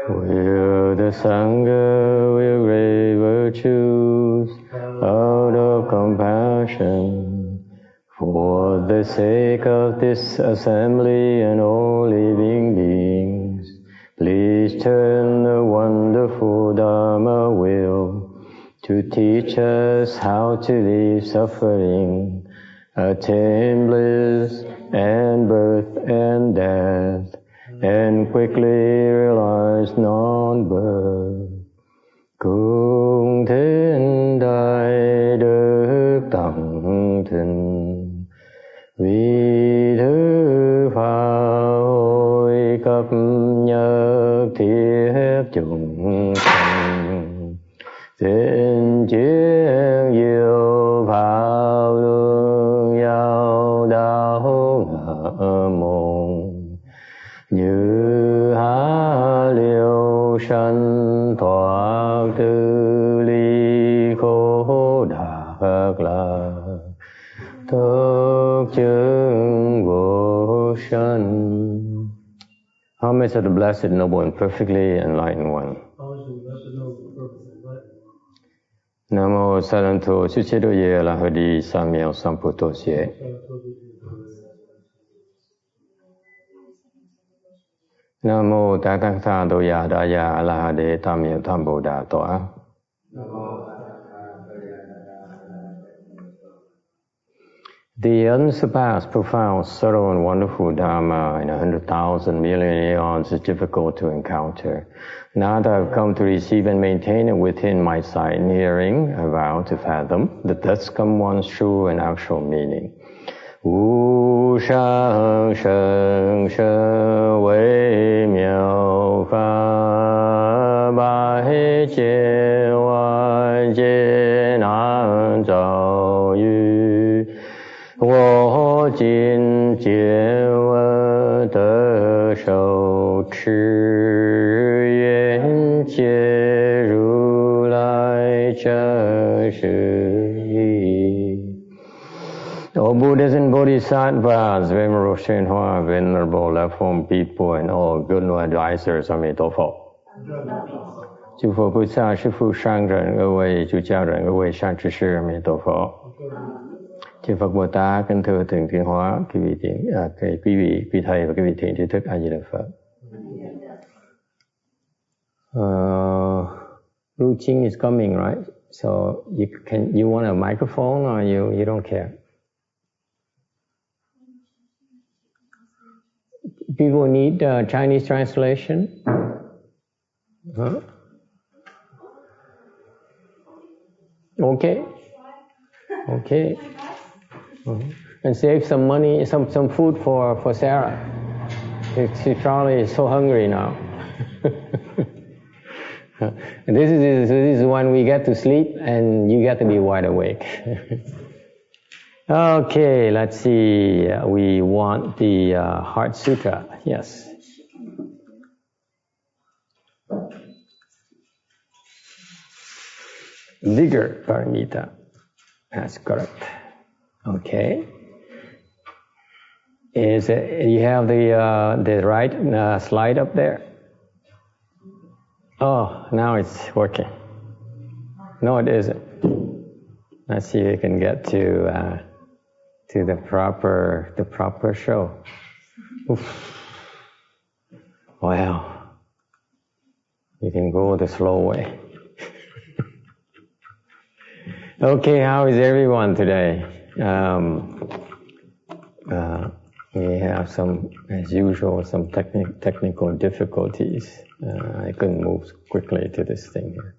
Will the Sangha will great virtues out of compassion for the sake of this assembly and all living beings. Please turn the wonderful Dharma wheel to teach us how to leave suffering, attain bliss and birth and death, and quickly realize non-birth. Cung thiên đại đức tặng thịnh, vì thứ pháp hội cấp nhất thiết chúng sanh, xin chuyên diệu pháp luân giao đạo ngã môn, như há liêu sanh thoát tư ly khổ đạc lạc, thức chứng vô sanh. Homage of the Blessed Noble and Perfectly Enlightened One. Namo Saranto Suchidoye Lahadi Samyao Samputosye. Namo Tathagata Doya Daya Alahade Tamyo Tamboda Toa. The unsurpassed, profound, subtle, and wonderful Dharma in 100,000 million eons is difficult to encounter. Now that I've come to receive and maintain it within my sight and hearing, I vow to fathom the thus come one's true and actual meaning. Wu shang sheng she wei miao fa bai jie wan jie nan zhao yu, wo jin jie wen de shou chi yuan jie ru lai zheng shi yi. All Buddhas and Bodhisattvas, Venerable Shenhua, Venerable Left Home People, and all good advisors, Amitabha. 诸佛菩萨、师父、上人、各位主教人、各位善知识，阿弥陀佛。Chư Phật Bồ Tát, kính thưa Thượng Thiên Hóa, quý vị, quý thầy và quý vị thiện tri thức A Di Đà Phật. Routine is coming, right? So you want a microphone or you don't care? People need Chinese translation? Huh? Okay. Okay. And save some money, some food for Sarah. She probably is so hungry now. And this is when we get to sleep and you get to be wide awake. Okay, let's see. We want the Heart Sutra. Yes. Vigor paramita. That's correct. Okay. You have the right slide up there? Oh, now it's working. No, it isn't. Let's see if we can get to the proper show. Oof. Wow. You can go the slow way. Okay, how is everyone today? We have as usual, some technical difficulties. I couldn't move quickly to this thing here.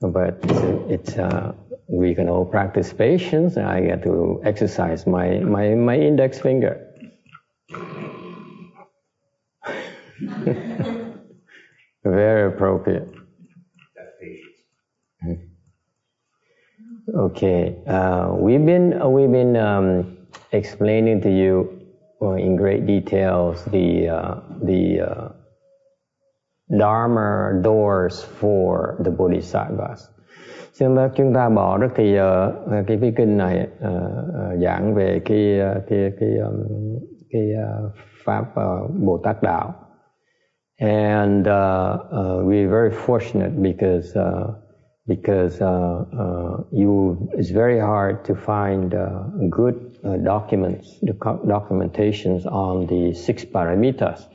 But we can all practice patience, and I get to exercise my index finger. Very appropriate. Okay, we've been explaining to you in great details the Dharma doors for the Bodhisattvas. Xin phép chúng ta bỏ rất thì giờ cái kinh này giảng về cái pháp Bồ Tát đạo And we're very fortunate because it's very hard to find good documentations on the 6 paramitas.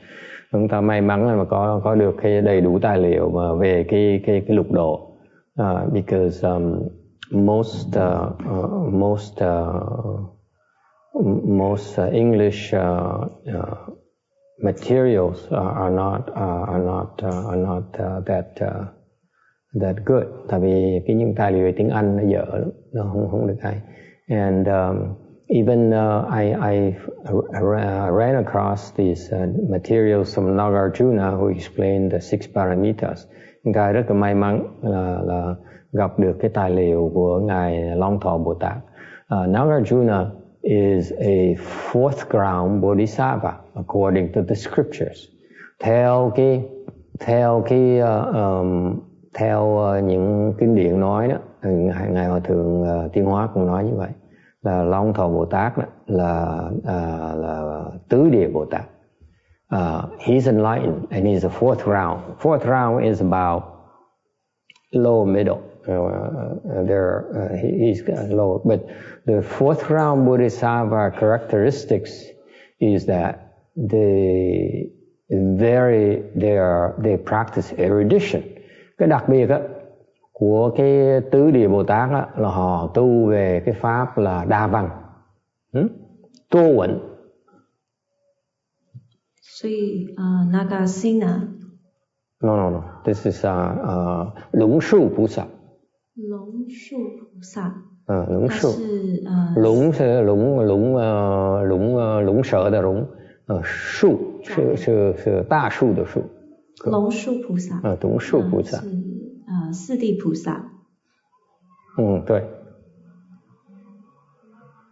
Chúng ta may mắn là có được cái đầy đủ tài liệu mà về cái lục độ. Because most English materials are not that good. Tại vì những tài liệu tiếng Anh nó dở lắm, nó không được hay. And even I ran across these materials from Nagarjuna who explained the 6 paramitas. Ngài rất là may mắn là gặp được cái tài liệu của ngài Long Thọ Bồ Tát. Nagarjuna is a 4th ground bodhisattva according to the scriptures. Theo những kinh điển nói đó, ngài Hòa thượng Tiên Hóa cũng nói như vậy, là Long Thọ Bồ Tát đó, là tứ địa Bồ Tát. He's enlightened and he's a 4th round. 4th round is about low middle. He's low, but the 4th round bodhisattva characteristics is that they practice erudition. Cái đặc biệt á của cái tứ địa Bồ Tát á, là họ tu về cái pháp là đa văn, tô quẩn. 所以Nagasena. No. This is 龙树菩萨。龙树菩萨。龙树。龙是龙蛇的龙，树是大树的树。龙树菩萨。龙树菩萨。是四地菩萨。对。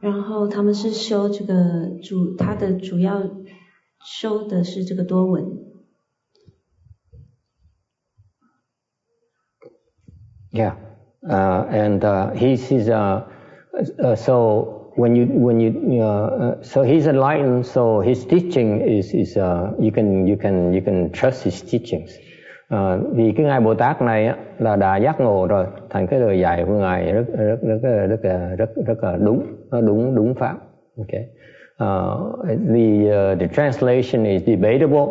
然后他们是修这个他的主要修的是这个多闻。Yeah, and he's so when you so he's enlightened. So his teaching is you can trust his teachings. Vì cái ngài Bồ Tát này á, là đã giác ngộ rồi, thành cái lời dạy của ngài rất là đúng pháp. Okay. The translation is debatable.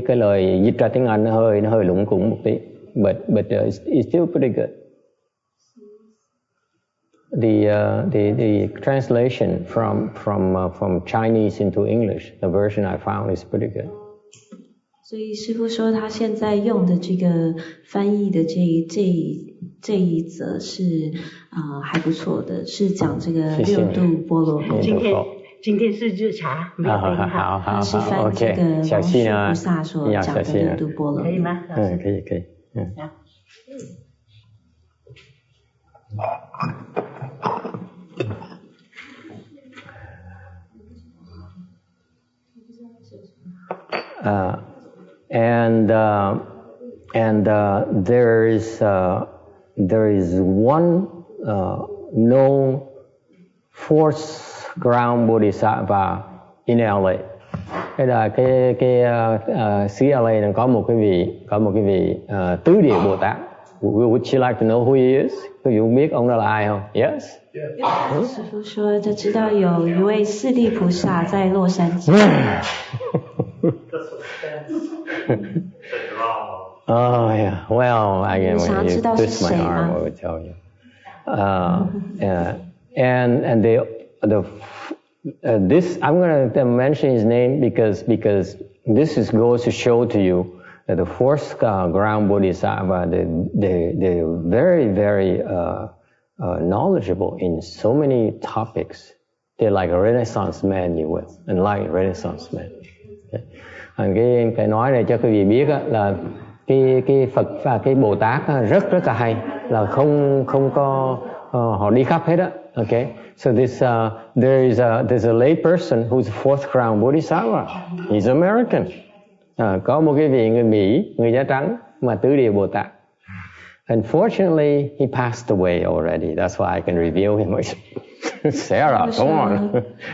Cái lời dịch ra tiếng Anh nó hơi lủng củng một tí. But it's still pretty good. The translation from Chinese into English, the version I found is pretty good. 所以师父说他现在用的这个翻译的这一则是还不错的，是讲这个六度波罗蜜。今天是日茶，好，是翻这个龙树菩萨所讲的六度波罗蜜，可以吗？可以。And there is one known 4th ground bodhisattva in LA. Cái là cái xứ LA này có một cái vị tứ địa Bồ Tát. Would you like to know who he is? Quý vị biết ông đó là ai không? Yes. 师父说就知道有一位四地菩萨在洛杉矶。Oh yeah. Well, again, when you twist my arm, I would tell you. And this I'm going to mention his name because this goes to show to you that the 4th ground bodhisattva they're very very knowledgeable in so many topics. They're like a Renaissance man, you will, enlightened Renaissance man. Okay. Cái nói này cho quý vị biết là cái Phật và cái Bồ Tát rất là hay, là không có họ đi khắp hết á. Okay. So there's a lay person who's a 4th ground bodhisattva. He's American. Có một cái vị người Mỹ, người da trắng mà tứ địa Bồ Tát. Unfortunately, he passed away already. That's why I can reveal him. Sarah, come on.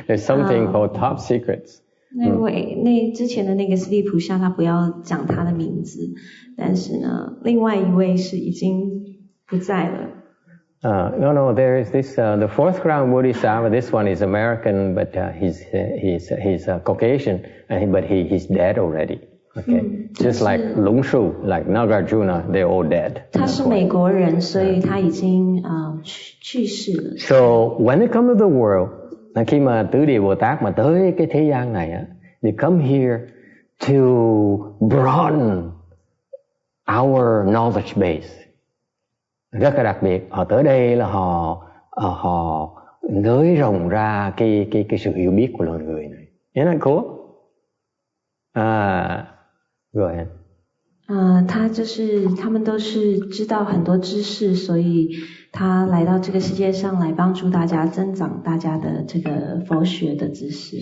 There's something called top secrets. 那之前的那个斯利菩萨他不要讲他的名字，但是呢，另外一位是已经不在了。No, there is this, the fourth ground Bodhisattva, this one is American, but he's Caucasian, but he's dead already. Okay, just like Lung Shu, like Nagarjuna, they're all dead. 他是美国人，所以他已经去世了。So when they come to the world, khi mà tứ địa Bồ Tát mà tới cái thế gian này á, they come here to broaden our knowledge base. Rất là đặc biệt, họ tới đây là họ nới rộng ra cái sự hiểu biết của loài người này. Isn't that cool? Go ahead. 他们都是知道很多知识，所以他来到这个世界上来帮助大家增长大家的这个佛学的知识。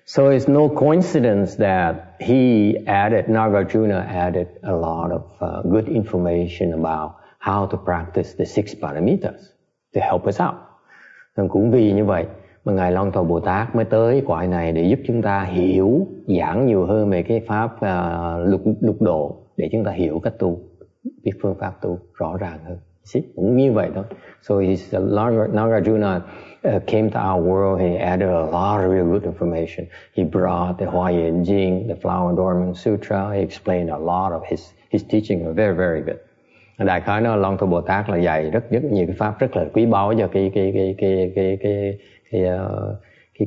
So it's no coincidence that Nagarjuna added a lot of good information about how to practice the six paramitas to help us out. Nên cũng vì như vậy mà Ngài Long Thọ Bồ Tát mới tới cõi này để giúp chúng ta hiểu, giảng nhiều hơn về cái pháp lục độ để chúng ta hiểu cách tu, biết phương pháp tu rõ ràng hơn. Cũng như vậy thôi. So Nagarjuna came to our world. He added a lot of real good information. He brought the Hoa Yen Jing, the Flower Adornment Sutra. He explained a lot of his teaching were very, very good. Đại khái nó Long Thọ Bồ Tát là dạy rất nhiều cái pháp rất là quý báu cho cái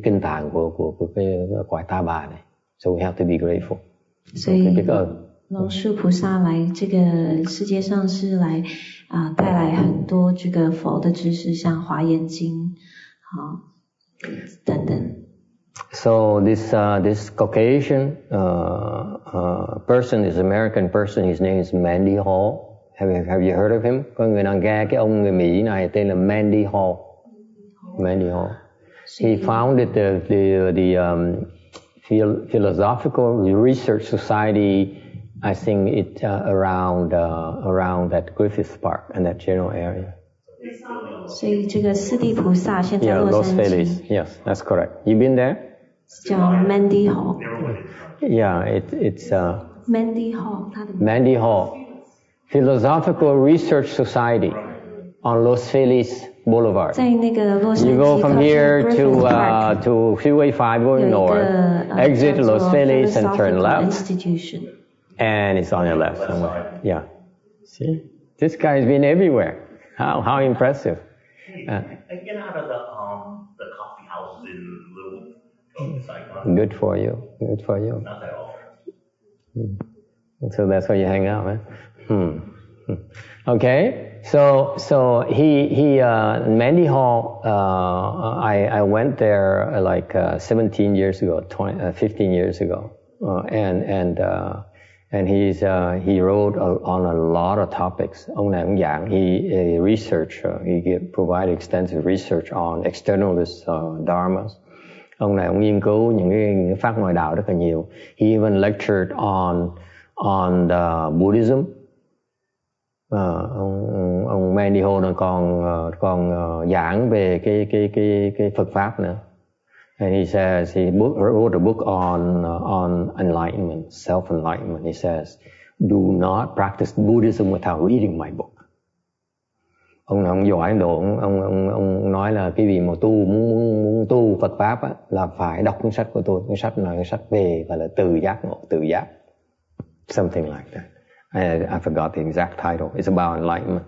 kinh tạng của cái cõi Ta Bà này. So we have to be grateful. 所以龙树菩萨来这个世界上是来带来很多这个佛的知识，像华严经等等。So this Caucasian person is American person. His name is Mandy Hall. Have you heard of him? Có người nào nghe cái ông người Mỹ này tên là Mandy Hall. Mandy Hall. He founded the Philosophical Research Society. I think it's around that Griffith Park and that general area. 所以这个四地菩萨现在 Los 洛杉矶 Feliz. Yes, that's correct. You been there? 叫 Mandy Hall. Yeah, it's Mandy Hall， 他的 Mandy Hall Philosophical Research Society on Los Feliz Boulevard. 在那个洛杉矶 You go from here Park to Freeway 5 going north, exit Los Feliz and turn left. Institution. And it's on your left somewhere. Yeah. See? This guy's been everywhere. How impressive. I get out of the coffee house in Little Saigon. Good for you. Good for you. Not at all. So that's where you hang out, man. Okay. So he Mandy Hall, I went there like 17 years ago, 15 years ago. And he wrote on a lot of topics. Ông này ông giảng, he research, he provide extensive research on externalist dharmas. Ông này ông nghiên cứu những cái pháp ngoại đạo rất là nhiều. He even lectured on the Buddhism. Ông Mandy Ho còn giảng về cái Phật pháp nữa. And he says he wrote a book on enlightenment, self-enlightenment. He says, "Do not practice Buddhism without reading my book." Ông giỏi Ấn Độ, ông nói là cái gì mà muốn tu Phật pháp á, là phải đọc cuốn sách của tôi. Cuốn sách là cuốn sách về gọi là từ giác ngộ, tự giác, something like that. I forgot the exact title. It's about enlightenment.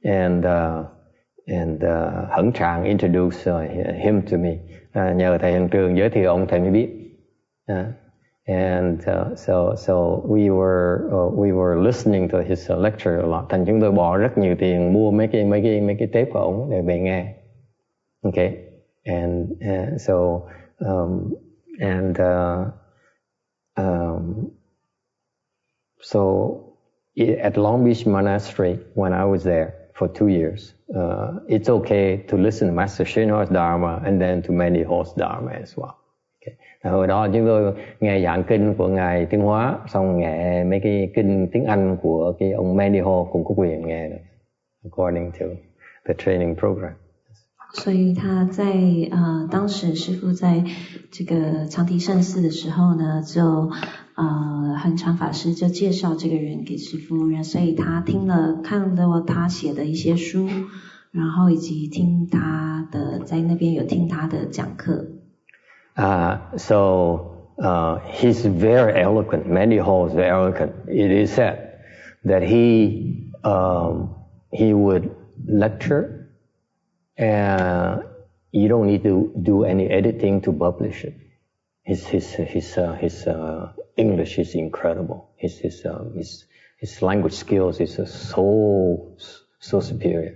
And Hấn Tràng introduced him to me. Nhờ thầy Hân Trường giới thiệu ông thầy mới biết. So we were listening to his lecture a lot. Thành chúng tôi bỏ rất nhiều tiền mua mấy cái tape của ông để về nghe. Okay. So at Long Beach Monastery, when I was there for 2 years, it's okay to listen to Master Shinho's Dharma and then to Mandy Ho's Dharma as well. Okay. Hồi đó chúng tôi nghe giảng kinh của Ngài Tiến Hóa, xong nghe mấy cái kinh tiếng Anh của cái ông Mandy Ho cũng có quyền nghe được, according to the training program. 所以他在当时师父在这个长堤圣寺的时候呢，就恒常法师就介绍这个人给师父，所以他看了他写的一些书，然后以及听他的在那边有听他的讲课。He's very eloquent. Mandy Hall is very eloquent. It is said that he would lecture, and you don't need to do any editing to publish it. His English is incredible. His language skills is so superior.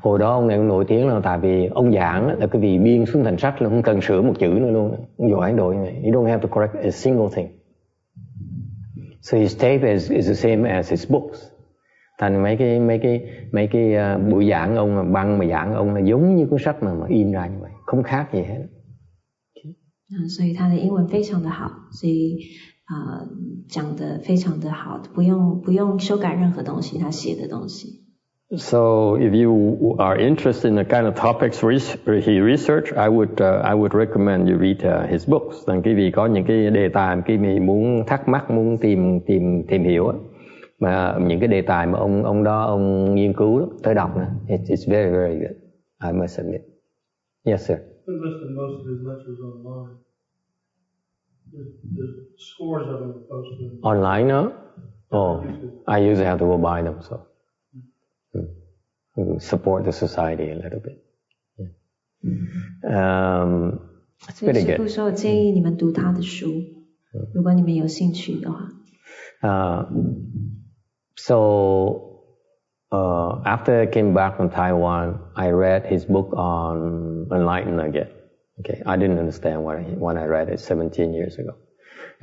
Hồi đó ông này cũng nổi tiếng là tại vì ông giảng là cái vì biên xuống thành sách là không cần sửa một chữ nữa luôn. Ông giỏi Ấn Độ như vậy. You don't have to correct a single thing. So his tape is the same as his books. Thành mấy cái buổi giảng ông băng mà giảng ông là giống như cuốn sách mà in ra như vậy, không khác gì hết. 所以他的英文非常的好，所以讲得非常的好，不用修改任何东西，他写的东西。So if you are interested in the kind of topics he researched, I would recommend you read his books. Rằng quý vị có những cái đề tài quý vị muốn thắc mắc, muốn tìm hiểu mà những cái đề tài mà ông nghiên cứu đó, tới đọc nè. It's very very good. I must admit. Yes sir. I listed most of his lectures online. There's scores of them posted. Online, no? Oh, I usually have to go buy them, so support the society a little bit. Yeah. It's pretty good. 所以师父说，我建议你们读他的书，如果你们有兴趣的话。After I came back from Taiwan, I read his book on enlightenment again. Okay, I didn't understand when I read it 17 years ago.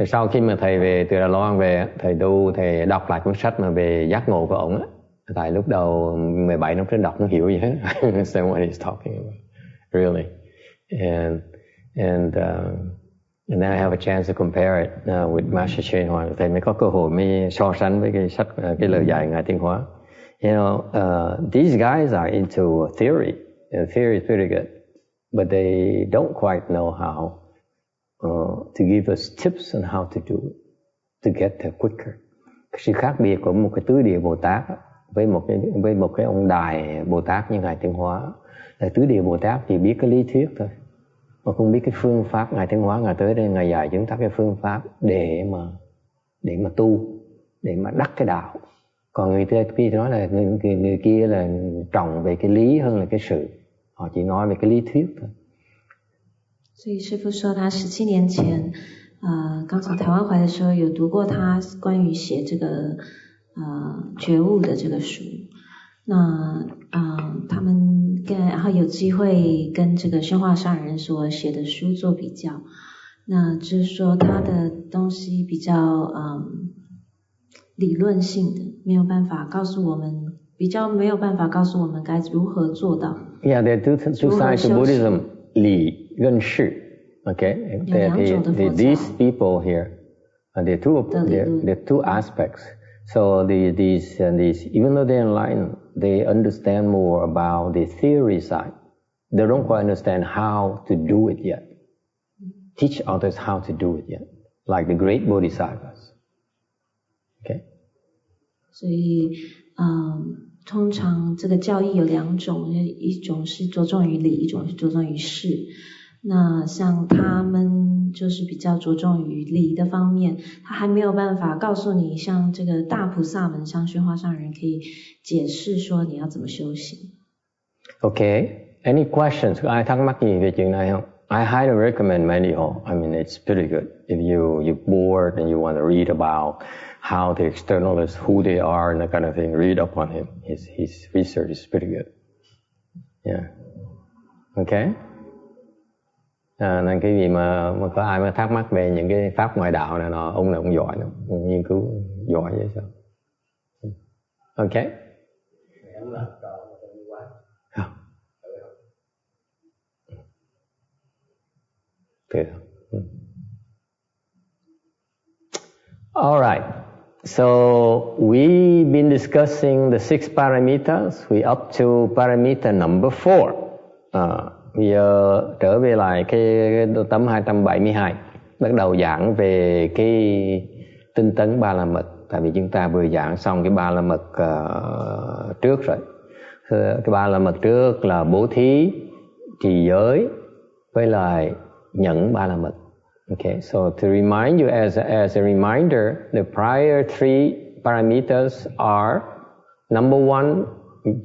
Sau khi mà thầy về từ Đài Loan về, thầy đọc lại cuốn sách mà về giác ngộ của ông á. Tại lúc đầu 17 năm trước đọc không hiểu gì hết. I don't understand what he's talking about, really. And then I have a chance to compare it with Master Chuen Hoa. Thầy mới có cơ hội mới so sánh với cái sách, cái lời dạy Ngài Tiên Hóa. You know, these guys are into theory. Theory is pretty good, but they don't quite know how to give us tips on how to do it, to get there quicker. Sự khác biệt của một cái tứ địa Bồ Tát với một cái ông đài Bồ Tát như Ngài Tiên Hóa là tứ địa Bồ Tát chỉ biết cái lý thuyết thôi, mà không biết cái phương pháp. Ngài Tiên Hóa Ngài tới đây Ngài dạy chúng ta cái phương pháp để mà tu, để mà đắc cái đạo. Còn người kia nói là người kia là trọng về cái lý hơn là cái sự, họ chỉ nói về cái lý thuyết thôi. 所以师父说他17年前刚从台湾回来的时候有读过他关于写这个觉悟的这个书，那他们然后有机会跟这个宣化上人所写的书做比较，那就是说他的东西比较理论性的，没有办法告诉我们，比较没有办法告诉我们该如何做到。Yeah, there are two sides to Buddhism. 理跟事 okay? These people here, there are two aspects. So these even though they're enlightened, they understand more about the theory side. They don't quite understand how to do it yet. Teach others how to do it yet, like the great bodhisattvas. Okay? 所以通常这个教义有两种，一种是着重于理，一种是着重于事。那像他们就是比较着重于理的方面，他还没有办法告诉你，像这个大菩萨们，像宣化上人可以解释说你要怎么修行。Okay, any questions? Ai thắc mắc gì về chuyện này không? I highly recommend Mandy Hall. I mean, it's pretty good. If you're bored and you want to read about how the externalists, who they are and that kind of thing, read up on him. His research is pretty good. Yeah. Okay? Nên cái gì mà có ai mà thắc mắc về những cái pháp ngoại đạo này nọ, ông này ông giỏi lắm, ông nghiên cứu giỏi vậy sao? Okay? All right. So we've been discussing the 6 paramitas. We're up to paramita number 4. Bây giờ trở về lại cái tấm 272, bắt đầu giảng về cái tinh tấn ba la mật. Tại vì chúng ta vừa giảng xong cái ba la mật trước rồi. Cái ba la mật trước là bố thí, trì giới với lại nhẫn ba la mật. Okay, so to remind you as a reminder, the prior three paramitas are: number one,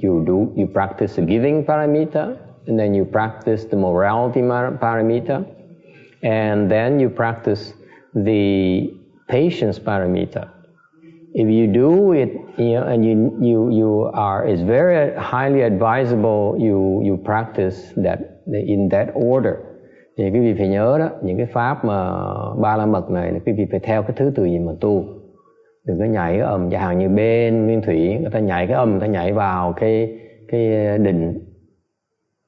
you practice the giving paramita, and then you practice the morality paramita, and then you practice the patience paramita. If you do it, and you are, it's very highly advisable you practice that in that order. Thì quý vị phải nhớ đó, những cái pháp mà ba la mật này là quý vị phải theo cái thứ tự gì mà tu. Đừng có nhảy cái âm, chẳng hạn như bên Nguyên Thủy, người ta nhảy cái âm, người ta nhảy vào cái định,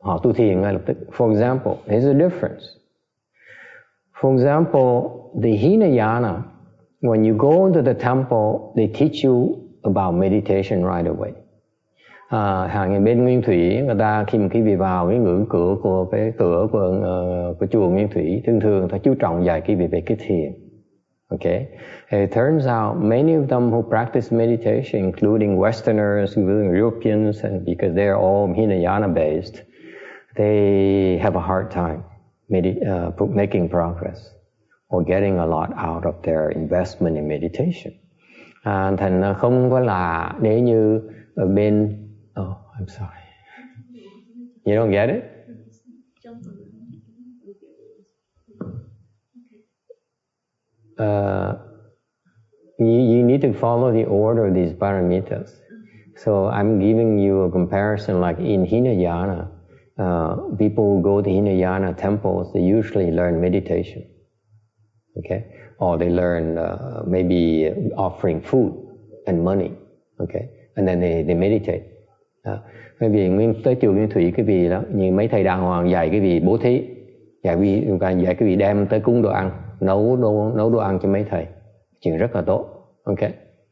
họ tu thiền ngay lập tức. For example, there's a difference. For example, the Hinayana, when you go into the temple, they teach you about meditation right away. Hàng như bên Nguyên Thủy, người ta khi mà quý vị vào cái ngưỡng cửa của chùa Nguyên Thủy, thường người ta chú trọng dạy quý vị về cái thiền. Okay, it turns out many of them who practice meditation, including Westerners, including Europeans, and because they're all Hinayana based, they have a hard time making progress or getting a lot out of their investment in meditation. Thành không có là nếu như ở bên I'm sorry. You don't get it? You need to follow the order of these paramitas. So I'm giving you a comparison, like in Hinayana, people who go to Hinayana temples, they usually learn meditation. Okay? Or they learn maybe offering food and money. Okay? And then they meditate. Cái vì tới chùa Nguyên Thủy, cái vì đó như mấy thầy đàng hoàng dạy cái vì bố thí, dạy cái vì đem tới cúng đồ ăn, nấu đồ ăn cho mấy thầy, chuyện rất là tốt. OK,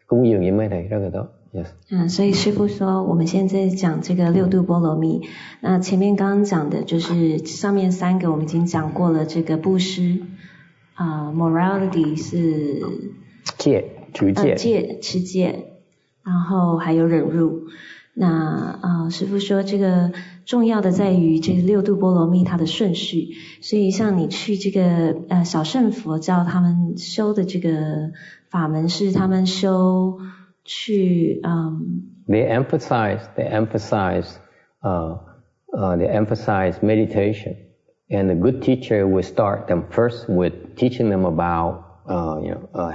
cúng dường với mấy thầy rất là tốt. Yes. 所以师父说我们现在讲这个六度波罗蜜，那前面刚刚讲的就是上面三个我们已经讲过了，这个布施morality 是持戒，然后还有忍辱。那师父说这个重要的在于这个六度波罗蜜它的顺序，所以像你去这个小乘佛教他们修的这个法门是他们修去They emphasize meditation, and a good teacher will start them first with teaching them about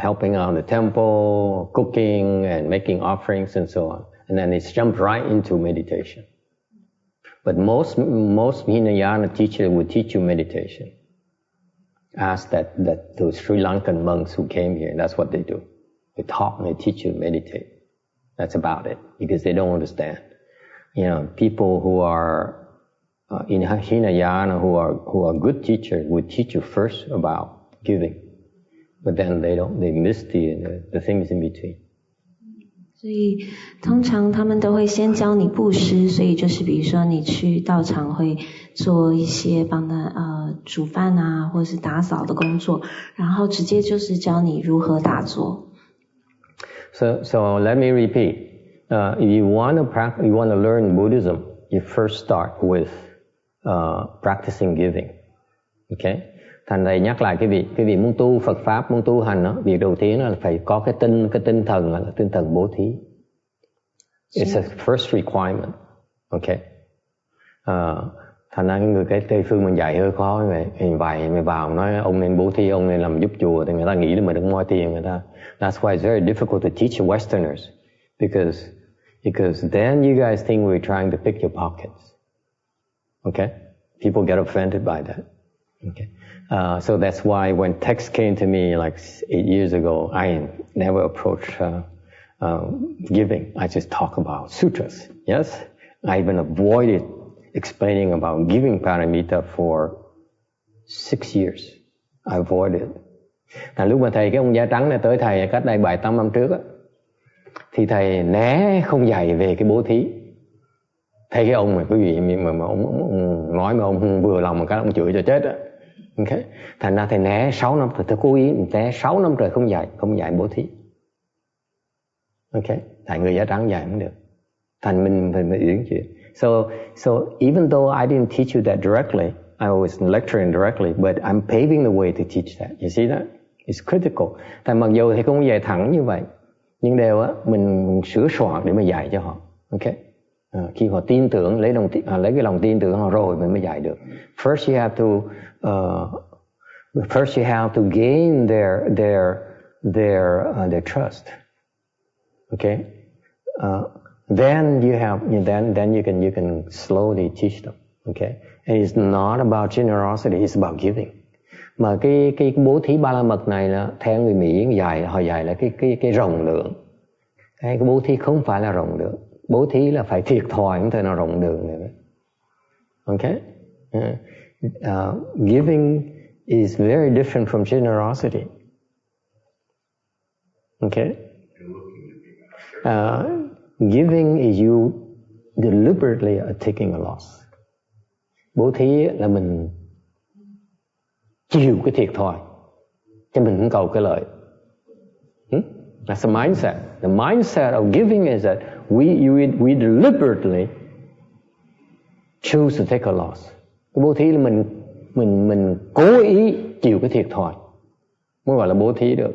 helping out in the temple, cooking and making offerings and so on. And then it's jumped right into meditation. But most Hinayana teachers will teach you meditation. Ask that those Sri Lankan monks who came here, that's what they do. They talk and they teach you to meditate. That's about it, because they don't understand. People who are in Hinayana who are good teachers will teach you first about giving, but then they miss the things in between. 所以通常他们都会先教你布施，所以就是比如说你去道场会做一些帮他煮饭啊或者是打扫的工作，然后直接就是教你如何打坐。So let me repeat. If you want to learn Buddhism, you first start with practicing giving. Okay? Thành thầy nhắc lại cái vị muốn tu Phật pháp, muốn tu hành đó, việc đầu tiên là phải có cái tinh thần là tinh thần bố thí. It's a first requirement. Okay. Thành ra người cái Tây phương mình dạy hơi khó vậy. Mày vào nói ông nên bố thí, ông nên làm giúp chùa, thì người ta nghĩ là mình đừng moi tiền người ta. That's why it's very difficult to teach Westerners, because then you guys think we're trying to pick your pockets. Okay? People get offended by that. Okay. So that's why when text came to me like 8 years ago, I never approached giving. I just talk about sutras. Yes? I even avoided explaining about giving paramita for 6 years. I avoided. Lúc mà thầy cái ông da trắng này tới thầy cách đây 7-8 năm trước á, thì thầy né không dạy về cái bố thí. Thấy cái ông mà quý vị mà ông nói mà ông không vừa lòng một cái ông chửi cho chết á. Okay. Thành ra thầy né 6 năm rồi, thầy cố ý né 6 năm trời không dạy bố thí. Okay. Tại người da trắng dạy không được. Thành mình phải uyển chuyển. So even though I didn't teach you that directly, I was lecturing directly, but I'm paving the way to teach that. You see that? It's critical. Tại mặc dù thầy không dạy thẳng như vậy, nhưng đều á mình sửa soạn để mà dạy cho họ. Okay. Khi họ tin tưởng, lấy cái lòng tin tưởng họ rồi mình mới dạy được. First you have to gain their trust. Okay. Then you can slowly teach them. Okay. And it's not about generosity, it's about giving. Mà cái bố thí ba la mật này là theo người Mỹ họ dạy là cái rộng lượng. Cái bố thí không phải là rộng lượng. Bố thí là phải thiệt thòi, không thể nào rộng lượng nữa. Okay? Giving is very different from generosity. Okay? Giving is you deliberately are taking a loss. Bố thí là mình chịu cái thiệt thòi, chứ mình không cầu cái lợi. That's the mindset. The mindset of giving is that we deliberately choose to take a loss. Cái bố thí là mình cố ý chịu cái thiệt thòi mới gọi là bố thí được.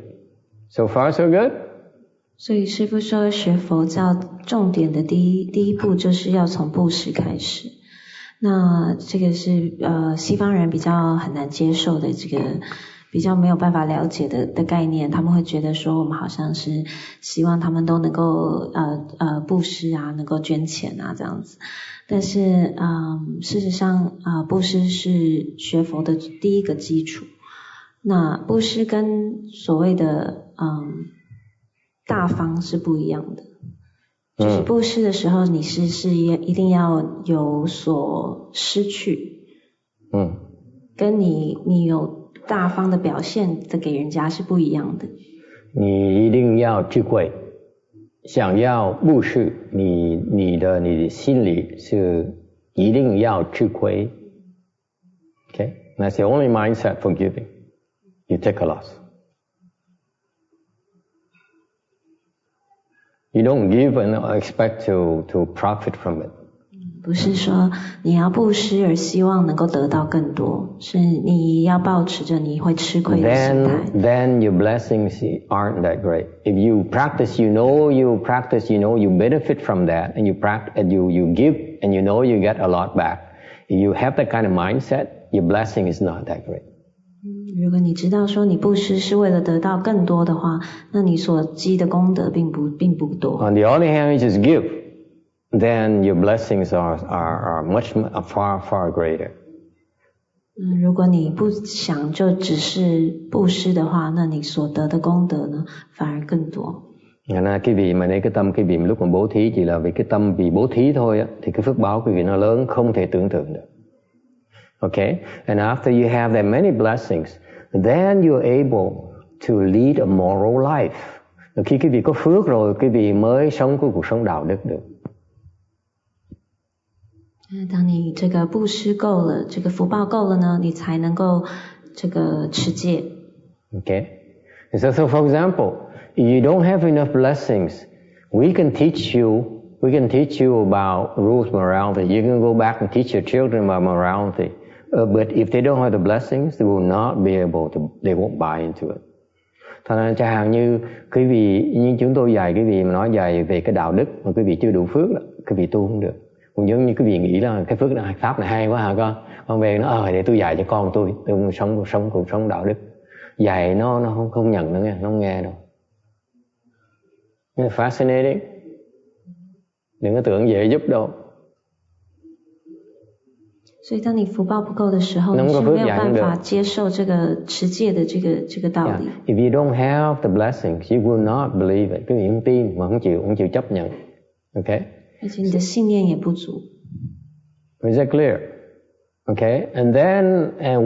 So far so good. 所以师父说学佛教重点的第一步就是要从布施开始。那这个是西方人比较很难接受的，这个比较没有办法了解的概念。他们会觉得说我们好像是希望他们都能够布施啊，能够捐钱啊这样子。但是事实上布施是学佛的第一个基础。那布施跟所谓的大方是不一样的。就是布施的时候你是一定要有所失去。跟你有大方的表现的给人家是不一样的。你一定要智慧，想要布施，你的心里是一定要智慧。Okay, that's the only mindset for giving. You take a loss. You don't give and expect to profit from it. 不是说你要布施而希望能够得到更多，是你要抱持着你会吃亏的心态。Then your blessings aren't that great. If you practice, you benefit from that, and you give, and you know you get a lot back. If you have that kind of mindset, your blessing is not that great. 如果你知道说你布施是为了得到更多的话，那你所积的功德并不多。On the other hand, you just give, then your blessings are far greater. 如果你不想就只是布施的话，那你所得的功德呢反而更多。Cái vị mà lấy cái tâm cái vị lúc mà bố thí chỉ là vì cái tâm vì bố thí thôi á, thì cái phước báo cái vị nó lớn không thể tưởng tượng được. Okay, and after you have that many blessings, then you're able to lead a moral life. Khi cái vị có phước rồi, cái vị mới sống cái cuộc sống đạo đức được. 当你这个布施够了，这个福报够了呢，你才能够这个持戒。Okay, so for example, if you don't have enough blessings, we can teach you about rules, morality. You can go back and teach your children about morality. But if they don't have the blessings, they will not be able to. They won't buy into it. Thành ra chẳng hạn như quý vị, như chúng tôi dạy quý vị mà nói dạy về cái đạo đức mà quý vị chưa đủ phước đó, quý vị tu không được. Cũng giống như quý vị nghĩ là cái phước này, pháp này hay quá hả con về nó để tôi dạy cho con tôi sống cuộc sống đạo đức. Dạy nó không nhận nữa nghe, nó không nghe đâu. It's fascinating. Đừng có tưởng dễ giúp đâu. 所以当你福报不够的时候，你是没有办法接受这个持戒的这个道理。If you don't have the blessings, you will not believe it. Quý vị không tin mà không chịu chấp nhận. Okay? 而且你的信念也不足。Is that clear? Okay? And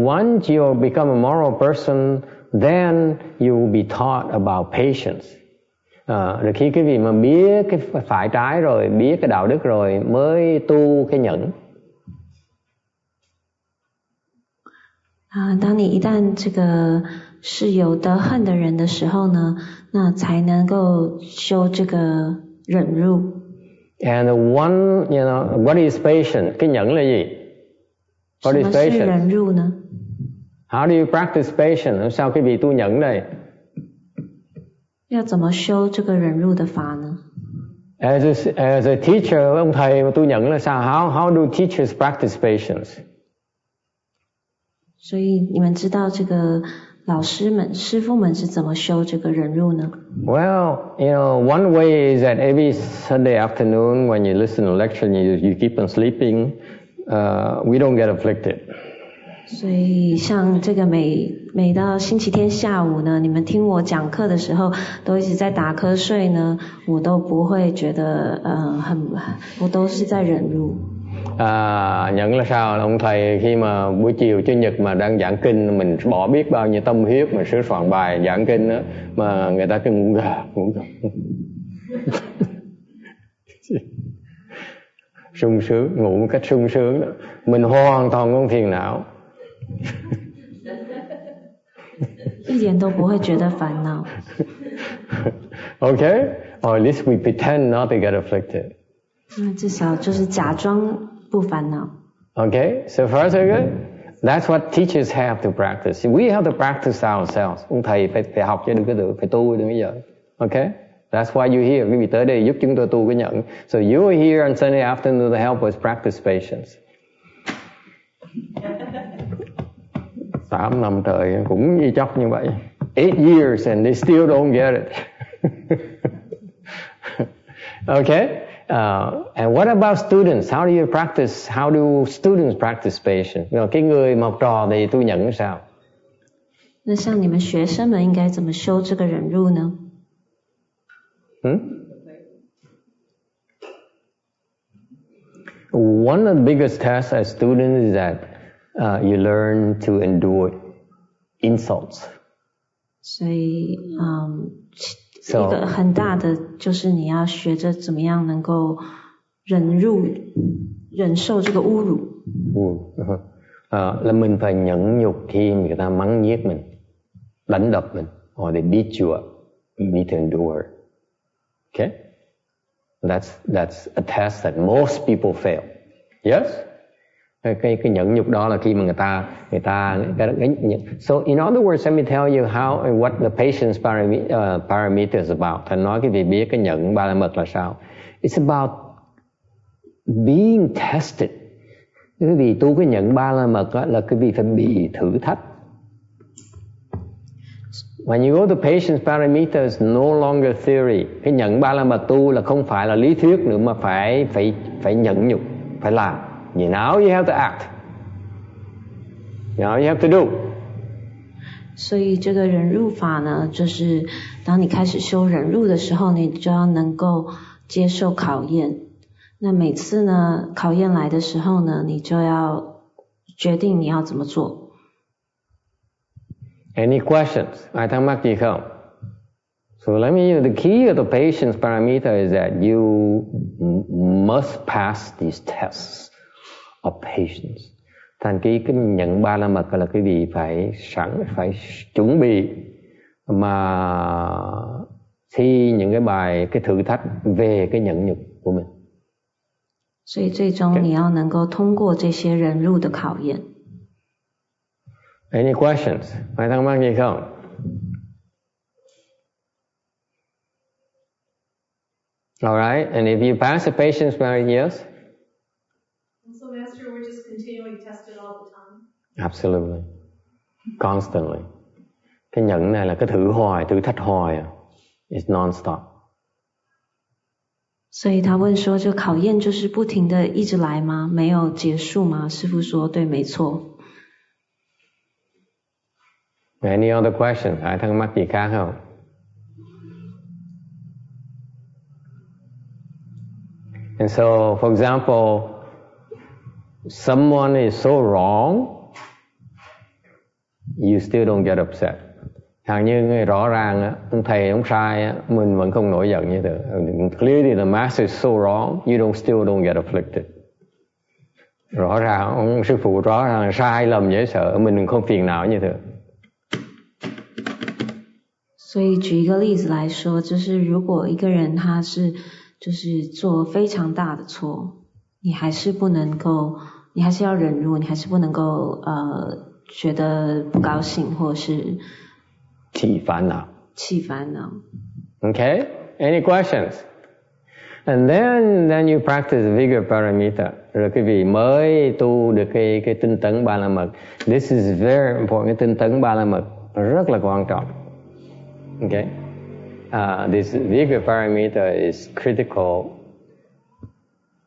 once you become a moral person, then you will be taught about patience. Rồi khi quý vị mà biết cái phải trái rồi, biết cái đạo đức rồi mới tu cái nhẫn. 当你一旦这个是有得恨的人的时候呢，那才能够修这个忍辱。And one, what is patience? Cái nhẫn là gì? What is patience? 什么是忍辱呢？ How do you practice patience? Sao quý vị tu nhẫn đây? 要怎么修这个忍辱的法呢？ As a teacher, ông thầy mà tu nhẫn là sao? How do teachers practice patience? 所以你们知道这个老师们、师父们是怎么修这个忍辱呢？ Well, one way is that every Sunday afternoon when you listen to lecture and you keep on sleeping, we don't get afflicted. 所以像这个每到星期天下午呢，你们听我讲课的时候都一直在打瞌睡呢，我都不会觉得我都是在忍辱。 Nhẫn là sao? Ông thầy khi mà buổi chiều Chủ nhật mà đang giảng kinh, mình bỏ biết bao nhiêu tâm huyết mà sửa soạn bài giảng kinh đó, mà người ta cứ ngủ gà. Sung sướng, ngủ một cách sung sướng đó. Mình hoàn toàn không phiền não. 一点都不会觉得烦恼。 Okay? Or at least we pretend not to get afflicted. 至少就是假装不烦恼。 Okay? So far so good? That's what teachers have to practice. We have to practice ourselves. Ông thầy phải học chứ đừng có tự phải tu đừng có giờ. Okay? That's why you're here. Quý vị tới đây giúp chúng tôi tu cái nhẫn. So you are here on Sunday afternoon to help us practice patience. 8 năm trời cũng y chóc như vậy. 8 years and they still don't get it. Okay? And what about students? How do students practice patience? Cái người mà học trò thì tu nhẫn sao? 那像你们学生们应该怎么修这个忍辱呢？ One of the biggest tests as students is that you learn to endure insults. 所以一个很大的就是你要学着怎么样能够忍受这个侮辱。 Là mình phải nhẫn nhục khi người ta mắng nhiếc mình, đánh đập mình, or they beat you up. You need to endure. Okay? That's a test that most people fail. Yes? Cái nhẫn nhục đó là khi mà người ta so in other words, let me tell you what the patience parameter is about. Thành nói cái gì biết cái nhẫn ba la mật là sao? It's about being tested. Cái vì tu cái nhẫn ba la mật là cái vì phải bị thử thách. When you go to patience parameter, it's no longer theory. Cái nhẫn ba la mật tu là không phải là lý thuyết nữa mà phải nhẫn nhục, phải làm. Now you have to act. Now you have to do. 所以这个忍辱法呢，就是当你开始修忍辱的时候，你就要能够接受考验。那每次呢，考验来的时候呢，你就要决定你要怎么做。Any questions? Ai thắc mắc gì không? So let me, the key of the patience parameter is that you must pass these tests of patience. Thành cái nhận ba la mật là cái gì phải chuẩn bị mà thi những cái thử thách về cái nhẫn nhục của mình. 所以最终你要能够通过这些忍辱的考验。Any questions? Ai thắc mắc gì không? All right, and if you pass the patience parameter, yes? So, Master, we're just continually tested all the time? Absolutely. Constantly. Cái nhẫn này là cái thử thách hoài. It's non-stop. 所以他问说，这考验就是不停的一直来吗？没有结束吗？师父说，对，没错。Any other question? Ai thắc mắc gì khác không? And so, for example, someone is so wrong, you still don't get upset. Hằng như rõ ràng ông thầy ông sai, mình vẫn không nổi giận như thế. Clearly the master is so wrong, you still don't get afflicted. Rõ ràng ông sư phụ rõ ràng sai lầm dễ sợ, mình không phiền não như thế. 所以举一个例子来说，就是如果一个人他是就是做非常大的错，你还是不能够，你还是要忍辱，你还是不能够觉得不高兴或者是起烦恼。 Okay, any questions? And then you practice vigor paramita. Rồi quý vị mới tu được cái tinh tấn ba la mật. This is very important. Cái tinh tấn ba la mật rất là quan trọng. Okay, this vigor paramita is critical.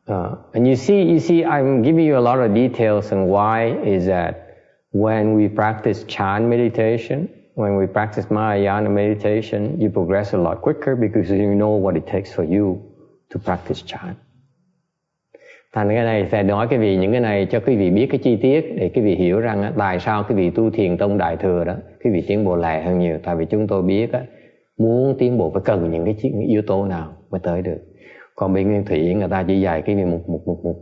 And you see, I'm giving you a lot of details on why is that when we practice Chan meditation, when we practice Mahayana meditation, you progress a lot quicker because you know what it takes for you to practice Chan. Thành cái này phải nói quý vị những cái này cho quý vị biết cái chi tiết để quý vị hiểu rằng tại sao quý vị tu thiền tông đại thừa đó quý vị tiến bộ lẹ hơn nhiều. Tại vì chúng tôi biết muốn tiến bộ phải cần những cái yếu tố nào mới tới được. Còn bên Nguyên Thủy người ta chỉ dạy cái vị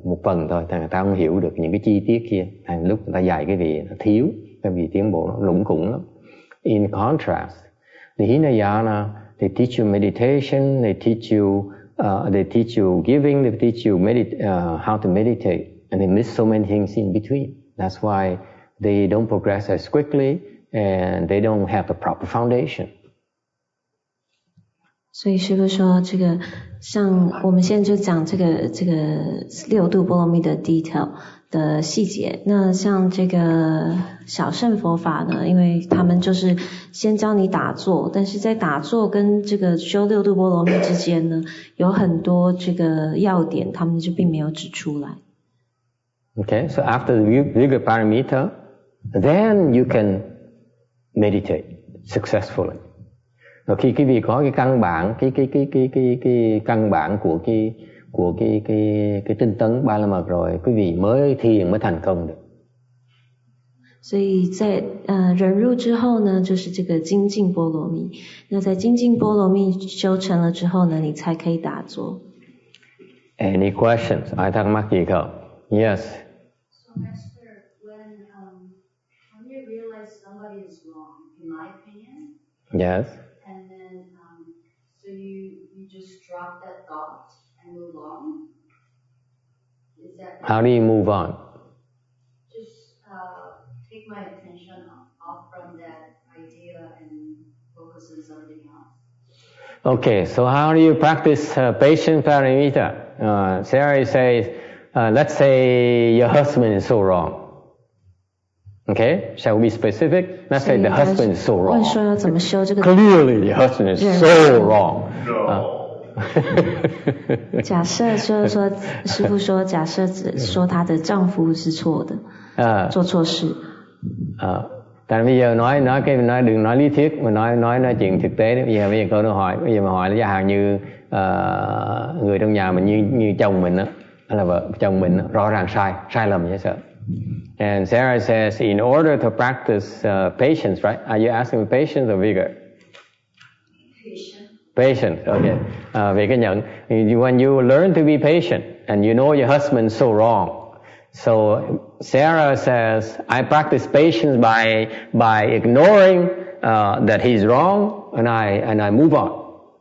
một phần thôi, thì người ta không hiểu được những cái chi tiết kia. Thành lúc người ta dạy cái vị nó thiếu, cái vị tiến bộ nó lủng củng lắm. In contrast, the Hinayana, they teach you meditation, they teach you giving, they teach you how to meditate, and they miss so many things in between. That's why they don't progress as quickly, and they don't have the proper foundation. 所以师父说这个像我们现在就讲这个六度波罗蜜的 detail 的细节。那像这个小乘佛法呢，因为他们就是先教你打坐，但是在打坐跟这个修六度波罗蜜之间呢，有很多这个要点，他们就并没有指出来。Okay, so after the vigor paramita, then you can meditate successfully. Rồi khi quý vị có cái căn bản, cái căn bản của cái tinh tấn ba la mật rồi, quý vị mới thiền mới thành công được. 所以在忍辱之后呢，就是这个精进波罗蜜。那在精进波羅蜜修成了之後呢，你才可以打坐。Any questions? Ai thắc mắc gì không? Yes. So Master, when you realize somebody is wrong, in my opinion. Yes. And then so you just drop that thought and move on. Is that? How do you move on? Take my attention off from that idea and focus on something else. Okay, so how do you practice patience paramita? Sarah says, let's say your husband is so wrong. Okay, shall we be specific? Let's say the husband is so wrong. 问说要怎么修这个 Clearly, the husband is so wrong. No. 假设就是说，师父说，假设说她的丈夫是错的，做错事。Tại bây giờ đừng nói lý thuyết mà nói chuyện thực tế. Bây giờ câu nó hỏi, bây giờ mà hỏi là chẳng hạn như người trong nhà mình như chồng mình đó, hay là vợ chồng mình đó, rõ ràng sai lầm dễ sợ. And Sarah says, in order to practice patience, right? Are you asking patience or vigor? Patience, okay. Về cái nhận, when you learn to be patient and you know your husband is so wrong. So Sarah says, I practice patience by ignoring that he's wrong, and I move on.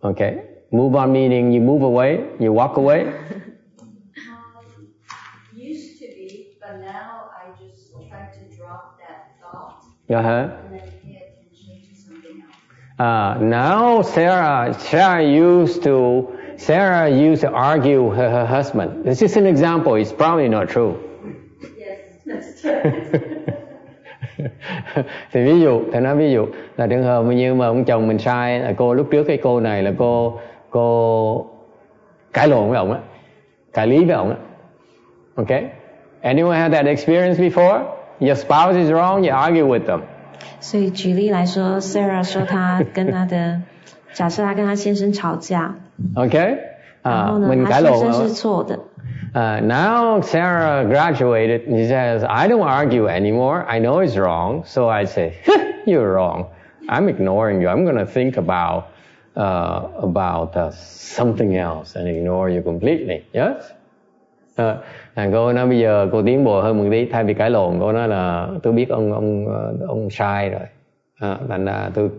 Okay, move on meaning you move away, you walk away. Used to be, but now I just try to drop that thought And then pay attention to something else. Now Sarah used to argue with her husband. This is an example. It's probably not true. Thì ví dụ là trường hợp như mà ông chồng mình sai, là cô lúc trước cái cô này là cô cãi lộn với ông á, cãi lý với ông á. Okay? Anyone had that experience before? Your spouse is wrong, you argue with them. 所以举例来说 ，Sarah 说她跟她的，假设她跟她先生吵架， Okay? 然后呢，mình 她 cãi 先 lộn. 生是错的。Now Sarah graduated and she says, I don't argue anymore. I know it's wrong. So I say, you're wrong. I'm ignoring you. I'm going to think about something else and ignore you completely. Yes? Cô nói bây giờ cô tiến bộ hơn một tí, thay vì cãi lộn cô nói là tôi biết ông sai rồi. Thành ra tôi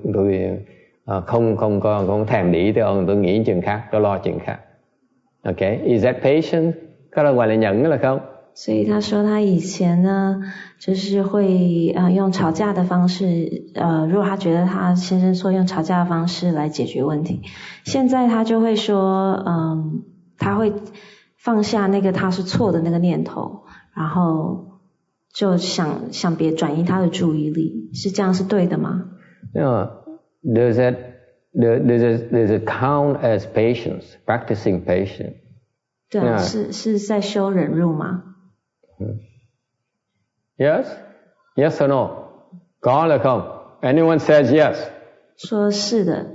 không thèm để ý tới ông, tôi nghĩ chuyện khác, tôi lo chuyện khác. Okay, is that patient? Có là gọi là nhẫn là không? 所以他说他以前呢，就是会用吵架的方式，如果他觉得他先生错，用吵架的方式来解决问题。现在他就会说，他会放下那个他是错的那个念头，然后就想别转移他的注意力，是这样是对的吗？ Does it count as patience? Practicing patience? 对啊，是在修忍辱吗？ Yes? Yes or no? Có là không? Anyone says yes? 说是的，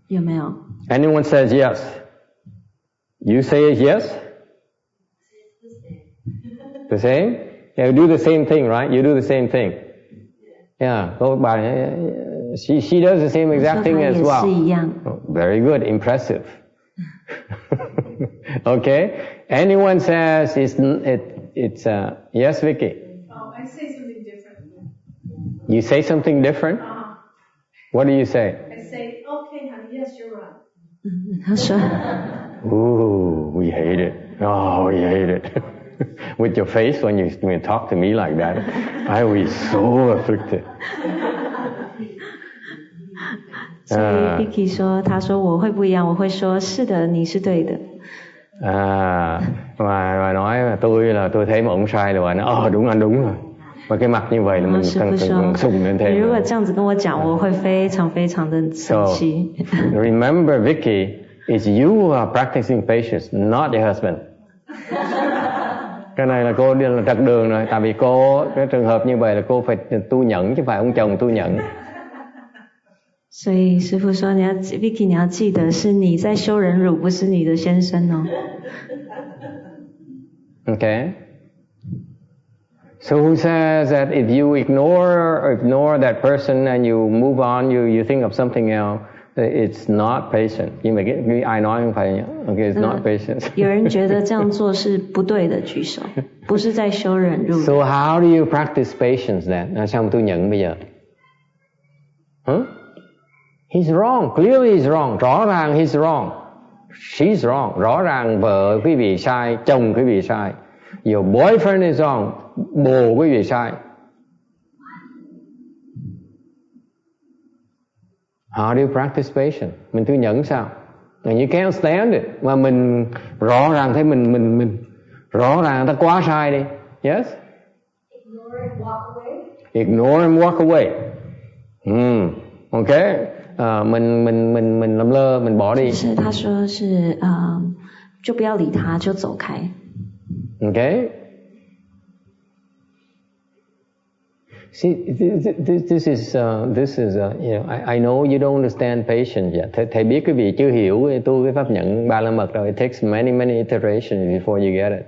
有没有？ Anyone says yes? You say yes? The same? Yeah, you do the same thing, right? You do the same thing. Yeah, she does the same exact thing as well. Oh, very good, impressive. Okay? Anyone says it's yes, Vicky? Oh, I say something different. You say something different? What do you say? I say, okay, honey, yes, you're right. 他说 Ooh, we hate it. Oh, we hate it. With your face when you talk to me like that, I will be so afflicted. 所以 Vicky 说，他说我会不一样，我会说是的，你是对的。 Và nói tôi thấy mà ông sai rồi, nói đúng anh đúng rồi. Và cái mặt như vậy là mình càng sùng lên thêm. 如果这样子跟我讲，我会非常非常的生气。Remember, Vicky, it's you who are practicing patience, not your husband. Cái này là cô đi là trật đường rồi, tại vì cô cái trường hợp như vậy là cô phải tu nhẫn chứ phải ông chồng tu nhẫn. 所以师父说，Vicky 你要记得是你在修忍辱，不是你的先生哦。Okay. So who says that if you ignore that person and you move on, you think of something else, it's not patient. Nhưng mà cái ai nói không phải, okay, it's not patient. 有人觉得这样做是不对的，举手，不是在修忍辱。So how do you practice patience then? Sao mà tôi nhận bây giờ? Huh? He's wrong. Clearly he's wrong. Rõ ràng he's wrong. She's wrong. Rõ ràng vợ quý vị sai, chồng quý vị sai. Your boyfriend is wrong. Bồ quý vị sai. How do you practice patience? Mình tu nhẫn sao? And you can't stand it. Mà mình rõ ràng thấy mình rõ ràng ta quá sai đi. Yes? Ignore and walk away. Ignore and walk away. Okay. Mình làm lơ, mình bỏ đi. 是他说是就不要理他，就走开。 Okay. See, this is you know, I know you don't understand patience yet. Thầy biết quý vị chưa hiểu tu cái pháp nhẫn ba la mật rồi. It takes many iterations before you get it.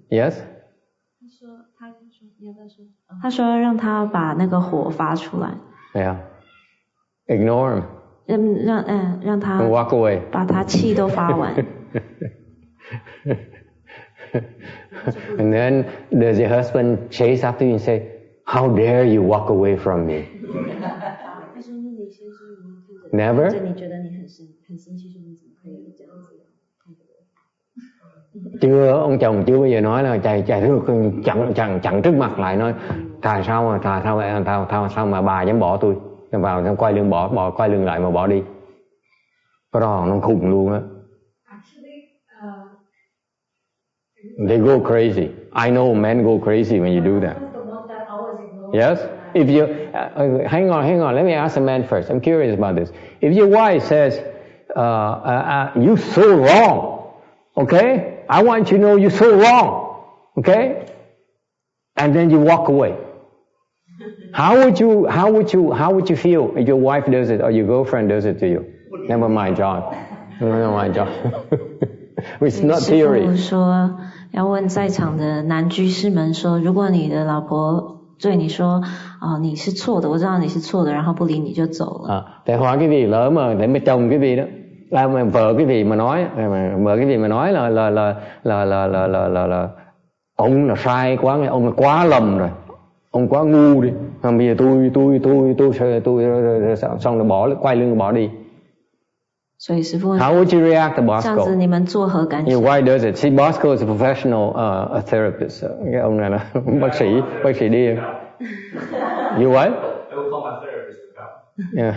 Yes? 他说让他把那个火发出来。 Yeah. Ignore him. 让他 walk away. 把他气都发完。And then does your husband chase after you and say, "How dare you walk away from me?" Never. 你觉得你很生气，说你怎么可以这样子？ Chưa, ông chồng chưa bao giờ nói là chạy trước chặn trước mặt lại nói sao mà bà dám bỏ tôi, vào quay lưng quay lưng lại mà bỏ đi. Cái đó nó khùng luôn á. They go crazy. I know men go crazy when you do that. Yes? If you hang on, let me ask the man first. I'm curious about this. If your wife says, "You're so wrong," okay? I want you to know you're so wrong, okay? And then you walk away. How would you feel if your wife does it or your girlfriend does it to you? Never mind, John. Never mind, John. It's not theory. 师父说要问在场的男居士们说，如果你的老婆对你说你是错的，我知道你是错的，然后不理你就走了。Tại hỏi cái gì lỡ mà để mà chồng cái gì đó, mà vợ cái gì mà nói, vợ cái gì mà nói là ông là sai quá, ông là quá lầm rồi, ông quá ngu đi. Bây giờ tôi xong rồi quay lưng bỏ đi. 所以师父问 How would you react to 这样子 Bosco? 你们作何感想？ Why does it? See, Bosco is a professional therapist. Cái ông này là bác sĩ đi. You what? I will call my therapist to come. Yeah.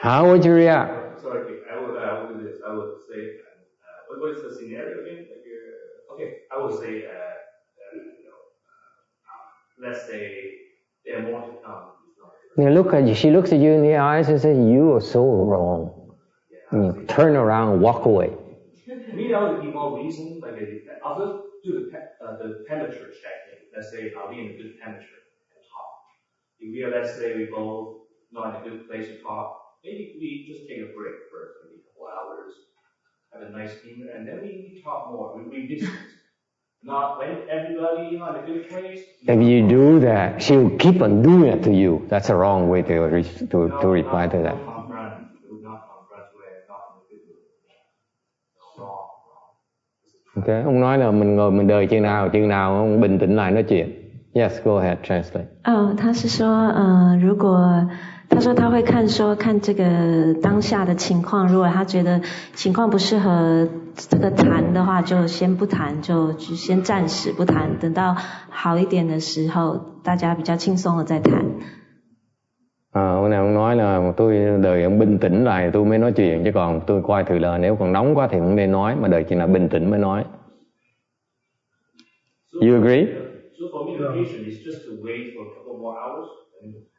How would you react? Sorry, I would do this. I would say, what is the scenario again? Okay, I would say, let's say there are more to come. She looks at you in the eyes and says, "You are so wrong." And you turn around and walk away. Me, that would be more reason. Like I'll just do the temperature checking. Let's say, are we in a good temperature and talk? If we are, let's say, we both not in a good place to talk, maybe we just take a break first, maybe a couple hours, have a nice dinner, and then we talk more. We distance. Not when everybody in a good place. If you do that, she'll keep on doing it to you. That's the wrong way to reply to that. Okay, ông nói là mình ngồi mình đợi chừng nào ông bình tĩnh lại nói chuyện. Yes, go ahead, translate. 他是说如果他说他会看这个当下的情况，如果他觉得情况不适合这个谈的话，就先不谈，就先暂时不谈，等到好一点的时候，大家比较轻松了再谈。Hôm nay ông nói là tôi đợi ông bình tĩnh lại tôi mới nói chuyện, chứ còn tôi coi thử là nếu còn nóng quá thì không nên nói, mà đợi chừng nào bình tĩnh mới nói. You agree? So for me, the patient is just to wait for a couple more hours.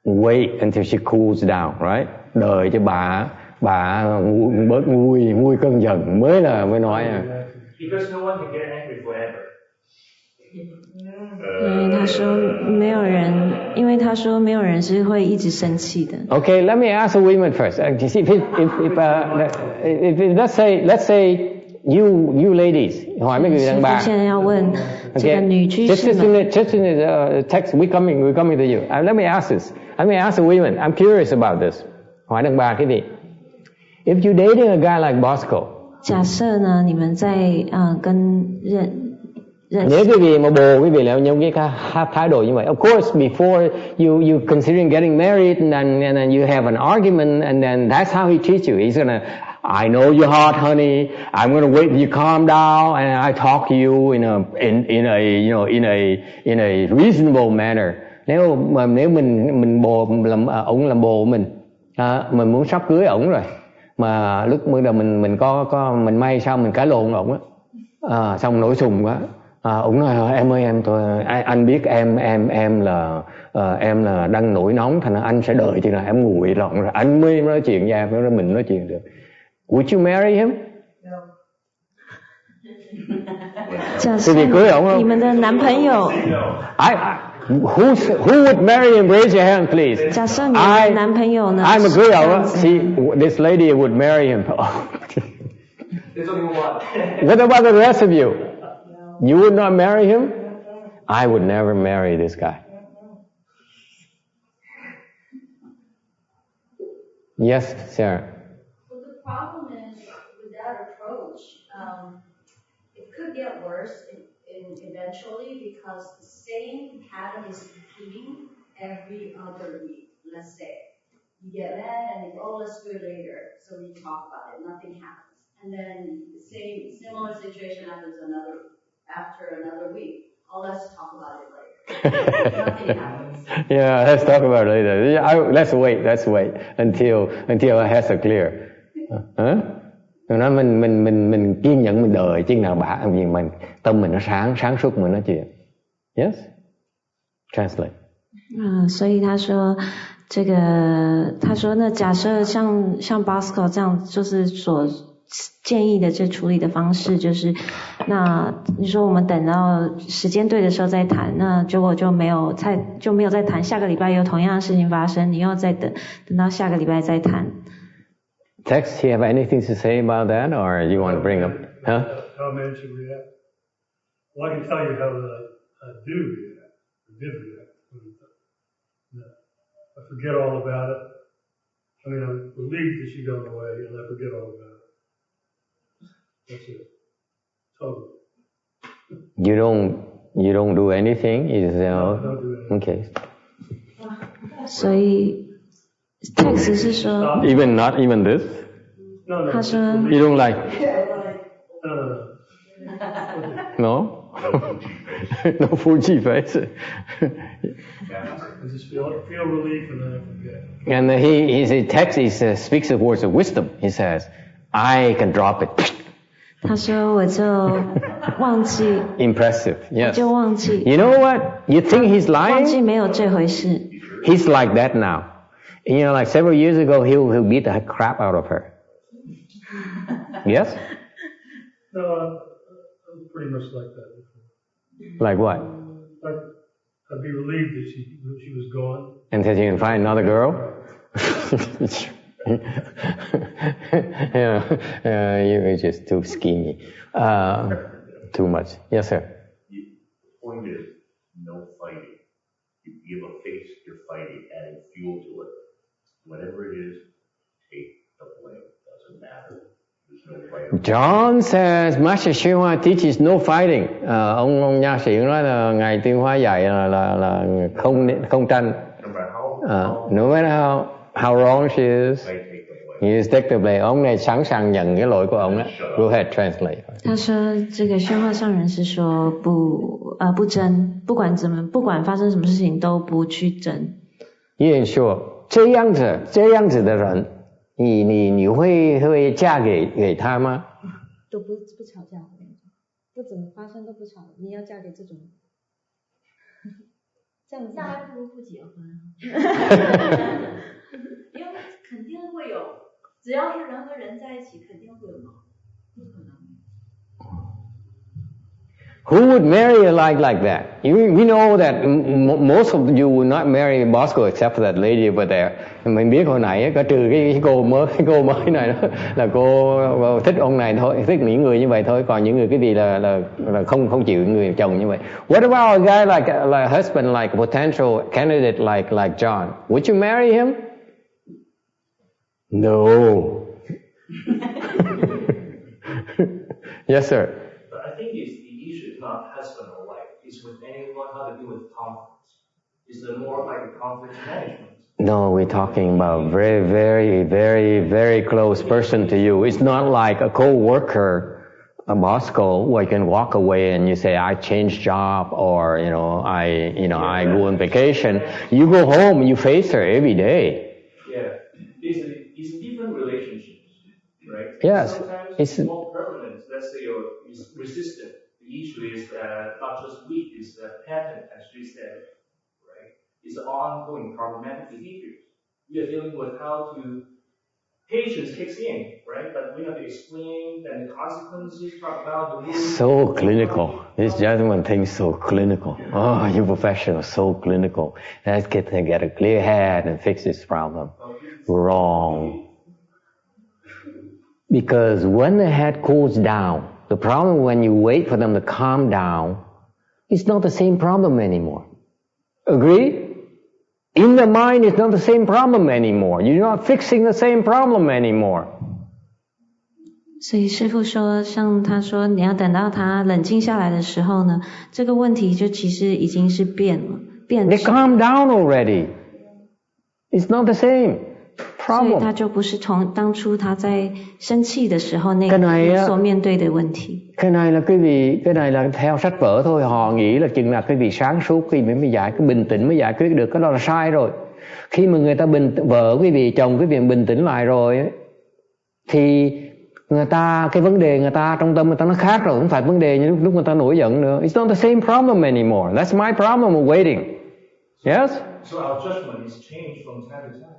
Wait until she cools down, right? Đợi cho bà bớt nguôi cơn giận mới nói. Because no one can get angry forever. 因为他说没有人是会一直生气的。Okay, let me ask the women first. You see, if let's say you ladies, hỏi mấy người đàn bà. 现在要问这个女居士们。Just in the text, we're coming to you. Let me ask this. Let me ask the women. I'm curious about this. Hỏi đàn bà cái gì? If you're dating a guy like Bosco. 假设呢，你们在跟Nếu quý vị mà bồ quý vị là những cái thái độ như vậy, of course before you considering getting married and then you have an argument and then that's how he treats you. He's gonna, I know you're hot, honey. I'm gonna wait till you calm down and I talk to you in a reasonable manner. Nếu mình ổng làm bồ mình muốn sắp cưới ổng rồi, mà lúc bây giờ mình mình may sao mình cãi lộn ổng á, xong nổi sùng quá. Ông nói em ơi anh biết em là đang nổi nóng, thành ra anh sẽ đợi chừng nào em nguội lộn rồi anh mới nói chuyện với em, rồi mình nói chuyện được. Would you marry him? Quý vị cưới ổng không? 你们的男朋友 Who would marry him? Raise your hand, please. 假设你的男朋友呢 I'm a girl. See, this lady would marry him. There's only one. What about the rest of you? You would not marry him? I would never marry this guy. Yes, Sarah. Well, the problem is with that approach, it could get worse eventually because the same pattern is repeating every other week. Let's say you get mad and you go, oh, let's do it later. So we talk about it, nothing happens. And then the similar situation happens after another week. Oh, let's talk about it later. Nothing happens. Yeah, let's talk about it later. Let's wait until it has a clear. Rồi nói mình kiên nhẫn mình đợi chứ nào bả vì mình tâm mình nó sáng suốt mình nói chuyện. Yes? Translate. 所以他说那假设像 Bosco 这样，就是所建议的这处理的方式，就是那你说我们等到时间对的时候再谈，那结果就没有再谈，下个礼拜有同样的事情发生，你又再等到下个礼拜再谈。Tex, you have anything to say about that, or you want to bring up? Huh? How a man should react. Well, I can tell you do react, or did react. I forget all about it. I mean, I'm relieved that she's gone away, and I forget all about it. That's it. Totally. You don't do anything? Is No, don't do anything. Okay. 所以 text 是说， Not even this? No, 他说 You don't like? No. No? No Fuji face. I just feel relief and then I forget. And his text speaks the words of wisdom. He says, I can drop it. 他说我就忘记， Impressive, 我 yes. 就忘记， You know what? You think he's 忘记 lying? 没有这回事。 He's like that now. You know, like several years ago, he'll beat the crap out of her. Yes? No, I'm pretty much like that. Like what? I'd be relieved that she was gone. And that you can find another girl? You're just too schemy. Too much. Yes, sir. The point is, no fighting. You give a face, you're fighting, adding fuel to it. Whatever it is, take the blame. Doesn't matter. There's no right or wrong. John says, Master Xue Hua teaches no fighting. Ông nha sĩ nói là Ngài Tuyên Hóa dạy là không tranh. No matter how wrong she is, I take the blame. you take the blame. Ông này sẵn sàng nhận cái lỗi của ông đó. Go ahead, translate. 他说这个宣化上人是说不争，不管发生什么事情都不去争。愿说这样子的人，你会嫁给他吗？都不吵架的那种，不怎么发生都不吵，你要嫁给这种人，这样子那还不如不结婚。因为肯定会有，只要是人和人在一起，肯定会有矛盾，不可能。Who would marry a like that? We know that most of you would not marry Bosco except for that lady over there. Mình biết hồi nãy có trừ cái cô mới này đó là cô thích ông này thôi, thích những người như vậy thôi, còn những người cái gì là không chịu người chồng như vậy. What about a guy like a husband, like a potential candidate like John? Would you marry him? No. Yes, sir. But I think the issue is not husband or wife. It's with anyone how to deal with conflicts. It's more like a conflict management. No, we're talking about very, very, very, very close person to you. It's not like a co-worker, a Bosco, where you can walk away and you say, I change job, or, I go on vacation. You go home and you face her every day. Yeah. It's different relationships, right? Yes. Sometimes It's more permanent. Let's say you're resistant. The issue is not just weak, it's a pattern, as she said, right? It's ongoing problematic behaviors. We are dealing with how to, patience kicks in, right? But we have to explain and the consequences, talk about the rules. so clinical. This gentleman thinks so clinical. Oh, you professional, so clinical. Let's get a clear head and fix this problem. Wrong. Because when the head cools down, the problem when you wait for them to calm down, it's not the same problem anymore. Agree? In the mind, it's not the same problem anymore. You're not fixing the same problem anymore. 所以师父说，像他说，你要等到他冷静下来的时候呢，这个问题就其实已经是变 They 质， calm down already. It's not the same 所以他 problem. 就不是从当初他在生气的时候那个 Cái này á- 所面对的问题。 Cái này là theo sách vở thôi. Họ nghĩ là chừng nào cái gì sáng suốt khi mới bình tĩnh mới giải quyết được. Cái đó là sai rồi. Khi mà người ta vợ quý vị, chồng quý vị bình tĩnh lại rồi ấy, thì người ta, cái vấn đề người ta trong tâm người ta nó khác rồi, không phải vấn đề như lúc người ta nổi giận nữa. It's not the same problem anymore. That's my problem of waiting. Yes? So our judgment is changed from time to time.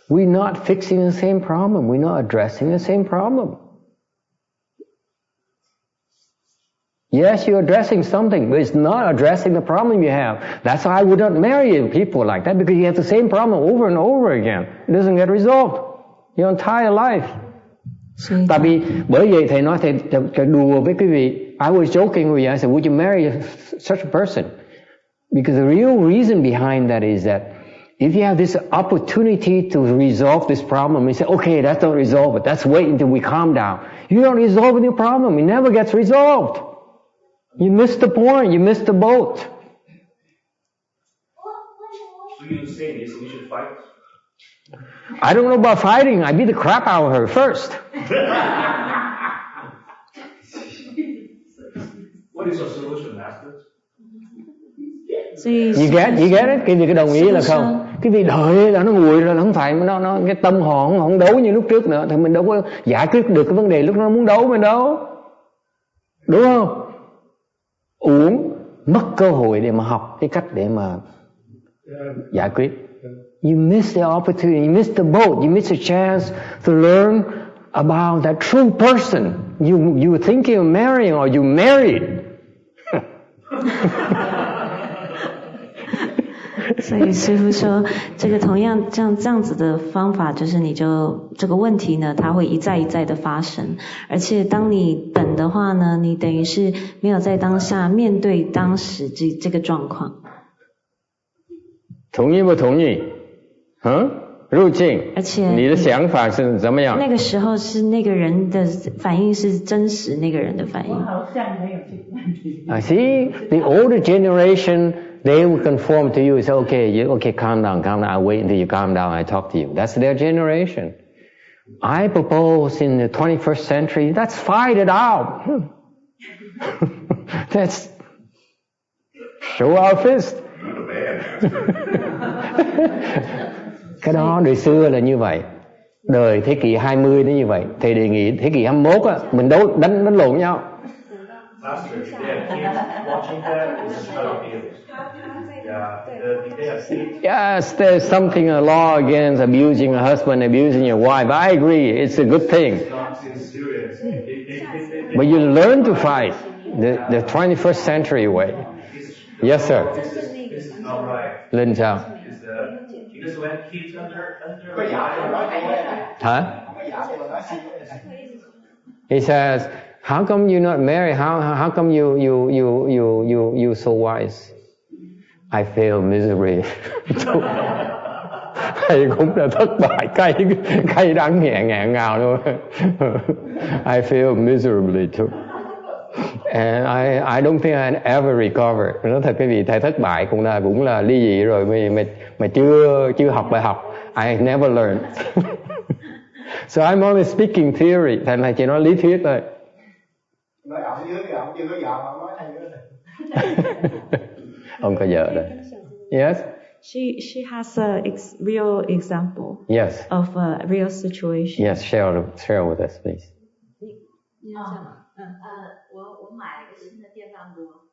We're not fixing the same problem. We're not addressing the same problem. Yes, you're addressing something, but it's not addressing the problem you have. That's why I would not marry people like that, because you have the same problem over and over again. It doesn't get resolved. Your entire life. 所以 Tại vì bởi vậy thầy nói thầy đùa với quý vị, I was joking with you. I said, would you marry such a person? Because the real reason behind that is that if you have this opportunity to resolve this problem, you say, okay, that's not resolve it. Let's wait until we calm down. You don't resolve any problem. It never gets resolved. You missed the point. You missed the boat. So you say this, we should fight? I don't know about fighting. I beat the crap out of her first. What is your solution, Master? You get it? Cái việc đồng ý là không. Cái việc đợi là nó nguội rồi, nó không phải, nó cái tâm họ không đấu như lúc trước nữa, thì mình đâu có giải quyết được cái vấn đề lúc nó muốn đấu mình đâu, đúng không? Uổng mất cơ hội để mà học cái cách để mà giải quyết. You miss the opportunity, you miss the boat, you miss a chance to learn about that true person you were thinking of marrying or you married. 所以师父说，这个同样这样子的方法，就是你就这个问题呢，它会一再一再的发生，而且当你等的话呢，你等于是没有在当下面对当时这个状况。同意不同意？入境，而且你的想法是怎么样？那个时候是那个人的反应是真实那个人的反应。我好像没有这个问题。See, the older generation, they will conform to you. Say, okay, calm down. I wait until you calm down. I talk to you. That's their generation. I propose in the 21st century. Let's fight it out. Let's show our fist. Cái đó đời xưa là như vậy, đời thế kỷ 20 nó như vậy, thầy đề nghị thế kỷ 21 á, mình đánh lộn nhau. Yes, there's something a law against abusing a husband, abusing your wife. I agree, it's a good thing. But you learn to fight the 21st century way. Yes, sir. Lên sao? Because when kids under Huh? He says, how come you're not married? How come you so wise? I fail miserably. Thầy cũng là thất bại cay đắng nghẹn ngào luôn. I fail miserably too. And I don't think I ever recover. Nói thật cái vị thầy thất bại cũng là ly dị rồi, mà chưa học bài học. I never learned. So I'm only speaking theory. Thầy này chỉ nói lý thuyết thôi. Nói ông dưới thì ông chưa có vợ, ông nói hay nữa. Ông có vợ rồi. Yes. She has a real example. Yes. Of a real situation. Yes, share with us, please. 我买了一个新的电饭锅，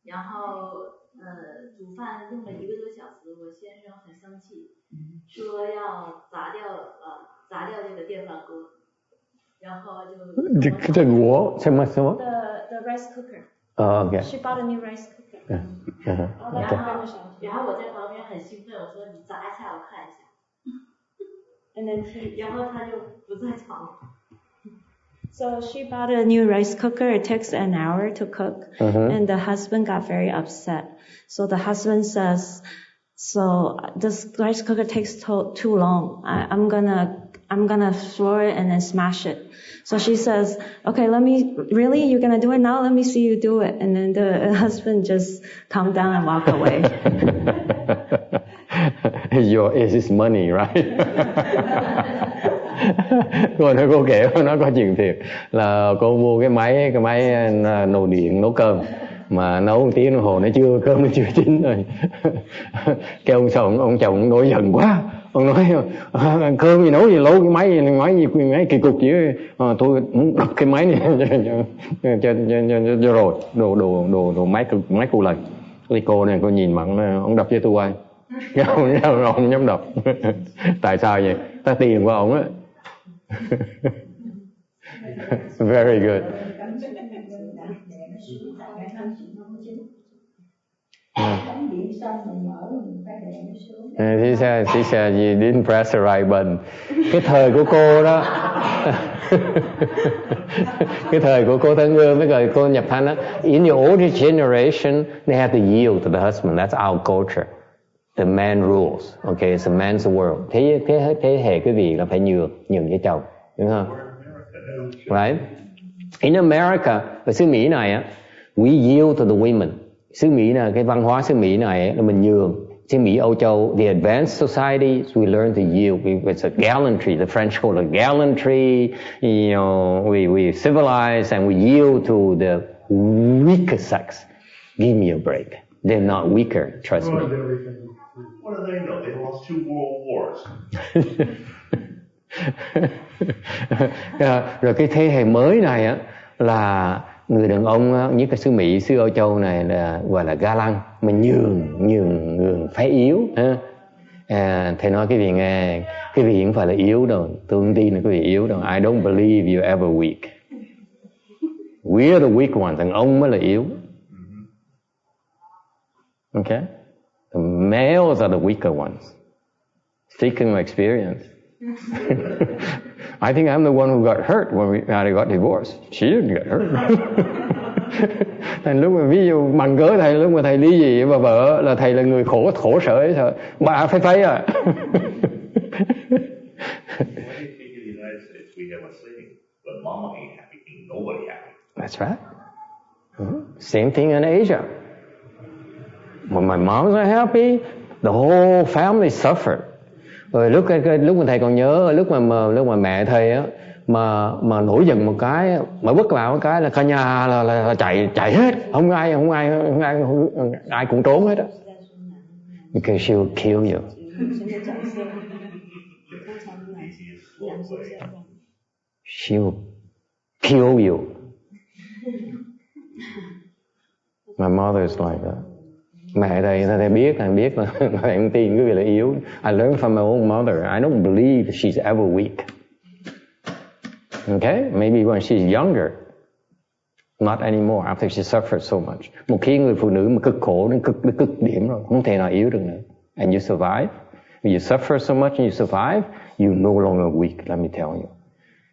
然后煮饭用了1个多小时，我先生很生气，说要砸掉这个电饭锅，然后就这锅什么？The rice cooker. Oh, okay. She bought a new rice cooker. Okay. 然后我在旁边很兴奋，我说你砸一下我看一下。And then 然后他就不在场。So she bought a new rice cooker. It takes an hour to cook. And the husband got very upset. So the husband says, so this rice cooker takes too long. I'm gonna throw it and then smash it. So she says, okay, really? You're gonna do it now? Let me see you do it. And then the husband just calm down and walk away. It's his money, right? Cô kể nó có chuyện thiệt là cô mua cái máy nồi điện nấu cơm mà nấu 1 tiếng đồng hồ cơm nó chưa chín rồi. Cái ông chồng nổi giận quá, ông nói cơm gì nấu gì lâu, cái máy kỳ cục chứ, tôi muốn đập cái máy này cho rồi đồ máy cụ lần. Thì cô này cô nhìn mặn, ông đập cho tôi quay. Ông không dám đập. Tại sao vậy? Ta tiền của ông á. Very good. nghĩ xong mình mở mình phải để nó xuống. She said you didn't press the right button. Cái thời của cô đó, cái thời của cô Thân Hương với người cô Nhật Thanh đó, in your older generation, they have to yield to the husband. That's our culture. The man rules. Okay, it's a man's world. Thế hệ quý vị là phải nhường cho chồng, đúng không? Right? In America, ở xứ Mỹ này á, we yield to the women. Xứ Mỹ là cái văn hóa xứ Mỹ này là mình nhường. Xứ Mỹ Âu Châu, the advanced societies, we learn to yield. It's a gallantry. The French call it gallantry. You know, we civilize and we yield to the weaker sex. Give me a break. They're not weaker, trust me. What do they know? They lost 2 world wars. Rồi cái thế hệ mới này á là người đàn ông á, nhất cái xứ Mỹ, xứ Âu Châu này là gọi là ga lăng, mình nhường phái yếu. Thầy nói cái vị nghe, cái vị không phải là yếu đâu, tôi không tin là cái vị yếu đâu. I don't believe you're ever weak. We're the weak ones, thằng ông mới là yếu. Okay? The males are the weaker ones. Speaking of experience. I think I'm the one who got hurt when I got divorced. She didn't get hurt. Thành lúc mà ví dụ bằng cớ thầy lúc mà thầy ly dị và vợ là thầy là người khổ sở ấy thôi. Bà phải thấy à. That's right. Same thing in Asia. When my mom's not happy, the whole family suffered. Rồi lúc mà thầy còn nhớ lúc mà mẹ thầy á mà nổi giận một cái, mà bất lạc một cái là cả nhà là chạy hết, không ai cũng trốn hết á. Because she will kill you. She will kill you. My mother is like that. Mẹ thầy biết là thầy không tin cái việc là yếu. I learned from my own mother. I don't believe she's ever weak. Okay? Maybe when she's younger. Not anymore, after she suffered so much. Một khi người phụ nữ mà cực khổ đến cực điểm rồi, không thể nào yếu được nữa. And you survive. When you suffer so much and you survive, you're no longer weak, let me tell you.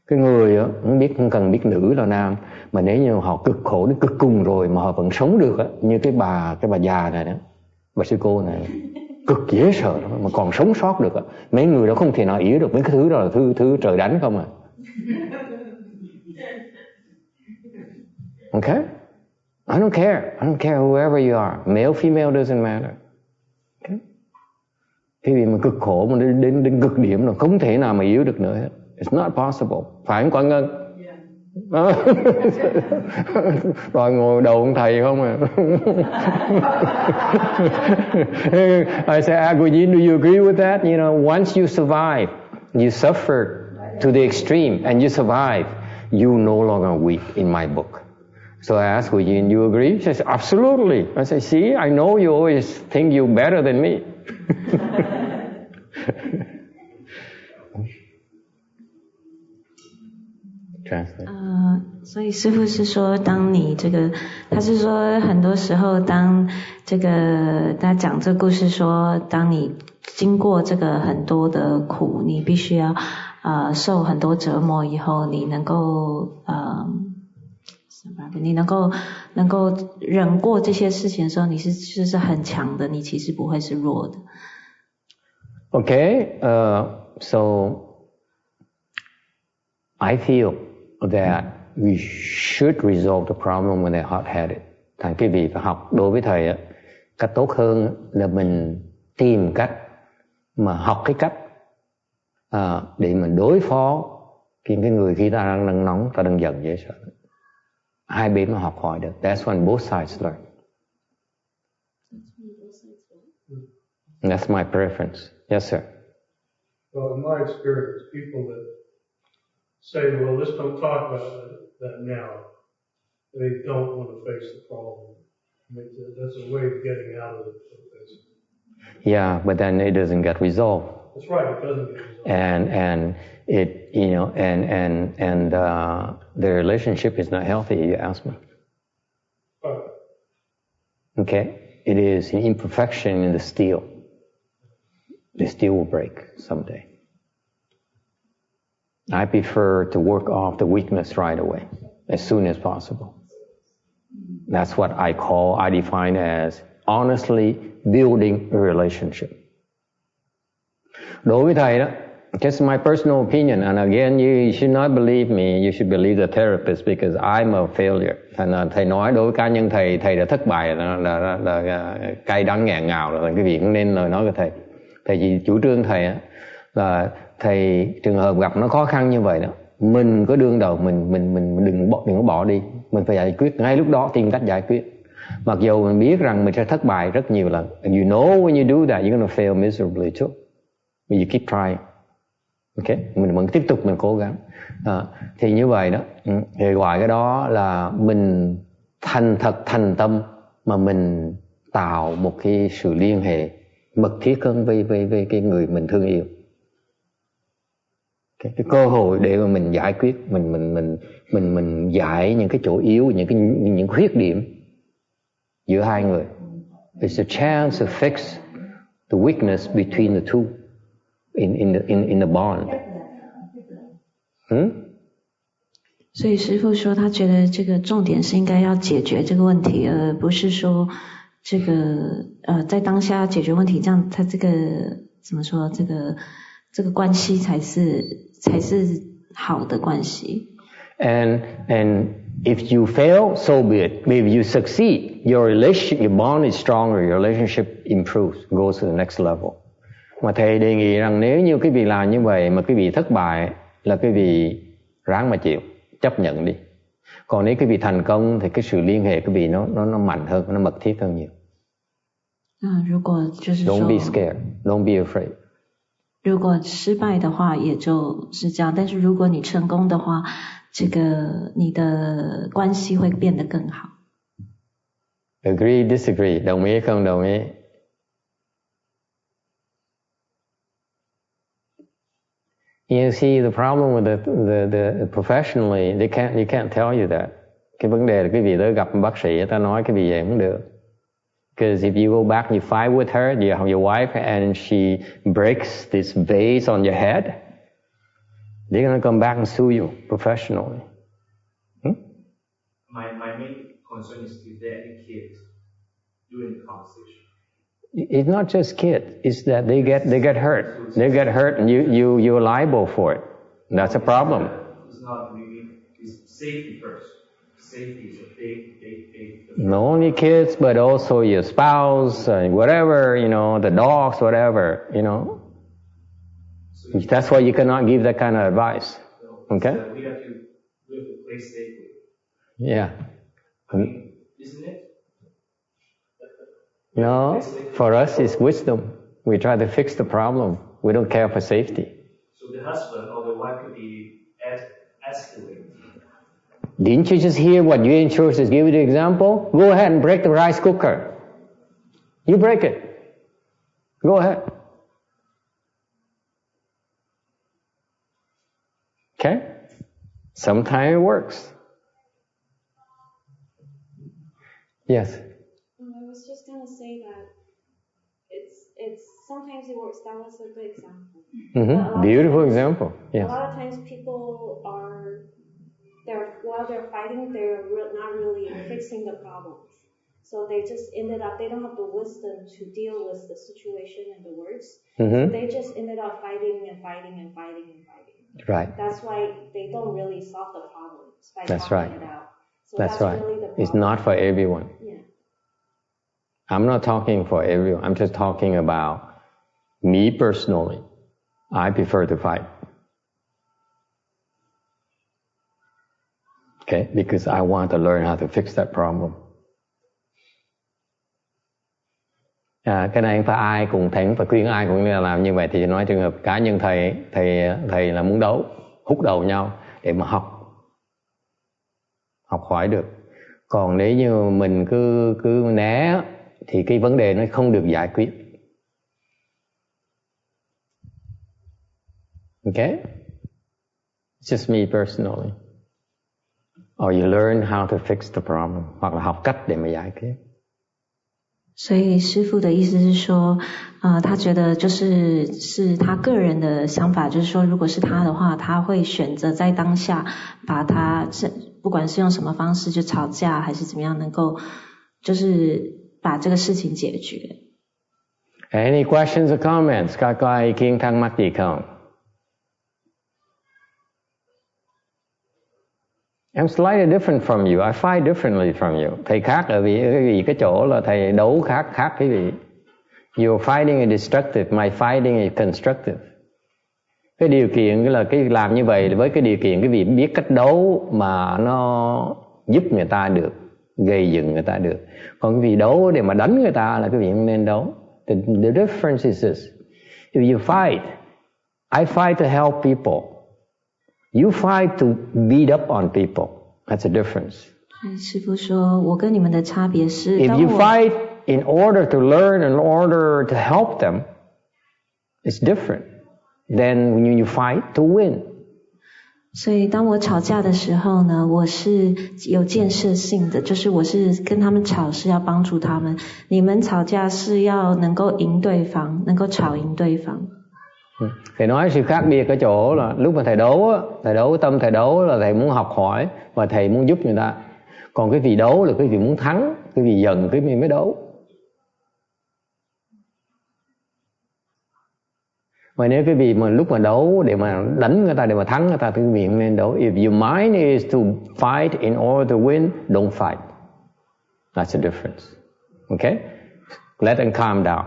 Cái người á, không cần biết nữ là nam, mà nếu như họ cực khổ đến cực cùng rồi mà họ vẫn sống được á, như cái bà già này đó, bà sư cô này, cực dễ sợ đó, mà còn sống sót được á, mấy người đó không thể nào yếu được, mấy cái thứ đó là thứ trời đánh không à. Okay? I don't care whoever you are, male, female doesn't matter. Okay? Cái gì mà cực khổ mà đến cực điểm rồi, không thể nào mà yếu được nữa hết. It's not possible. Phải không Quang Ngân? Yeah. Rồi ngồi đầu ông thầy không à. I say, Agujin, do you agree with that? You know, once you survive, you suffer to the extreme and you survive, you no longer weak in my book. So I asked Agujin, you agree? She says, absolutely. I say, see, I know you always think you're better than me.所以师父是说，当你他是说很多时候，当他讲这故事说，当你经过这个很多的苦，你必须要受很多折磨以后，你能够你能够忍过这些事情的时候，你是很强的，你其实不会是弱的。Okay, so I feel that we should resolve the problem when they're hot-headed. Thành cái việc phải học đối với thầy á, cách tốt hơn là mình tìm cách mà học cái cách để mình đối phó cái người khi ta đang nóng, ta đang giận dễ sợ. Hai bên nó học hỏi được. That's when both sides learn. That's my preference. Yes, sir. Well, in my experience, people that say, well, let's don't talk about that now. They don't want to face the problem. That's a way of getting out of it. Yeah, but then it doesn't get resolved. That's right, it doesn't get resolved. And it, you know, and the relationship is not healthy, you ask me. Right. Okay? it is an imperfection in the steel. The steel will break someday. I prefer to work off the weakness right away, as soon as possible. That's what I define as honestly building a relationship. Đối với thầy đó, just my personal opinion, and again, you should not believe me, you should believe the therapist because I'm a failure. Thầy nói đối với cá nhân thầy đã thất bại là cay đắng ngẹn ngào rồi, cái việc nên lời nói của thầy. Thầy chỉ chủ trương thầy là thầy trường hợp gặp nó khó khăn như vậy đó, mình có đương đầu mình đừng có bỏ đi, mình phải giải quyết ngay lúc đó, tìm cách giải quyết. Mặc dù mình biết rằng mình sẽ thất bại rất nhiều lần. And you know when you do that you're going to fail miserably too. But you keep trying. Okay? Mình vẫn tiếp tục mình cố gắng. Thì như vậy đó, thì gọi cái đó là mình thành tâm mà mình tạo một cái sự liên hệ mật thiết hơn với cái người mình thương yêu. Cái cơ hội để mà mình giải quyết, mình giải những cái chỗ yếu, những khuyết điểm giữa hai người. It's a chance to fix the weakness between the two in the bond. 所以师父说他觉得这个重点是应该要解决这个问题，而不是说这个在当下解决问题，这样他这个怎么说，这个关系才是好的关系。And if you fail, so be it. If you succeed, your bond is stronger, your relationship improves, goes to the next level. Mà thầy đề nghị rằng nếu như quý vị làm như vậy mà quý vị thất bại là quý vị ráng mà chịu, chấp nhận đi. Còn nếu quý vị thành công thì cái sự liên hệ quý vị nó mạnh hơn, nó mật thiết hơn nhiều. 如果就是说 Don't be scared, don't be afraid. 如果失败的话也就是这样，但是如果你成功的话，这个你的关系会变得更好。 Agree, disagree, đồng ý không đồng ý? You see the problem with the professionally, you can't tell you that. Cái vấn đề là quý vị tới gặp bác sĩ, ta nói cái gì vậy không được. Because if you go back and you fight with her, your wife, and she breaks this vase on your head, they're going to come back and sue you professionally. My main concern is if there are any kids during the conversation. It's not just kids, it's that they get hurt. They get hurt and you're liable for it. That's a problem. It's not really, it's safety first. Safety is a big. Not only kids, but also your spouse, whatever, the dogs, whatever, So that's why you cannot give that kind of advice. Okay? So we have to play safely. Yeah. Isn't it? No, for us it's wisdom. We try to fix the problem. We don't care for safety. So the husband or the wife could be escalating. Didn't you just hear what Yuan Church is giving the example? Go ahead and break the rice cooker. You break it. Go ahead. Okay? Sometimes it works. Yes? I was just going to say that it's sometimes it works. That was a good example. Mm-hmm. Beautiful example. Yes. A lot of times people while they're fighting, they're not really fixing the problems. So they just ended up, they don't have the wisdom to deal with the situation and the words. Mm-hmm. So they just ended up fighting and fighting and fighting and fighting. Right. That's why they don't really solve the problems by That's talking right. it out. So That's right. really the problem. It's not for everyone. Yeah. I'm not talking for everyone. I'm just talking about me personally. I prefer to fight. Okay? Because I want to learn how to fix that problem. Cái này phải ai cũng thắng, phải khuyên ai cũng làm như vậy. Thì nói trường hợp cá nhân thầy là muốn hút đầu nhau để mà học hỏi được. Còn nếu như mình cứ né thì cái vấn đề nó không được giải quyết. Okay? It's just me personally. Or you learn how to fix the problem. Hoặc là học cách để mà giải quyết. 所以师父的意思是说，他觉得是他个人的想法，就是说，如果是他的话，他会选择在当下把他不管是用什么方式，就吵架还是怎么样，能够就是把这个事情解决。Any questions or comments? Các có ai ý kiến thắc mắc gì không? I'm slightly different from you. I fight differently from you. Thầy khác ở vì cái chỗ là thầy đấu khác quý vị. Your fighting is destructive. My fighting is constructive. Cái điều kiện là cái làm như vậy với cái điều kiện cái vị biết cách đấu mà nó giúp người ta được, gây dựng người ta được. Còn cái vị đấu để mà đánh người ta là cái vị không nên đấu. The difference is this. If you fight, I fight to help people. You fight to beat up on people. That's a difference. 师父说，我跟你们的差别是， If you fight in order to learn, in order to help them, it's different than when you fight to win. 所以当我吵架的时候呢，我是有建设性的，就是我是跟他们吵是要帮助他们，你们吵架是要能够赢对方，能够吵赢对方。Thầy nói sự khác biệt ở chỗ là lúc mà thầy đấu á, tâm thầy đấu là thầy muốn học hỏi và thầy muốn giúp người ta. Còn cái vị đấu là cái vị muốn thắng, cái vị giận cái vị mới đấu. Và nếu cái vị mà lúc mà đấu để mà đánh người ta, để mà thắng người ta thì cái vị không nên đấu. If your mind is to fight in order to win, don't fight. That's the difference. Okay? Let them calm down.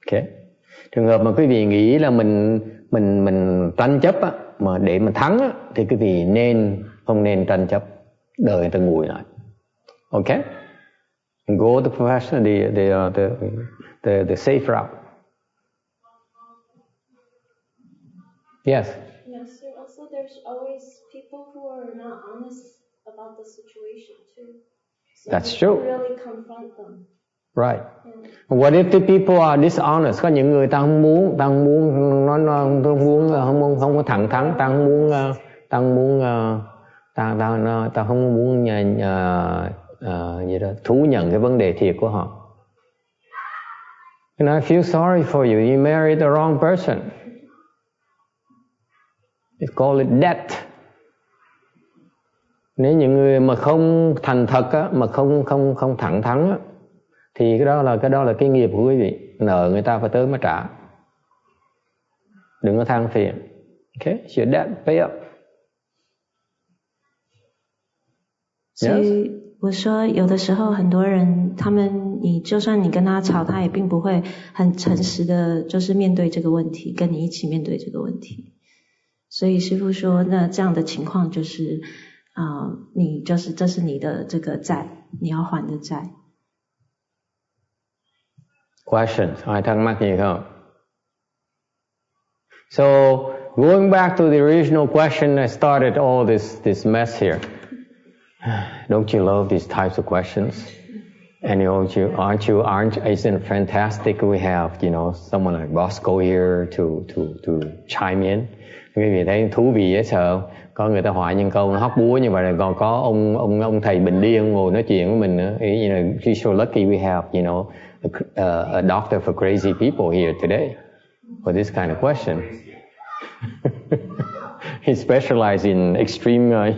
Okay? Trường hợp mà quý vị nghĩ là mình tranh chấp á, mà để mà thắng á, thì quý vị không nên tranh chấp, đợi người ta nguội lại. Okay? Go the professional, the safe route. Yes. Yes, sir. Also, there's always people who are not honest about the situation too. So That's true. Really confront them. Right. What if the people are dishonest? Có những người ta không muốn không có thẳng thắn, ta không muốn gì đó thú nhận cái vấn đề thiệt của họ. And I feel sorry for you. You married the wrong person. They call it debt. Nếu những người mà không thành thật á, mà không thẳng thắn á, thì cái đó là cái nghiệp của quý vị. Nợ người ta phải tới mới trả. Đừng có than phiền. Okay? It's your debt, pay up. 所以我说，有的时候很多人，你就算你跟他吵，他也并不会很诚实的，就是面对这个问题，跟你一起面对这个问题。所以师父说，那这样的情况就是，这是你的这个债，你要还的债。Questions? Ai thắc mắc gì không? So, going back to the original question that started all this mess here. Don't you love these types of questions? And isn't it fantastic we have, someone like Bosco here to chime in? Quý vị thấy thú vị dễ sợ. Có người ta hỏi những câu nó hóc búa như vậy, còn có ông thầy bệnh điên ngồi nói chuyện với mình nữa. You're so lucky we have, a doctor for crazy people here today for this kind of question. He specializes in extreme,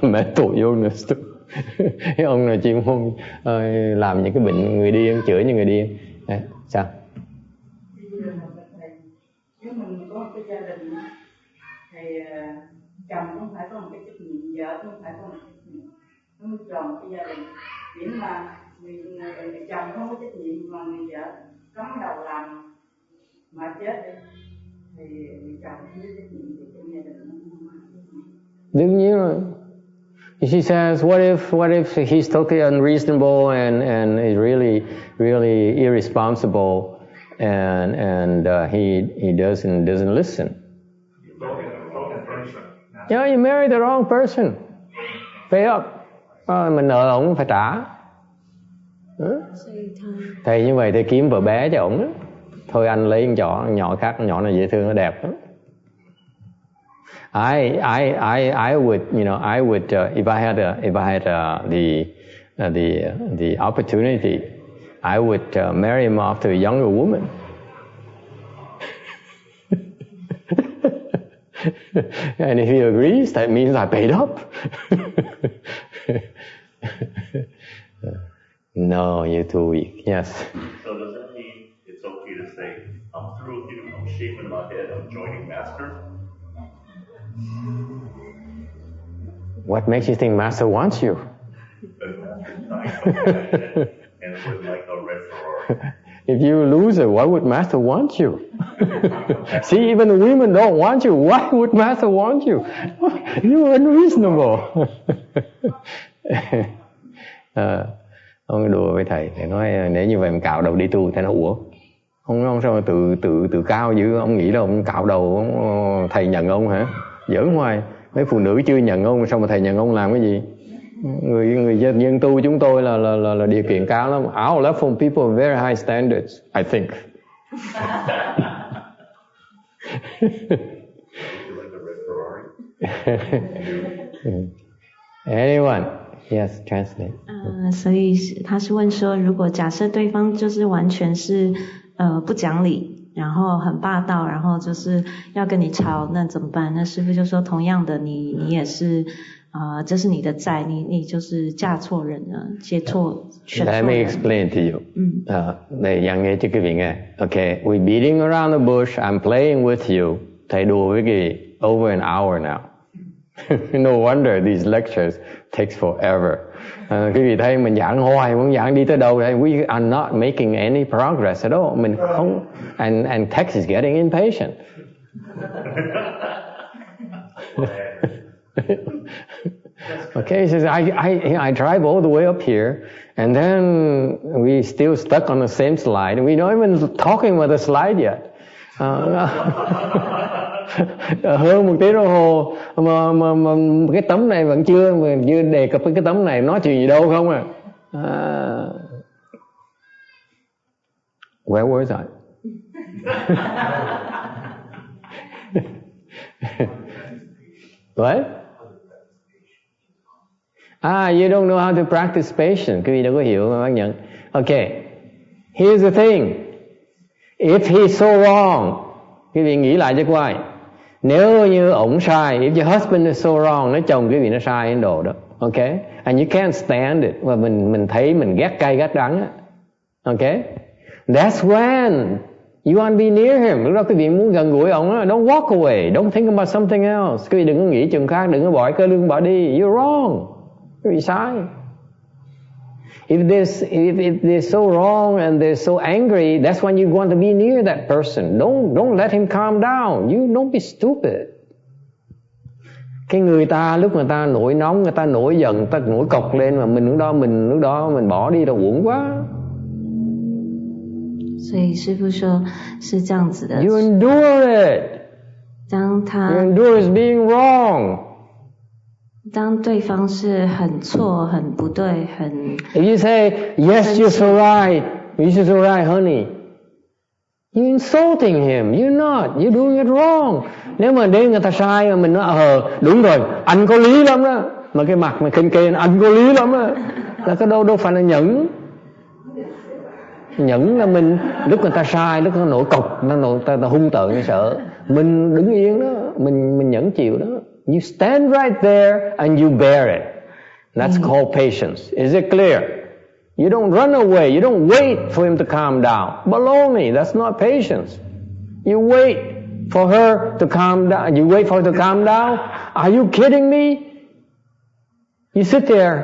mental illness too. Cái ông này chuyên môn làm những cái bệnh người điên, chữa những người điên. Sao? Nếu mình có một cái gia đình thì chồng cũng phải có một cái trách nhiệm, vợ cũng phải có một cái trách nhiệm. Nếu mình chọn cái gia đình, nếu mà người chồng không có trách nhiệm mà người vợ cắm đầu làm mà chết đi, thì người chồng không có trách nhiệm thì cái gia đình nó không có trách nhiệm. Đương nhiên rồi. She says, what if he's totally unreasonable and is really irresponsible and he doesn't listen? Yeah, you married the wrong person. Pay up. Mình nợ ổng phải trả. Thầy như vậy thì kiếm vợ bé cho ổng. Thôi anh lấy con nhỏ khác, con nhỏ này dễ thương, nó đẹp lắm. I would, if I had the opportunity, I would marry him off to a younger woman. And if he agrees, that means I paid up. No, you're too weak. Yes. So does that mean it's okay to say, I'm through with you, I'm shaving my head, I'm joining Master? What makes you think Master wants you? And it was like a red Ferrari. If you're a loser, why would Master want you? See, even the women don't want you. Why would Master want you? You're unreasonable. Ông đùa với thầy nói nếu như vậy mình cạo đầu đi tu, thầy nói ủa ông sao mà tự cao dữ, ông nghĩ là ông cạo đầu ông, thầy nhận ông hả? Giỡn hoài, mấy phụ nữ chưa nhận ông sao mà thầy nhận ông làm cái gì? Người dân tu chúng tôi là điều kiện cao lắm. Our level people have very high standards, I think. Anyone? Yes, translate. 所以他是问说，如果假设对方就是完全是不讲理，然后很霸道，然后就是要跟你吵，那怎么办？那師父就說，同樣的你也是這是你的債，你就是嫁錯人了，選錯人。Let me explain to you. Thầy dặn nghe cho quý vị nghe. Okay, we're beating around the bush. I'm playing with you. Thầy đùa với quý over an hour now. No wonder these lectures takes forever. Quý vị thấy mình giảng hoài, muốn giảng đi tới đâu đây? We are not making any progress at all. Mình không, and text is getting impatient. Okay, he says, I drive all the way up here, and then we still stuck on the same slide. We're not even talking about the slide yet. Hơn một tiếng đồng hồ mà cái tấm này vẫn chưa đề cập đến cái tấm này, nói chuyện gì đâu không à. Where was I? What? You don't know how to practice patience. Quý vị đâu có hiểu mà bác nhận. Okay, here's the thing. If he's so wrong, quý vị nghĩ lại cho coi. Nếu như ổng sai, if your husband is so wrong, nếu chồng quý vị nó sai đến độ đó, okay? And you can't stand it, và mình thấy mình ghét cay ghét đắng á, okay? That's when you want to be near him. Lúc đó quý vị muốn gần gũi ổng á, don't walk away, don't think about something else. Quý vị đừng có nghĩ chuyện khác, đừng có bỏ cơ lưng bỏ đi. You're wrong. Quý vị sai. If they're so wrong and they're so angry, that's when you want to be near that person. Don't let him calm down. You don't be stupid. Cái người ta lúc người ta nổi nóng, người ta nổi giận, người ta nổi cọc lên mà mình lúc đó mình bỏ đi là uổng quá. 所以師父說是這樣子的。You endure it. 當他 You endure is being wrong. 當對方是很錯、很不對、很 If you say, yes, you're so right, you're so right, honey, you're insulting him, you're not, you're doing it wrong. Nếu mà đến người ta sai mà mình nói, đúng rồi, anh có lý lắm đó, mà cái mặt mà kênh kênh, anh có lý lắm đó, là cái đâu phải là nhẫn. Nhẫn là mình, lúc người ta sai, lúc nó nổi cọc, ta hung tợn, nó sợ, mình đứng yên đó, mình nhẫn chịu đó. You stand right there and you bear it. That's called patience. Is it clear? You don't run away. You don't wait for him to calm down. Baloney, that's not patience. You wait for her to calm down. You wait for her to calm down? Are you kidding me? You sit there.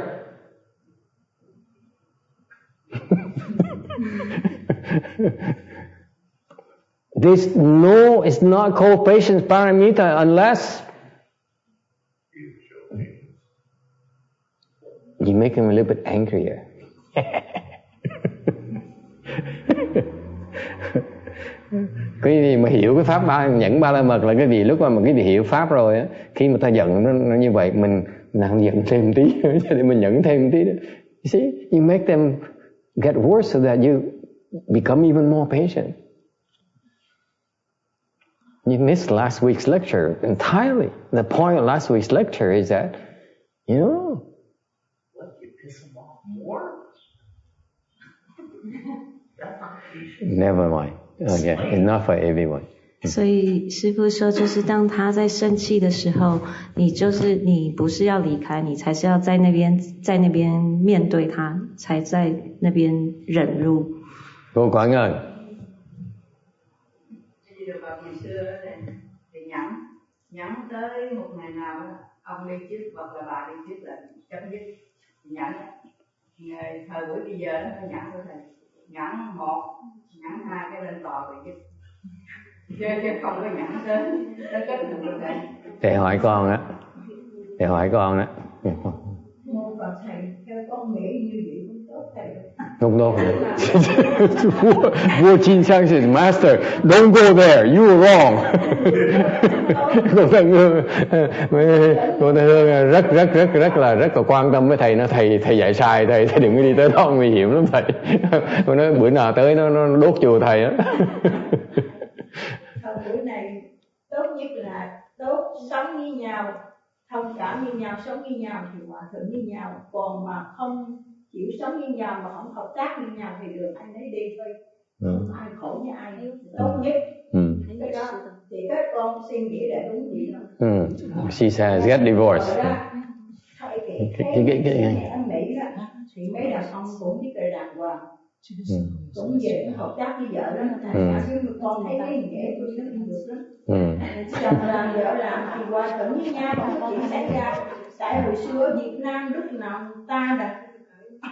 It's not called patience paramita unless you make him a little bit angrier. Quý vị mà hiểu cái pháp nhẫn ba la mật là cái gì? Lúc mà quý vị hiểu pháp rồi á, khi mà ta giận nó như vậy, mình làm giận thêm tí cho nên mình nhẫn thêm tí đó. You see, you make them get worse so that you become even more patient. You missed last week's lecture entirely. The point of last week's lecture is that, you know, piss him off more? Never mind. Okay, it's not for everyone. 所以师父说，就是当他在生气的时候，你不是要离开，你才是要在那边面对他，才在那边忍辱。Cô Quảng ơi. Ngày xưa thì nhẫn tới một ngày nào ông đi trước hoặc là bà đi trước là chấm dứt nhẫn. Thời buổi bây giờ nó nhẫn của thầy, nhẫn một, nhẫn hai cái lên tòa rồi chứ không có nhẫn đến kết thúc được thầy. Thầy hỏi con á. Mô Phật thầy, theo con nghĩ như vậy cũng tốt thầy. Không tốt. Vua Chin Sang says, Master, don't go there, you are wrong. Cô Thân Hương rất là quan tâm với thầy, nó thầy dạy sai, thầy đừng có đi tới đó, nguy hiểm lắm thầy. Cô nói bữa nào tới nó đốt chùa thầy á. Thời buổi này tốt nhất là tốt sống với nhau, thông cảm với nhau, sống với nhau thì hòa thuận với nhau, còn mà không chịu sống với nhau mà không hợp tác với nhau thì được ai nấy đi thôi, không ai khổ với ai, tốt nhất. Cái đó thì các con suy nghĩ là đúng vậy đó. She says get divorced. Thay cái mẹ ở Mỹ đó thì mấy đàn ông cũng biết là đàng hoàng, cũng về hợp tác với vợ đó, nhưng con thấy cái dễ tôi thấy không được lắm. Chồng làm vợ làm thì hòa thuận với nhau, không có chuyện xảy ra. Tại hồi xưa Việt Nam lúc nào ta là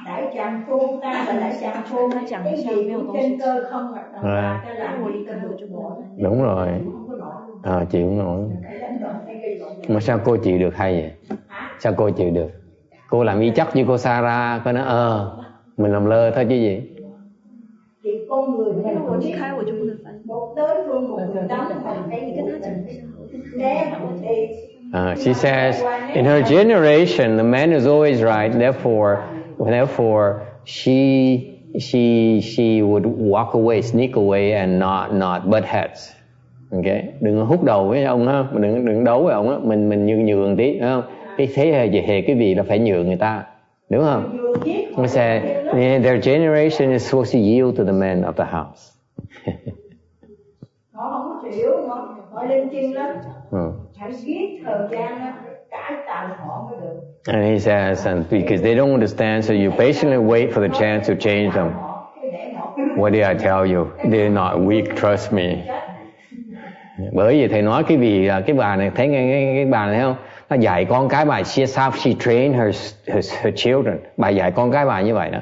đại tràng phôn, ta là đại tràng phôn, cái gì cũng trên cơ không mà đàn bà ta làm gì cần được bộ. Đúng rồi. Chịu không nổi. Mà sao cô chịu được hay vậy? Sao cô chịu được? Cô làm y chắc với cô Sarah, cô nói mình làm lơ thôi chứ gì. Thì con người một tới luôn một người đóng mà thấy she says, in her generation, the man is always right. Therefore, she would walk away, sneak away, and not butt heads. Okay, đừng hút đầu với ông ha, đừng đấu với ông á, mình nhường tí, đúng không? Cái thế hệ cái gì là phải nhường người ta, đúng không? They say their generation is supposed to yield to the men of the house. Họ không chịu, họ lên chân lắm. Phải giết thời gian cải tạo họ mới được. And he says, and because they don't understand, so you patiently wait for the chance to change them. What did I tell you? They're not weak, trust me. Bởi vì thầy nói cái gì, cái bà này thấy cái bà này thấy không? Nó dạy con cái bà, she trained her children. Bà dạy con cái bà như vậy đó.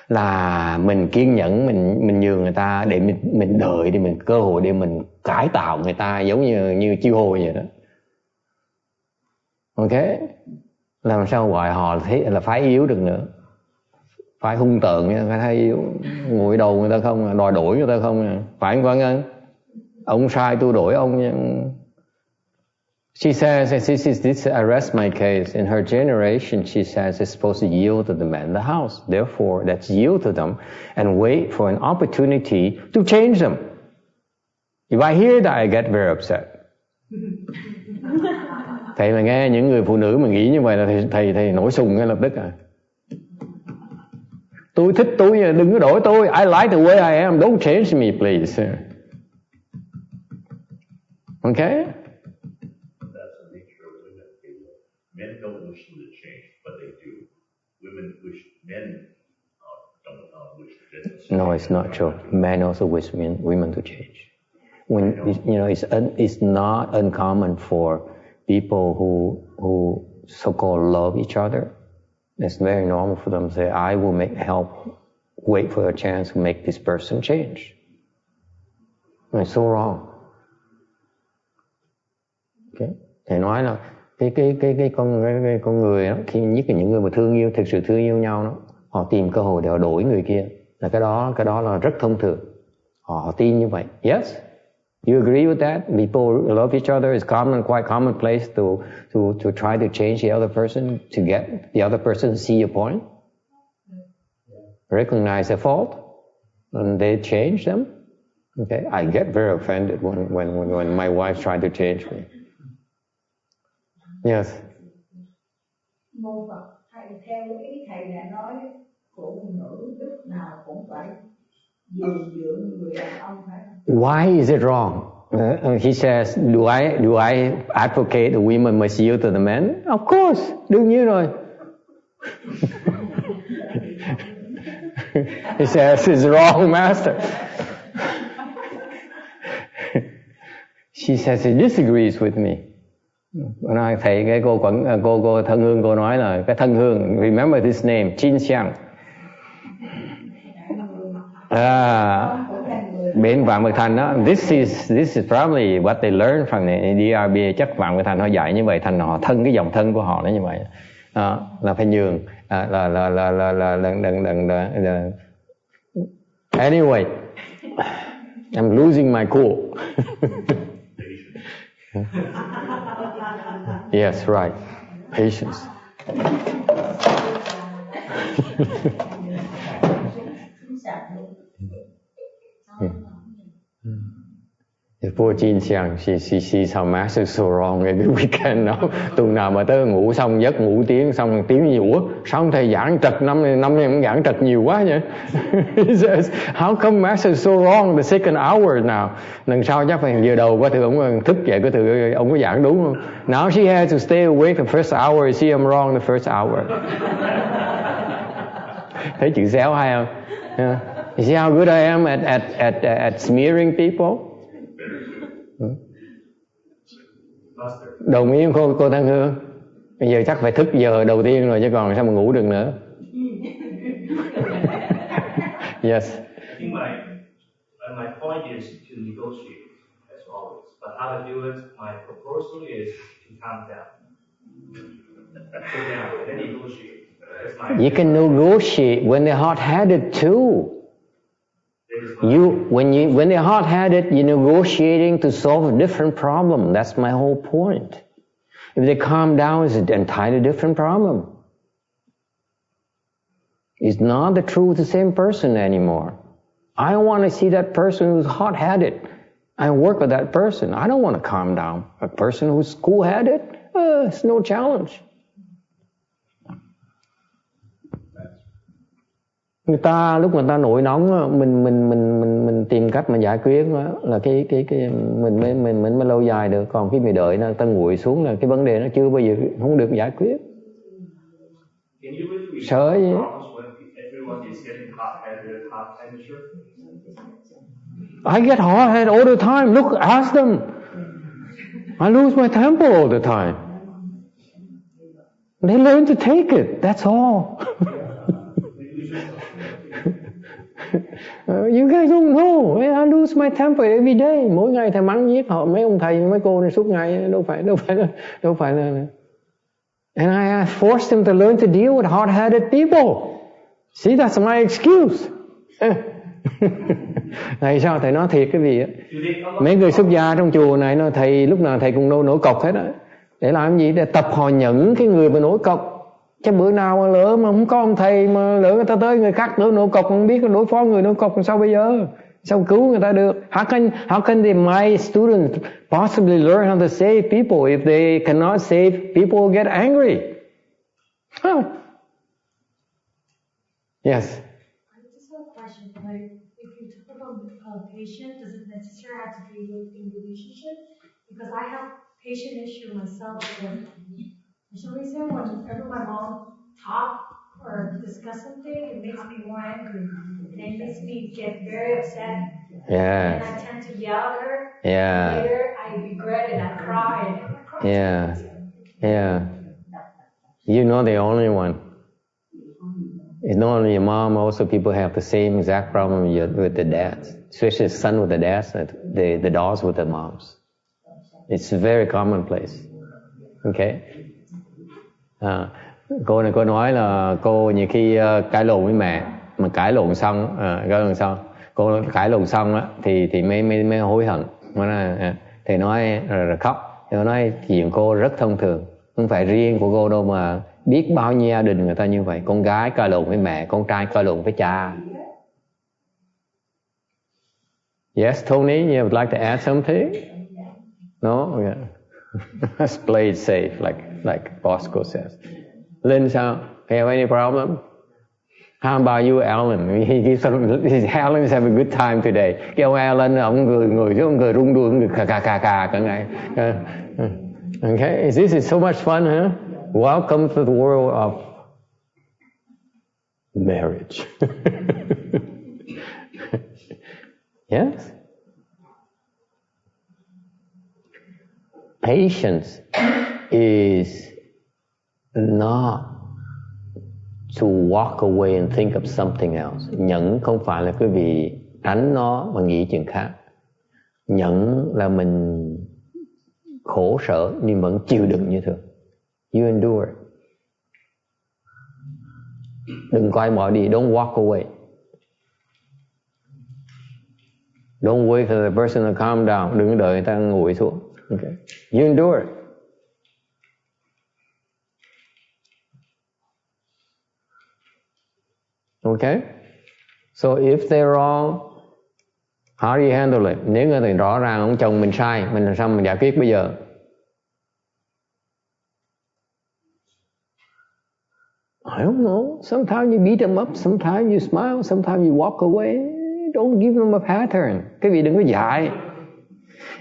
Là mình kiên nhẫn, mình nhường người ta để mình đợi, để mình cơ hội để mình cải tạo người ta, giống như chiêu hồi vậy đó. Ok? Làm sao gọi họ là phái yếu được nữa? Phái hung tợn, phải thấy yếu, ngồi đầu người ta không, đòi đổi người ta không, phải không Quang Ân? Ông sai tôi đổi ông nha. She says, this arrests my case. In her generation, she says, it's supposed to yield to the man in the house. Therefore, let's yield to them and wait for an opportunity to change them. If I hear that, I get very upset. Thầy mà nghe những người phụ nữ mà nghĩ như vậy là thầy nổi sùng ngay lập tức à. Tôi thích tôi, đừng có đổi tôi. I like the way I am. Don't change me, please. Okay? That's the nature of women. Men don't wish them to change, but they do. Women wish men don't wish them to change. No, it's not true. Men also wish women to change. When it's not uncommon for people who so-called love each other. It's very normal for them to say, I will wait for a chance to make this person change. It's so wrong. Okay. Thầy nói là cái con người đó, khi nhất là những người mà thương yêu, thực sự thương yêu nhau đó, họ tìm cơ hội để họ đổi người kia, là cái đó là rất thông thường. Họ tin như vậy. Yes, you agree with that? People love each other. It's quite commonplace to try to change the other person, to get the other person to see your point, recognize their fault, and they change them. Okay, I get very offended when my wife tried to change me. Yes. Mô Phật thầy theo ý thầy đã nói phụ nữ lúc nào cũng phải người đàn ông phải không? Why is it wrong? He says, do I advocate the women must yield to the men? Of course, đương nhiên rồi. He says, it's wrong, master. She says he disagrees with me. Nói thầy cái cô thân hương cô nói là cái thân hương, remember this name, Chin Xiang. Bên Vạn Vật Thành đó, this is probably what they learned from the DRB. Chắc Vạn Vật Thành họ dạy như vậy, thành họ thân cái dòng thân của họ nó như vậy. Là phải nhường, anyway, I'm losing my cool. Yes, right. Patience. The poor Jin Xiang, she sees how master is so wrong every weekend. No? Tuần nào mà tới ngủ xong giấc ngủ tiếng xong tiếng gì, ủa sao thầy giảng trật năm nay cũng giảng trật nhiều quá vậy? He says, how come master is so wrong the second hour now? Lần sau chắc phải giờ đầu có thử ông thức dậy có thử ông có giảng đúng không? Now she has to stay awake the first hour. See I'm wrong the first hour. Thấy chữ xéo hay không? Yeah. You see how good I am at smearing people? Đồng ý cô Thân Hương. Bây giờ chắc phải thức giờ đầu tiên rồi chứ còn sao mà ngủ được nữa. Yes. I think my point is to negotiate as always, but how to do it? My proposal is to calm down, sit down, and negotiate. You can negotiate when they're hot-headed too. When they're hot-headed, you're negotiating to solve a different problem. That's my whole point. If they calm down, it's an entirely different problem. It's not the truth, the same person anymore. I don't want to see that person who's hot-headed. I work with that person. I don't want to calm down. A person who's cool-headed, it's no challenge. Người ta lúc người ta nổi nóng mình tìm cách mà giải quyết là cái mình mới lâu dài được, còn khi mình đợi nó ta nguội xuống là cái vấn đề nó chưa bao giờ không được giải quyết. Sợ gì? I get hot-headed all the time. Look, ask them. I lose my temper all the time. They learn to take it. That's all. You guys don't know. I lose my temper every day. Mỗi ngày thầy mắng giết họ, mấy ông thầy mấy cô này suốt ngày đâu phải là. And I forced them to learn to deal with hot-headed people. See, that's my excuse. Thầy sao thầy nói thiệt cái gì á? Mấy người xuất gia trong chùa này nó thầy lúc nào thầy cũng nổi cọc hết á. Để làm gì? Để tập họ nhẫn cái người mà nổi cọc. Chứ bữa nào mà lỡ mà không có ông thầy mà lỡ người ta tới người khác nữa nổi cọc không biết đối phó người nổi cọc sao bây giờ? Sao cứu người ta được? How can my students possibly learn how to save people if they cannot save people who get angry? Huh. Yes. I just have a question. Like, if you talk about a patient, does it necessarily have to be in relationship? Because I have patient issue myself. For some reason, whenever my mom talks or discuss something, it makes me more angry. And it makes me get very upset. Yeah. And I tend to yell at her. Yeah. Later, I regret it. I cry. Yeah. Yeah. You're not the only one. It's not only your mom, also people have the same exact problem with the dads. Especially the son with the dads, the daughters with the moms. It's very commonplace. Okay? Cô này cô nói là cô nhiều khi cãi lộn với mẹ, mà cãi lộn xong cô cãi lộn xong á thì mới hối hận. Thì nói rồi khóc. Thì nói chuyện cô rất thông thường, không phải riêng của cô đâu mà biết bao nhiêu gia đình người ta như vậy. Con gái cãi lộn với mẹ, con trai cãi lộn với cha. Yes, Tony, you would like to add something? No? Okay. Let's play it safe, like Bosco says. Lynn, sao? Have any problem? How about you, Alan? Alan's have a good time today. Cái ông Alan, ông ngồi rung đuôi, ông cười cà cả ngày. Okay, this is so much fun, huh? Welcome to the world of marriage. Yes? Patience is not to walk away and think of something else. Nhẫn không phải là quý vị tránh nó mà nghĩ chuyện khác. Nhẫn là mình khổ sở nhưng vẫn chịu đựng như thường. You endure. Đừng coi bỏ đi. Don't walk away. Don't wait for the person to calm down. Đừng đợi người ta ngồi xuống. Okay. You endure. Okay? So if they're wrong, how do you handle it? Nếu người ta rõ ràng ông chồng mình sai, mình làm sao mình giải quyết bây giờ? I don't know. Sometimes you beat them up, sometimes you smile, sometimes you walk away. Don't give them a pattern. Cái vị đừng có dạy.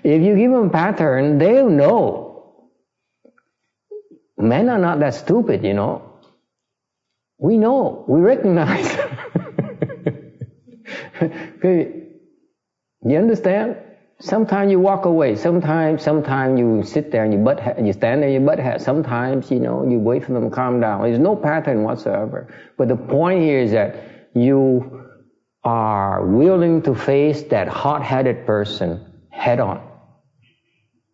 If you give them a pattern, they'll know. Men are not that stupid, you know. We know, we recognize. You understand? Sometimes you walk away. Sometimes you sit there and you stand there and you butt head. Sometimes, you know, you wait for them to calm down. There's no pattern whatsoever. But the point here is that you are willing to face that hot-headed person head on.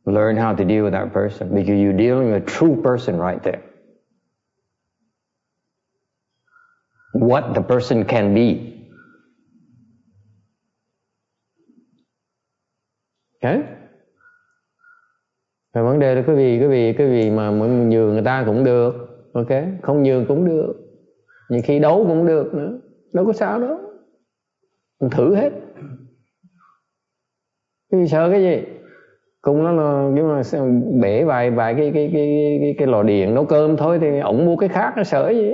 Learn how to deal with that person because you're dealing with a true person right there. What the person can be. Okay? Và vấn đề là cái vị mà nhường người ta cũng được, ok? Không nhường cũng được. Nhiều khi đấu cũng được nữa. Đâu có sao đâu. Mình thử hết. Cái sợ cái gì? Cùng nó là bể vài cái lò điện nấu cơm thôi thì ổng mua cái khác nó sợ gì?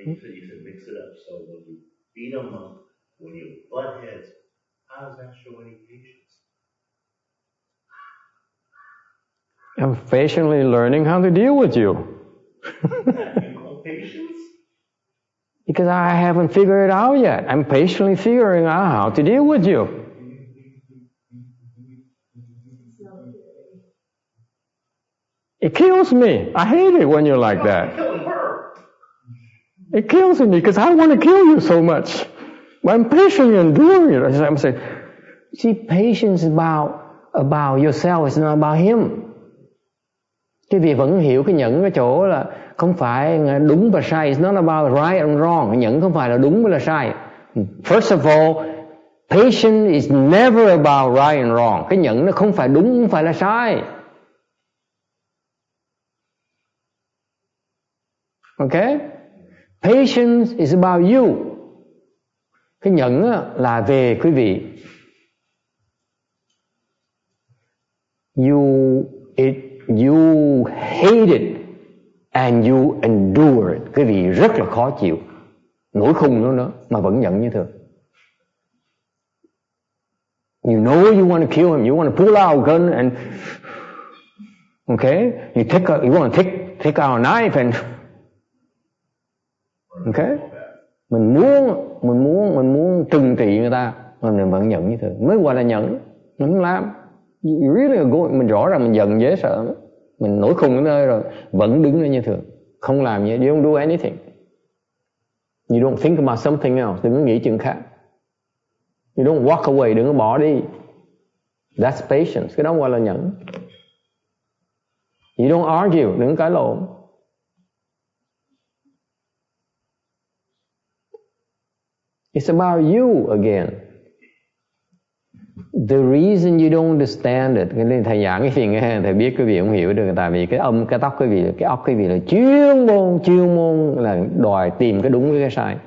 You should mix it up. So when you beat them up, when you butt heads, how does that show any patience? I'm patiently learning how to deal with you. You call patience? Because I haven't figured it out yet. I'm patiently figuring out how to deal with you. It kills me. I hate it when you're like that. It kills me because I want to kill you so much. But I'm patiently enduring it. I'm saying, see, patience is about yourself. It's not about him. Cái vị vẫn hiểu cái nhẫn cái chỗ là không phải đúng và sai. It's not about right and wrong. Cái nhẫn không phải là đúng và là sai. First of all, patience is never about right and wrong. Cái nhẫn nó không phải đúng, không phải là sai. Okay? Patience is about you. Cái nhẫn là về quý vị. You hate it and you endure it. Quý vị rất là khó chịu, nổi khùng nữa mà vẫn nhận như thường. You know you want to kill him. You want to pull out a gun and okay, you want to take out a knife and okay. Mình muốn trừng trị người ta mà mình vẫn nhận như thường. Mới gọi là nhận. Mình không làm. You really go. Mình rõ ràng mình giận dễ sợ. Mình nổi khùng ở nơi rồi vẫn đứng ở như thường. Không làm gì. You don't do anything. You don't think about something else. Đừng có nghĩ chuyện khác. You don't walk away. Đừng có bỏ đi. That's patience. Cái đó gọi là nhẫn. You don't argue. Đừng có cãi lộn. It's about you again. The reason you don't understand it, cái thầy giảng cái gì nghe thầy biết cái vị không hiểu được, tại vì cái tóc cái óc cái vị là chuyên môn là đòi tìm cái đúng với cái sai.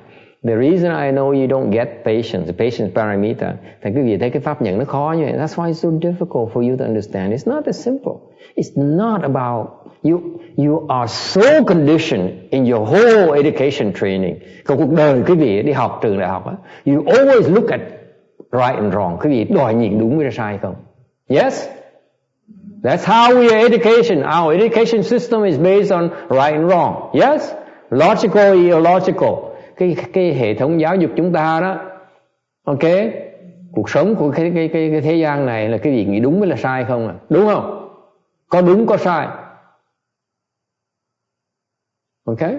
The reason I know you don't get patience paramita, thầy quý vị thấy cái pháp nhận nó khó như vậy. That's why it's so difficult for you to understand. It's not that simple. It's not about You are so conditioned in your whole education training. Trong cuộc đời quý vị đi học trường đại học, you always look at right and wrong. Quý vị đòi nhìn đúng hay sai không? Yes? That's how we are education. Our education system is based on right and wrong. Yes? Logical, illogical. Cái hệ thống giáo dục chúng ta đó, ok? Cuộc sống của cái thế gian này là cái gì nghĩ đúng với là sai không à? Đúng không? Có đúng có sai. Okay?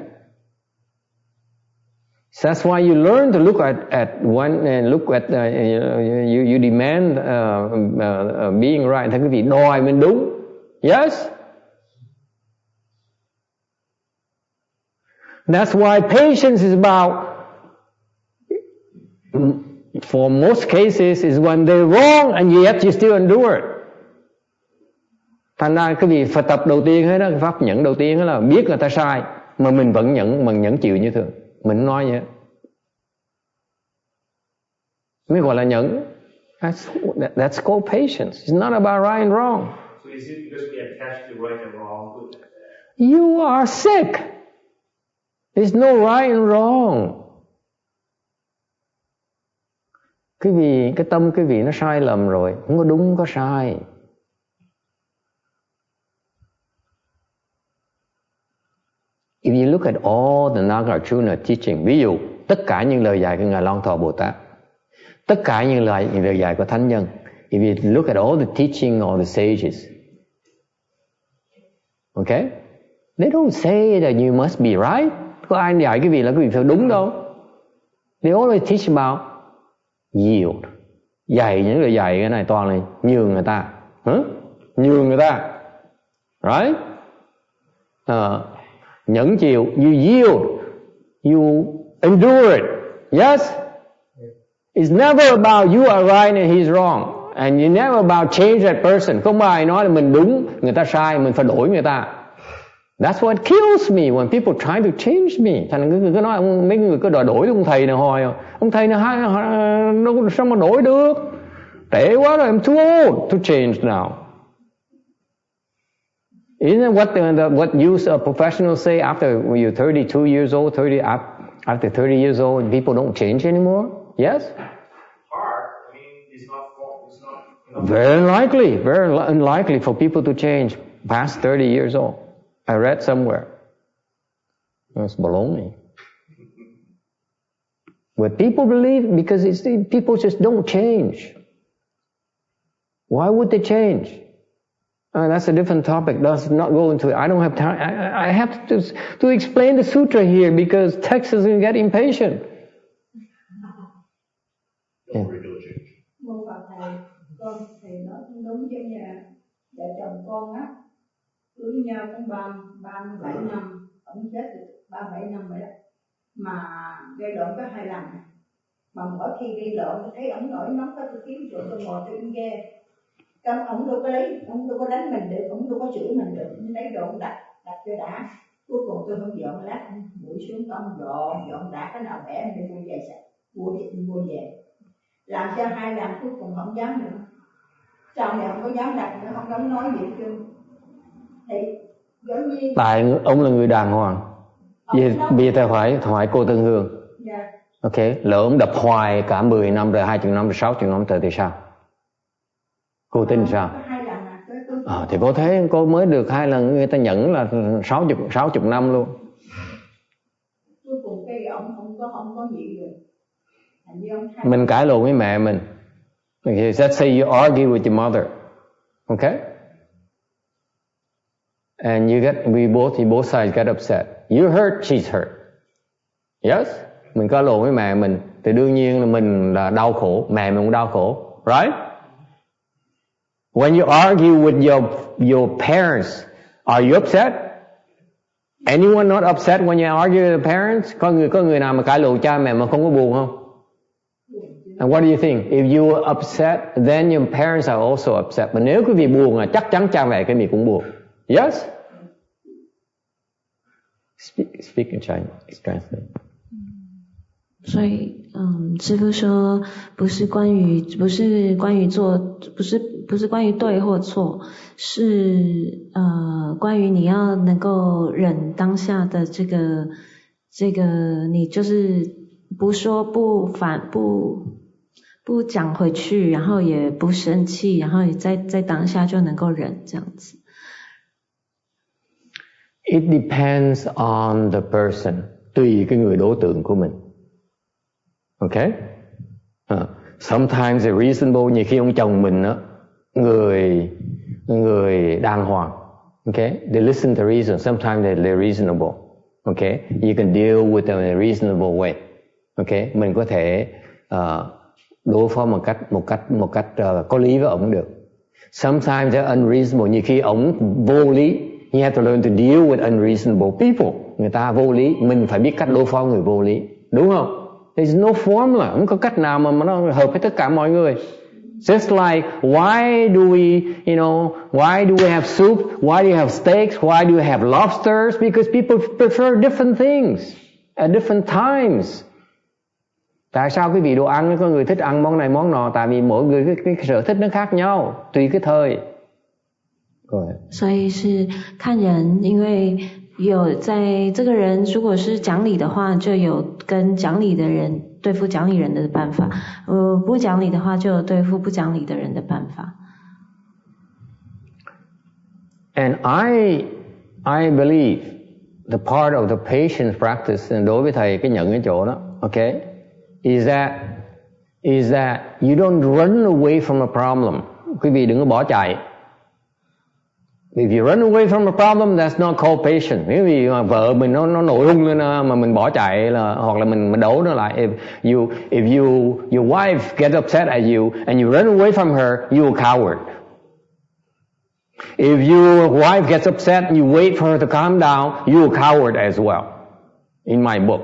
So that's why you learn to look at one and look at you demand being right. Thì quý vị đòi mình đúng. Yes? That's why patience is about, for most cases, is when they're wrong and yet you still endure it. Thành ra cái vị Phật tập đầu tiên đó, pháp nhẫn đầu tiên đó là biết người ta sai mà mình vẫn nhẫn chịu như thường. Mình nói vậy mới gọi là nhẫn. That's called patience. It's not about right and wrong. So is it because we attach to right and wrong? You are sick. There's no right and wrong. Cái tâm cái vị nó sai lầm rồi, không có đúng không có sai. If you look at all the Nagarjuna teaching, ví dụ tất cả những lời dạy của Ngài Long Thọ Bồ Tát, tất cả những lời dạy của thánh nhân, if you look at all the teaching of the sages, okay, they don't say that you must be right. Có ai dạy cái vị là cái vị phải đúng đâu. They always teach about yield. Dạy những lời dạy cái này toàn là nhường người ta, nhường người ta, right? Nhẫn chịu, you yield, you endure it. Yes? It's never about you are right and he's wrong, and you never about change that person. Không ai nói là mình đúng, người ta sai, mình phải đổi người ta. That's what kills me when people try to change me. Thành người cứ nói mấy người cứ đòi đổi ông thầy này hồi, ông thầy này sao mà đổi được? Trễ quá rồi, I'm too old to change now. Isn't what you professionals say after you're 32 years old, after 30 years old, people don't change anymore? Yes? Hard. I mean, it's not. Very unlikely for people to change past 30 years old. I read somewhere. That's baloney. But people believe because people just don't change. Why would they change? That's a different topic. Let's not go into it. I don't have time. I have to explain the sutra here because text is going to get impatient. Yeah. Mô Phật thầy, con thầy nói cũng đúng chứ nhà vợ chồng con á cưới nhau cũng 37 năm, ông chết được 37 năm rồi đó, mà gây lộn có 2 lần. Mà mỗi khi gây lộn tôi thấy ông nổi nóng có tôi kiếm chỗ tôi ngồi tôi im ghe. Còn ông đâu có lấy, ông đâu có đánh mình được, ông đâu có chửi mình được, ông lấy đồ đặt cho đã. Cuối cùng tôi không dọn lát, buổi xuống ông dọn đã cái nào bẻ mình mua về sạch, mua về. Làm cho 2 lần cuối cùng không dám nữa. Sau này không có dám đặt nữa, không dám nói gì chứ. Thì giống như tại ông là người đàng hoàng. Bây giờ hỏi cô Tân Hương. Yeah. Ok, lỡ ông đập hoài cả 10 năm rồi, 20 năm rồi, 60 năm rồi thì sao? Cô tin sao? Thì cô thấy cô mới được 2 lần, người ta nhận là 60 năm luôn. Cuối cùng cái ông không có gì rồi. Mình cãi lộn với mẹ mình. Okay, let's say you argue with your mother. Okay? And both sides get upset. You hurt, she's hurt. Yes? Mình cãi lộn với mẹ mình thì đương nhiên là mình là đau khổ, mẹ mình cũng đau khổ. Right? When you argue with your parents, are you upset? Anyone not upset when you argue with your parents? Có người nào mà cãi lộn cha mẹ mà không có buồn không? And what do you think? If you are upset, then your parents are also upset. But nếu quý vị buồn là chắc chắn cha mẹ quý vị cũng buồn. Yes? Speak in Chinese. Translate. 所以，师父说，不是关于对或错，是关于你要能够忍当下的这个你就是不说不反不讲回去，然后也不生气，然後你在當下就能夠忍這樣子。It depends on the person, tùy cái người đối tượng của mình. Okay? Sometimes it's reasonable, như khi ông chồng mình đó, người đàng hoàng. Okay? They listen to reason, sometimes they're reasonable. Okay? You can deal with them in a reasonable way. Okay? Mình có thể đối phó một cách có lý với ổng được. Sometimes they're unreasonable, như khi ổng vô lý. You have to learn to deal with unreasonable people. Người ta vô lý, mình phải biết cách đối phó người vô lý, đúng không? There's no formula, không có cách nào mà nó hợp với tất cả mọi người. Just like why do we have soup? Why do you have steaks? Why do you have lobsters? Because people prefer different things at different times. Tại sao quý vị đồ ăn có người thích ăn món này món nọ? Tại vì mỗi người cái sở thích nó khác nhau, tùy cái thời. 所以是看人，因为有在这个人如果是讲理的话，就有跟讲理的人对付讲理人的办法，不讲理的话就有对付不讲理的人的办法。And I believe the part of the patience practice, đối với thầy cái nhận cái chỗ đó, okay, is that you don't run away from a problem. Quý vị đừng có bỏ chạy. If you run away from a problem, that's not called patience. Nếu vì vợ mình nó nổi hung lên mà mình bỏ chạy là, hoặc là mình đấu nó lại. If your wife gets upset at you and you run away from her, you're a coward. If your wife gets upset and you wait for her to calm down, you're a coward as well. In my book.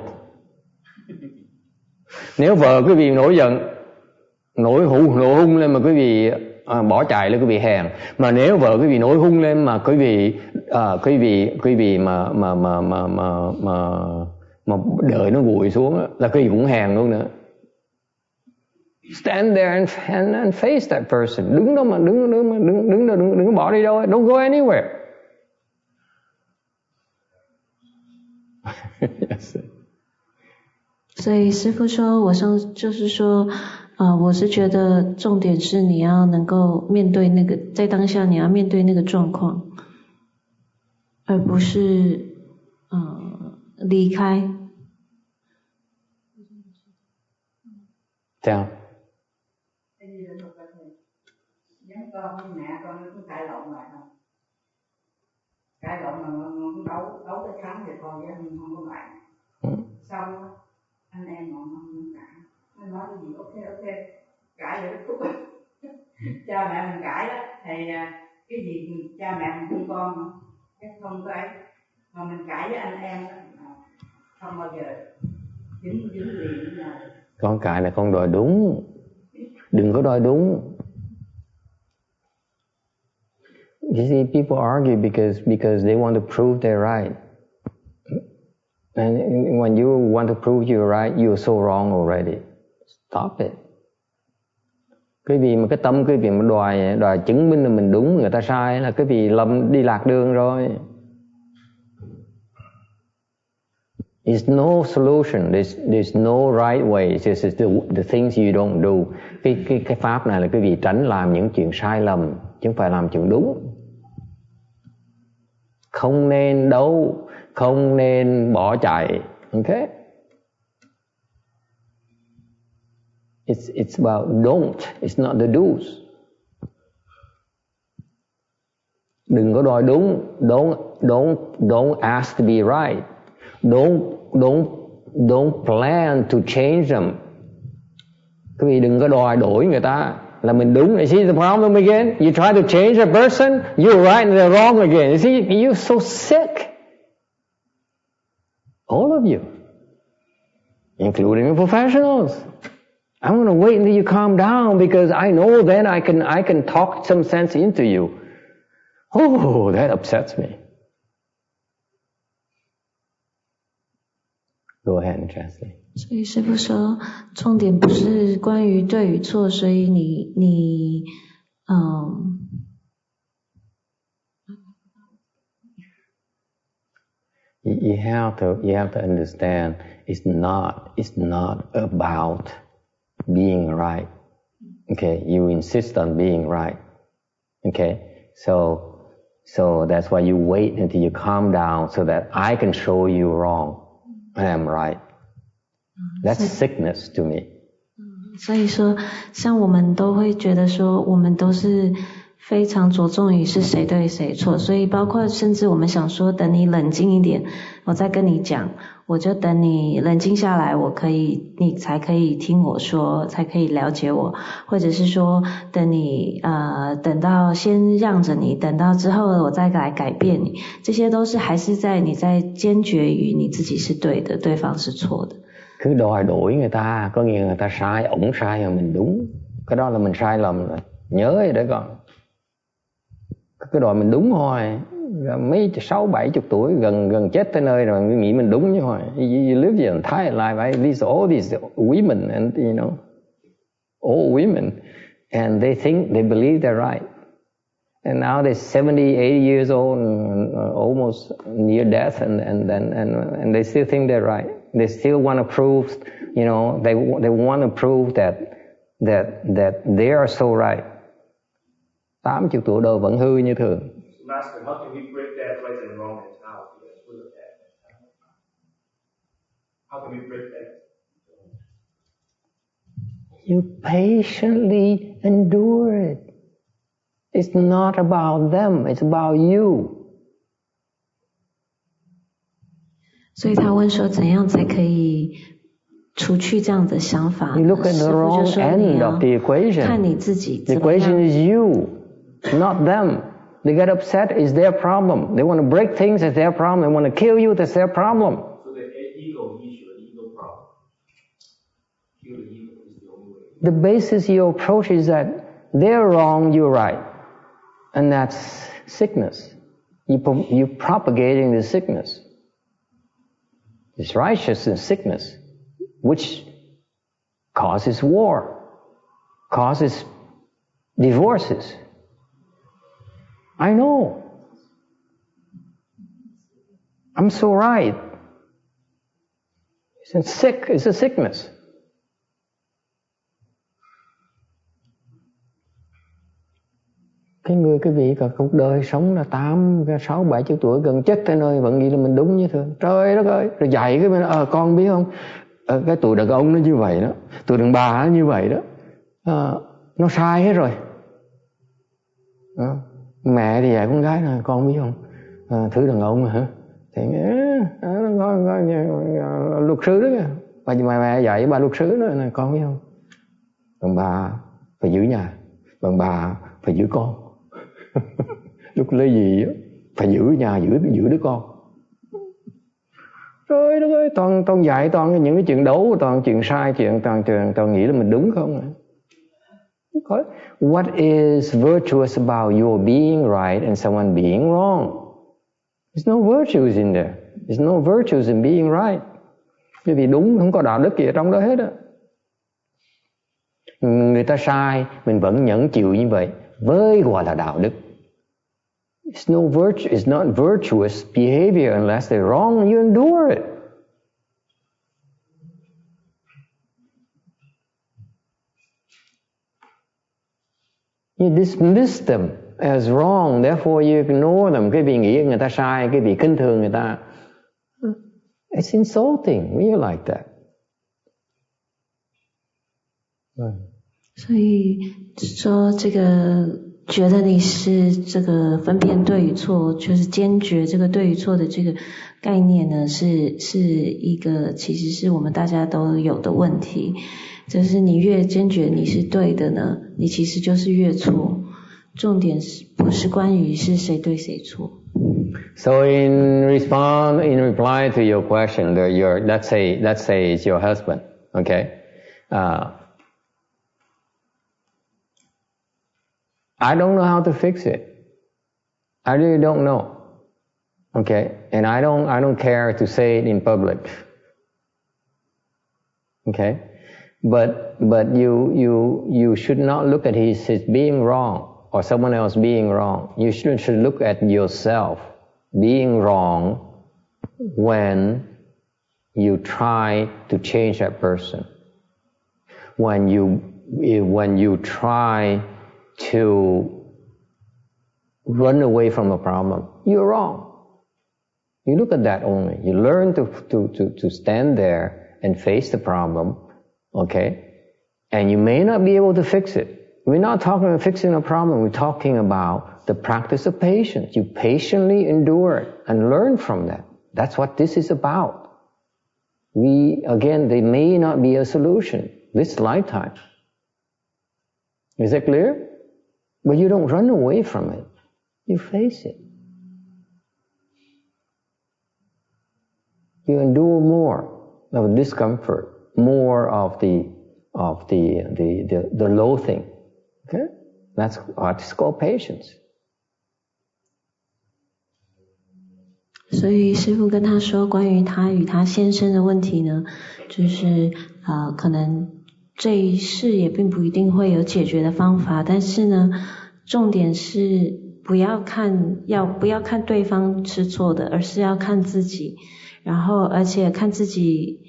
Nếu vợ quý vị nổi giận, nổi hung lên mà quý vị bỏ chạy là quý vị hèn. Mà nếu vợ quý vị nổi hung lên mà quý vị mà đợi nó nguội xuống là quý vị cũng hèn luôn nữa. Stand there and face that person. Đứng đó mà đừng có bỏ đi đâu. Don't go anywhere. Yes. 所以师父说，就是说，我是觉得重点是你要能够面对那个，在当下你要面对那个状况，而不是离开。这样。Giống con mẹ con nó cũng cãi lộn lại không? Cãi lộn mà đấu tới thắng thì con với anh không có bạn. Xong anh em họ không cãi, nó nói cái gì ok cãi rồi kết thúc. Cha mẹ mình cãi đó thì cái gì cha mẹ mình thương con mà chắc không có ấy, mà mình cãi với anh em đó không bao giờ dính liền với nhau. Con cãi là con đòi đúng, đừng có đòi đúng. You see, people argue because they want to prove they're right. And when you want to prove you're right, you're so wrong already. Stop it. Cái gì mà cái tâm cái gì mà đòi chứng minh là mình đúng, người ta sai là cái gì lầm đi lạc đường rồi. There's no solution. There's no right way. This is the things you don't do. Cái pháp này là cái gì tránh làm những chuyện sai lầm, chứ không phải làm chuyện đúng. Không nên đấu, không nên bỏ chạy. Okay? It's about don't. It's not the do's. Đừng có đòi đúng. Don't ask to be right. Don't plan to change them. Quý vị đừng có đòi đổi người ta là mình đúng. You see the problem again? You try to change a person, you're right and they're wrong again. You see, you're so sick. All of you, including the professionals. I'm going to wait until you calm down because I know then I can talk some sense into you. Oh, that upsets me. Go ahead and translate. 所以师父说，重点不是关于对与错，所以你 You have to understand it's not about being right. Okay, you insist on being right. Okay, so that's why you wait until you calm down so that I can show you wrong and I'm right. That's sickness to me. 所以说，像我们都会觉得说，我们都是非常着重于是谁对谁错，所以包括甚至我们想说，等你冷静一点，我再跟你讲，我就等你冷静下来，你才可以听我说，才可以了解我，或者是说，等到先让着你，等到之後我再來改變你，這些都是還是在你在堅決於你自己是對的，對方是錯的。Cứ đòi đổi người ta, có nghĩa người ta sai, ổng sai rồi mình đúng, cái đó là mình sai lầm rồi, nhớ rồi đấy con. Cứ đòi mình đúng thôi, mấy 60-70 tuổi gần chết tới nơi rồi nghĩ mình đúng chứ thôi. You live your entire life, right? All these women and old women, and they believe they're right. And now they're 70, 80 years old, and almost near death, and they still think they're right. They still want to prove, they want to prove that they are so right. 80 tuổi đời vẫn hư như thường. Master, how can we break that right and wrong mentality as well as that mentality? How can we break that? You patiently endure it. It's not about them, it's about you. 所以他问说，怎样才可以除去这样的想法呢？ You look at the wrong end of the equation. 看你自己 The equation is you, not them. They get upset, it's their problem. They want to break things, it's their problem. They want to kill you, that's their problem. So the ego issue, the ego problem. Kill the ego is the only way. The basis of your approach is that they're wrong, you're right. And that's sickness. You're propagating the sickness. It's righteousness, sickness, which causes war, causes divorces. I know. I'm so right. It's sick. It's a sickness. Cái vị cả cuộc đời sống là 60-70 tuổi gần chết tới nơi vẫn nghĩ là mình đúng như thường. Trời đất ơi, rồi dạy cái bên con biết không? Cái tuổi đàn ông nó như vậy đó, tuổi đàn bà nó như vậy đó. Nó sai hết rồi. Mẹ thì dạy con gái là con biết không? Thứ đàn ông hả? Thì luật sư đó kìa. Và mẹ dạy bà luật sư đó là con biết không? Đàn bà phải giữ nhà, đàn bà phải giữ con. Lúc lấy gì á phải giữ nhà, giữ đứa con. Trời đất ơi, toàn dạy toàn những cái chuyện đấu, toàn chuyện sai, toàn nghĩ là mình đúng không. What is virtuous about your being right and someone being wrong? There's no virtues in there. There's no virtues in being right. Cái gì đúng không có đạo đức gì ở trong đó hết á. Người ta sai mình vẫn nhẫn chịu như vậy với gọi là đạo đức. It's no virtue. It's not virtuous behavior unless they're wrong. You endure it. You dismiss them as wrong, therefore you ignore them. Cái vị nghĩ người ta sai, cái vị khinh thường người ta. It's insulting when you're like that. 所以说这个觉得你是这个分辨对与错，就是坚决这个对与错的这个概念呢，是一个其实是我们大家都有的问题。就是你越坚决你是对的呢，你其实就是越错。重点是不是关于是谁对谁错。So in reply to your question, let's say it's your husband, okay? I don't know how to fix it. I really don't know. Okay? And I don't care to say it in public. Okay? But you should not look at his being wrong or someone else being wrong. You should look at yourself being wrong when you try to change that person, when you try to run away from a problem, you're wrong. You look at that only. You learn to stand there and face the problem, okay? And you may not be able to fix it. We're not talking about fixing a problem. We're talking about the practice of patience. You patiently endure it and learn from that. That's what this is about. There may not be a solution this lifetime. Is that clear? But you don't run away from it. You face it. You endure more of discomfort, more of the loathing. Okay? That's what's called patience. 所以师父跟他说，关于他与他先生的问题呢，就是可能这一世也并不一定会有解决的方法，但是呢，重点是不要看对方是错的，而是要看自己，然后而且看自己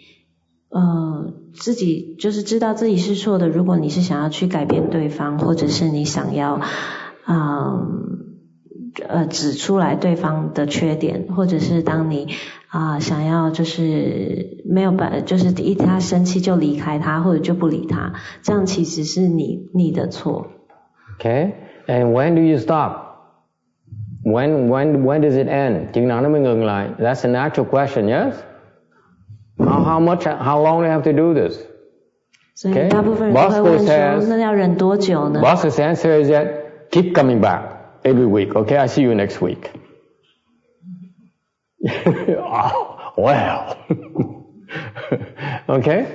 就是知道自己是错的。如果你是想要去改变对方，或者是你想要指出来对方的缺点，或者是当你想要就是没有就是一他生气就离开他，或者就不理他，这样其实是你的错。Okay, and when do you stop? When does it end? Chừng nào nó mới ngừng lại? That's an actual question, yes? How long do you have to do this? 所以大部分人都会问说，那要忍多久呢？ Bosco's answer is that keep coming back every week. Okay, I see you next week. Oh, well. Okay?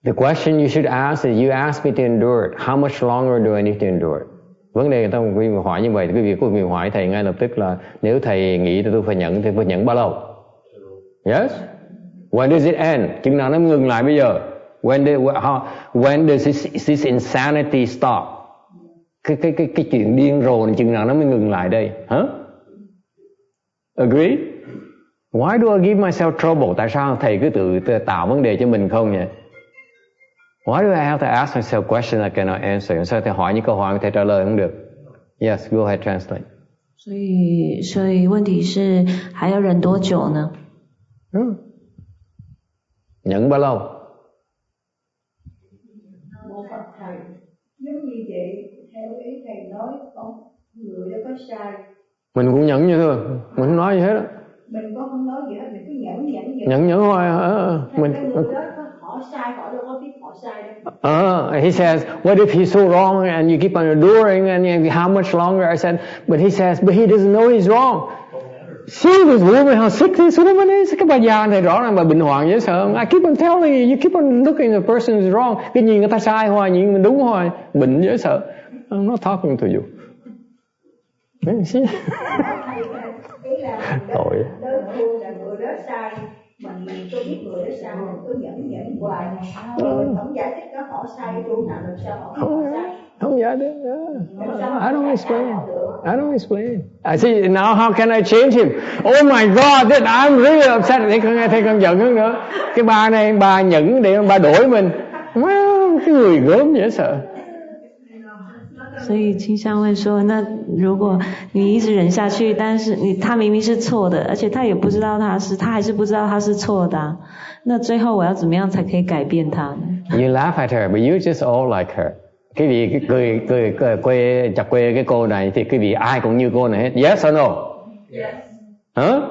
The question you should ask is, you asked me to endure it. How much longer do I need to endure it? Vấn đề người ta hỏi như vậy, thì quý vị có quyền hỏi thầy ngay lập tức là nếu thầy nghĩ tôi phải nhận thì phải nhận bao lâu? Yes? When does it end? Chừng nào nó ngừng lại bây giờ? When does this insanity stop? Cái chuyện điên rồ này chừng nào nó mới ngừng lại đây? Huh? Agree? Why do I give myself trouble? Tại sao thầy cứ tự tạo vấn đề cho mình không vậy? Why do I have to ask myself questions I cannot answer? Sao thầy hỏi những câu hỏi mà thầy trả lời không được? Yes, go ahead, translate. 所以问题是还要忍多久呢？ Nhẫn bao lâu? Một Phật thầy, nếu như vậy theo ý thầy nói con người đó có sai. Mình cũng nhẫn như thôi, mình không nói gì hết á. Mình không nói gì hết, mình cứ nhẫn hoài. Mình người đó họ sai, họ đâu có biết họ sai đâu. He says, what if he's so wrong and you keep on enduring and how much longer? I said, but he doesn't know he's wrong. See this woman, how sick this woman is. Cái bà già này rõ ràng bà bệnh hoạn dễ sợ. I keep on telling you, you keep on looking at the person who's wrong. Cái nhìn người ta sai hoài, nhìn mình đúng hoài, bệnh dễ sợ. I'm not talking to you. See? Tội. Mình tôi biết người đó sai, mình cứ nhẫn hoài. Mình không giải thích có họ sai chỗ nào, làm sao họ sai. Không giải thích. I don't explain. I say, now how can I change him? Oh my God, I'm really upset. Thấy con giận hơn nữa. Cái bà này, bà nhẫn để bà đổi mình. Wow, cái người gớm dễ sợ. 所以清香会说，那如果你一直忍下去，但是他明明是错的，而且他也不知道他还是不知道他是错的，那最后我要怎么样才可以改变他呢？ You laugh at her, but you just all like her. Quý vị cười chọc quê cái cô này thì quý vị ai cũng như cô này hết. Yes or no? Yes. Huh?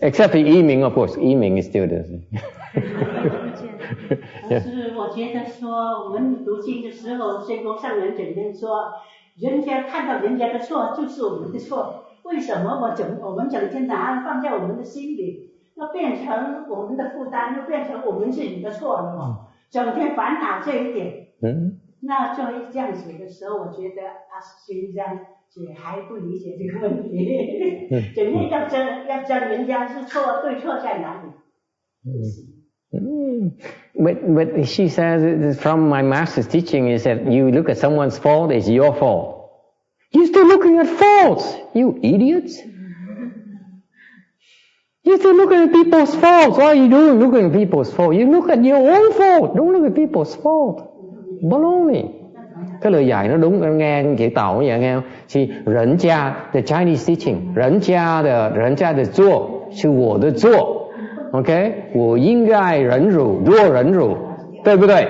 Except for Yiming, of course. Yiming is still the same. 是我觉得说，我们读经的时候，圣公上人整天说，人家看到人家的错就是我们的错，为什么我们整天拿放在我们的心里，要变成我们的负担，又变成我们自己的错了嘛？整天烦恼这一点。那就这样子的时候，我觉得学长姐还不理解这个问题，整天要争人家是错对错在哪里。But she says from my master's teaching is that you look at someone's fault, it's your fault. You're still looking at faults, you idiots. You have to look at people's faults. What are you doing looking at people's faults? You look at your own fault. Don't look at people's fault. Baloney. Cái lời dạy nó đúng, nghe chữ Tàu vậy nghe không? See, 人家 the Chinese teaching, 人家的做是我的做 ，OK？ 我应该忍辱，做忍辱，对不对？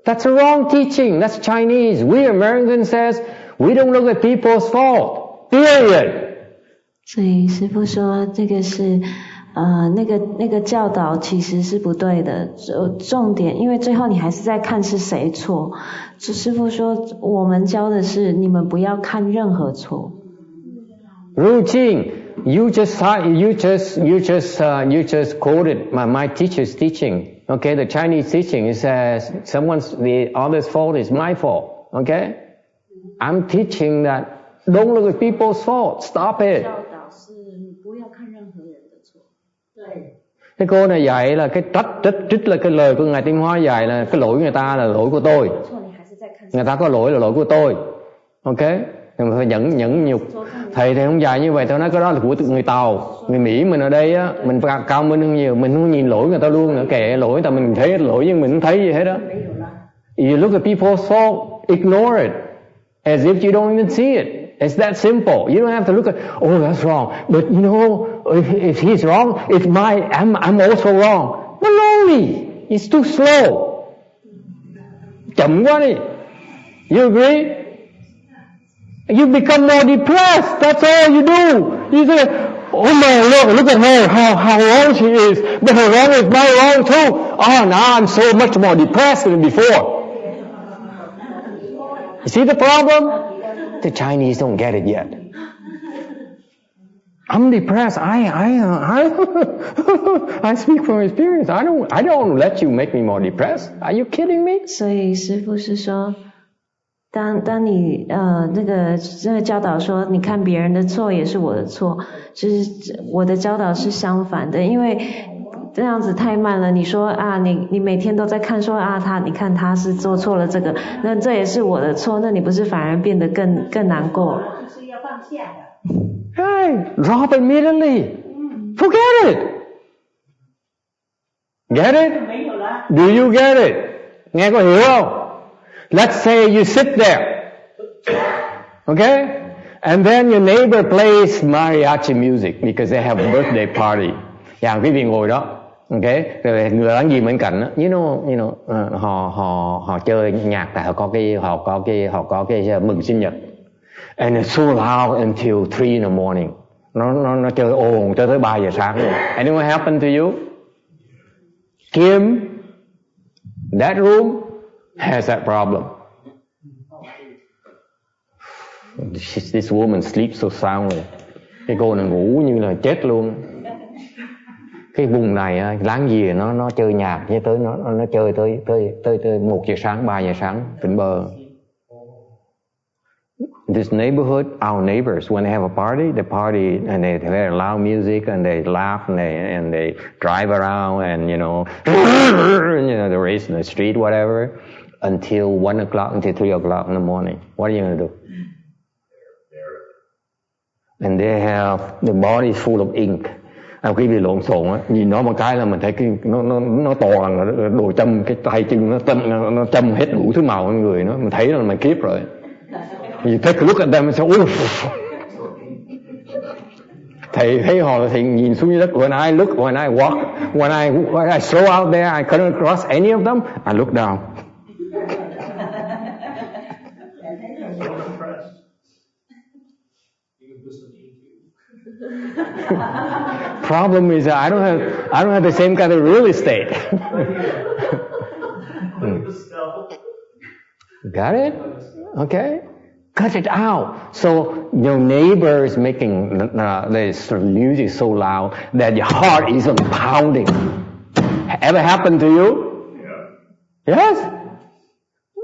That's a wrong teaching. That's Chinese. We Americans says we don't look at people's fault. Period. 所以师父说这个是那个教导其实是不对的，重点因为最后你还是在看是谁错。师父说我们教的是你们不要看任何错。Routine. You just quoted my teacher's teaching. Okay, the Chinese teaching it says the other's fault is my fault. Okay, I'm teaching that don't look at people's fault. Stop it. 教导是你不要看任何人的错。对。Cái cô này dạy là cái trích là cái lời của ngài Tiến Hóa dạy là cái lỗi người ta là lỗi của tôi. Người ta có lỗi là lỗi của tôi. Ok, mình phải nhẫn nhục. Thầy thì không dạy như vậy, tôi nói cái đó là của người Tàu, người Mỹ mình ở đây á, mình cao minh hơn nhiều, mình không nhìn lỗi người ta luôn nữa, kệ lỗi người ta mình thấy lỗi nhưng mình không thấy gì hết đó. You look at people's fault, ignore it, as if you don't even see it. It's that simple. You don't have to look at, oh that's wrong, but you know, if he's wrong, I'm also wrong. Baloney, it's too slow. Chậm quá đi. You agree? You become more depressed. That's all you do. You say, oh man, look at her, how wrong she is. But her wrong is my wrong too. Oh, now I'm so much more depressed than before. You see the problem? The Chinese don't get it yet. I'm depressed. I speak from experience. I don't let you make me more depressed. Are you kidding me? 所以师父是说。当你这个教导说你看别人的错也是我的错，就是我的教导是相反的，因为这样子太慢了。你说啊，你每天都在看说啊你看他是做错了这个，那这也是我的错，那你不是反而变得更难过？是要放下的。Right, drop immediately. Forget it. Get it? 没有了。Do you get it? Nghe có hiểu không? Let's say you sit there, okay? And then your neighbor plays mariachi music because they have a birthday party. Dạ, quý vị ngồi đó, okay? Rồi người láng giềng bên cạnh đó, you know, họ chơi nhạc tại họ có cái mừng sinh nhật. And it's so loud until 3 in the morning. Nó chơi ồn cho tới 3 giờ sáng luôn. And then what happened to you? Kim, that room has that problem. This woman sleeps so soundly. Cái cô này ngủ như là chết luôn. Cái vùng này láng giềng nó chơi nhạc như tới nó chơi tới 1 giờ sáng, 3 giờ sáng tỉnh bơ. This neighborhood, our neighbors, when they have a party, they party and they have loud music and they laugh and they drive around and they race in the street, whatever, until 1 o'clock, until 3 o'clock in the morning. What are you going to do? And they have the body full of ink. Quý vị lộn xộn á, nhìn nó một cái là mình thấy nó toàn là đồ châm, cái tay chân nó châm hết đủ thứ màu trên người nó, mình thấy là mình kiếp rồi. You take a look at them and say, oh. Thầy thấy họ thì nhìn xuống dưới đất. When I look, when I walk, when I stroll out there, I couldn't cross any of them. I look down. Problem is I don't have the same kind of real estate. Got it? Okay. Cut it out. So your neighbor is making this music so loud that your heart is pounding. Ever happened to you? Yeah. Yes.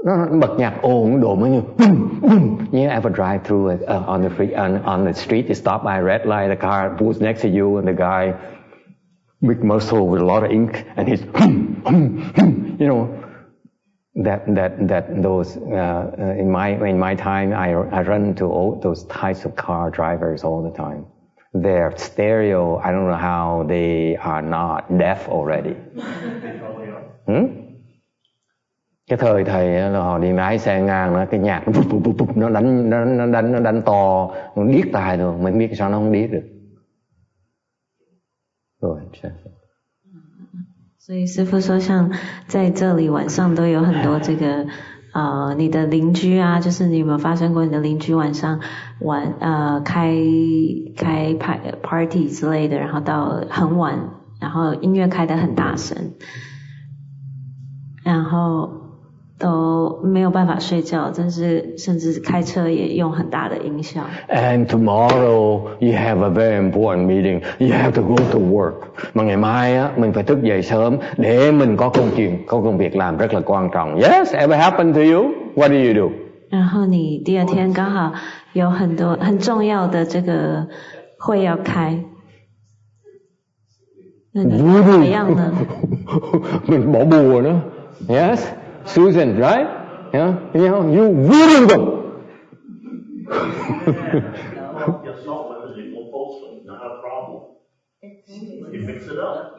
Nó bật nhạc ồn độ mới như you ever drive through on the street, you stop by a red light, the car pulls next to you and the guy big muscle with a lot of ink and he's that those in my time I run into all those types of car drivers all the time. their stereo, I don't know how they are not deaf already. Cái thời thầy là họ đi lái xe ngang đó, cái nhạc nó đánh to, nó điếc tai thôi, mình biết sao nó không điếc được. Rồi. 所以师父说，像在这里晚上都有很多这个你的邻居啊，就是你有没有发生过你的邻居晚上开 party 之类的，然后到很晚，然后音乐开得很大声，然后都没有办法睡觉，但是甚至开车也用很大的音效。And tomorrow you have a very important meeting. You have to go to work. Mà ngày mai á, mình phải thức dậy sớm để mình có công việc làm rất là quan trọng. Yes, ever happened to you? What do you do? 然后你第二天刚好有很多很重要的这个会要开，那你怎么样呢？mình bỏ bùa nữa. Yes. Susan, right? Yeah, you know, you voodoo them. Your software is equal postal, not a problem. You fix it up.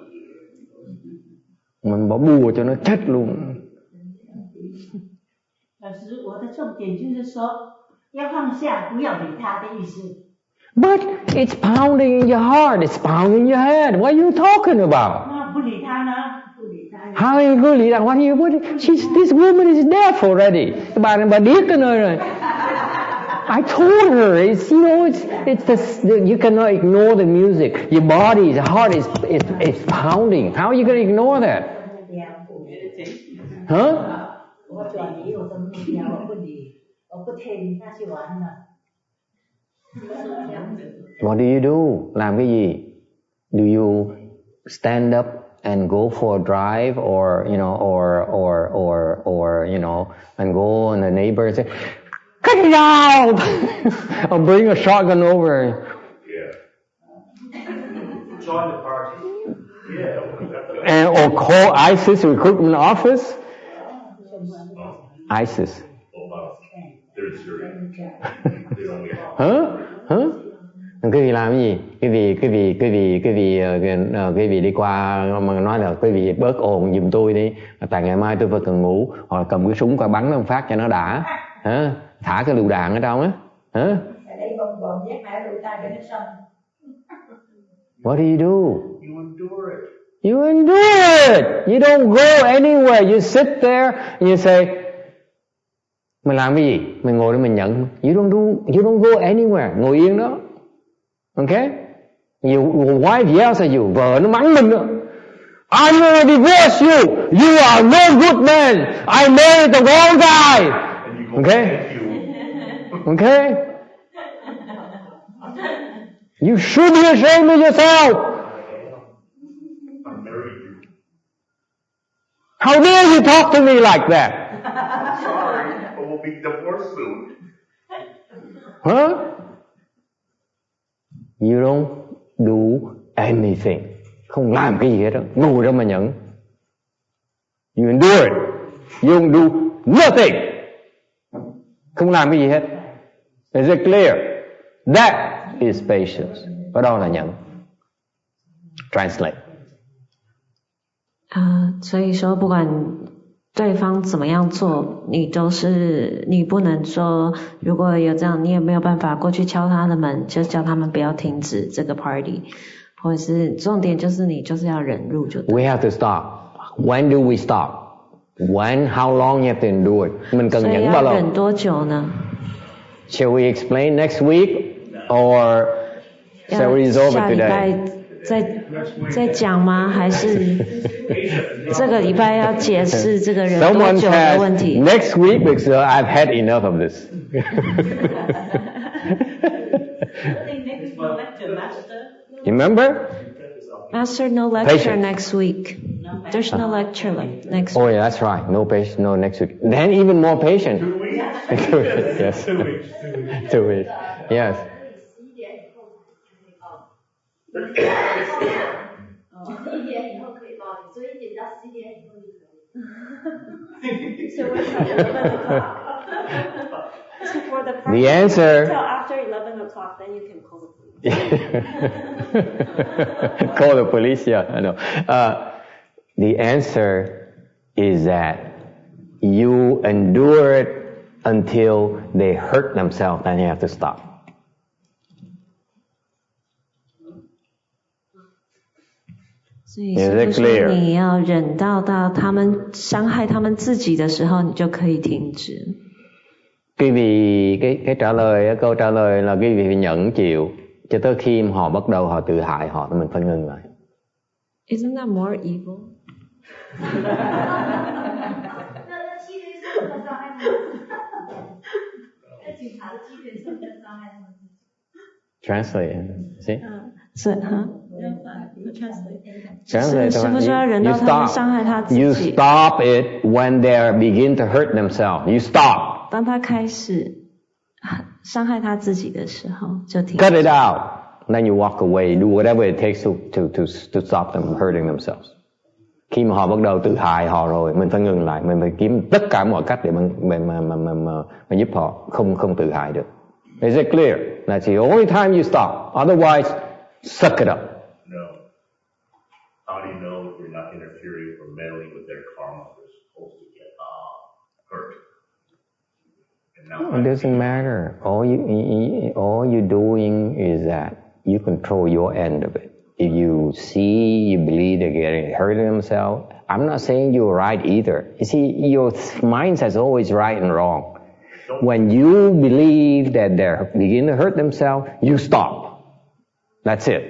Mình bỏ bùa cho nó chết luôn. 老师，我的重点就是说，要放下，不要理他的意思。But it's pounding in your heart, it's pounding in your head. What are you talking about? 那不理他呢？ How are you going to lead? This woman is deaf already. Bà điếc cái nơi rồi. I told her, it's you cannot ignore the music. Your body, your heart is pounding. How are you going to ignore that? Huh? What do you do? Làm cái gì? Do you stand up and go for a drive, or you know, and go and the neighbor say, "Cut it out!" or bring a shotgun over? Yeah. Join the party. Yeah. And or call ISIS recruitment office. ISIS. They're Syrian. Hả? Cái gì làm cái gì? Cái gì đi qua mà nói là cái gì bớt ồn giùm tôi đi. Tại ngày mai tôi phải cần ngủ, hoặc là cầm cái súng qua bắn nó một phát cho nó đã. Hả? Thả cái lựu đạn ở đâu á? Hả? What do you do? You endure it. You endure it. You don't go anywhere. You sit there and you say, mình làm cái gì? Mình ngồi đó mình nhận. You don't go anywhere. Ngồi yên đó. Okay? Your wife yells at you. Vợ nó mắng mình nữa. I'm gonna divorce you. You are no good man. I married the wrong guy. Okay? Okay? You should be ashamed of yourself. I married you. How dare you talk to me like that? Sorry, but we'll be divorced soon. Huh? You don't do anything. Không làm cái gì hết đó. Ngồi đó mà nhận. You endure it. You don't do nothing. Không làm cái gì hết. Is it clear? That is patience. Và đó là nhận. Translate. 所以说不管对方怎么样做，你不能说如果有这样，你也没有办法过去敲他的门，就叫他们不要停止这个 party， 或者是重点就是你就是要忍辱就对。We have to stop. When do we stop? When? How long you have to endure it? mình cần nhẫn bao lâu? 所以要忍多久呢？ Shall we explain next week, or shall we resolve it today? 再讲吗？还是这个礼拜要解释这个忍多久的问题 ？Next week, because I've had enough of this. Remember? Master, no lecture next week. There's no lecture next week. Oh yeah, that's right. No patient, no next week. Then even more patient. 2 weeks. Yes. 2 weeks. Yes. So for the The answer. Until after 11 o'clock, then you can call the police. Call the police, yeah, I know. The answer is that you endure it until they hurt themselves, then you have to stop. Is it clear? 你要忍到他们伤害他们自己的时候，你就可以停止。Quý vị cái trả lời, câu trả lời là quý vị phải nhẫn chịu cho tới khi họ bắt đầu họ tự hại họ, thì mình phải ngừng lại. Isn't that more evil? Translate, see? Translate. 师父说要忍到他们伤害他自己。You stop it when they begin to hurt themselves. You stop. 当他開始傷害他自己的時候，就停。Cut it out. Then you walk away. Do whatever it takes to stop them hurting themselves. Khi mà họ bắt đầu tự hại họ rồi, mình phải ngừng lại. Mình phải kiếm tất cả mọi cách để mà giúp họ không tự hại được. Is it clear? That's the only time you stop. Otherwise, suck it up. No. How do you know if you're not interfering or meddling with their karma? They're supposed to get hurt. It doesn't matter. All you're doing is that you control your end of it. If you see, you believe they're getting hurting themselves, I'm not saying you're right either. You see, your mind says always right and wrong. When you believe that they're beginning to hurt themselves, you stop. That's it.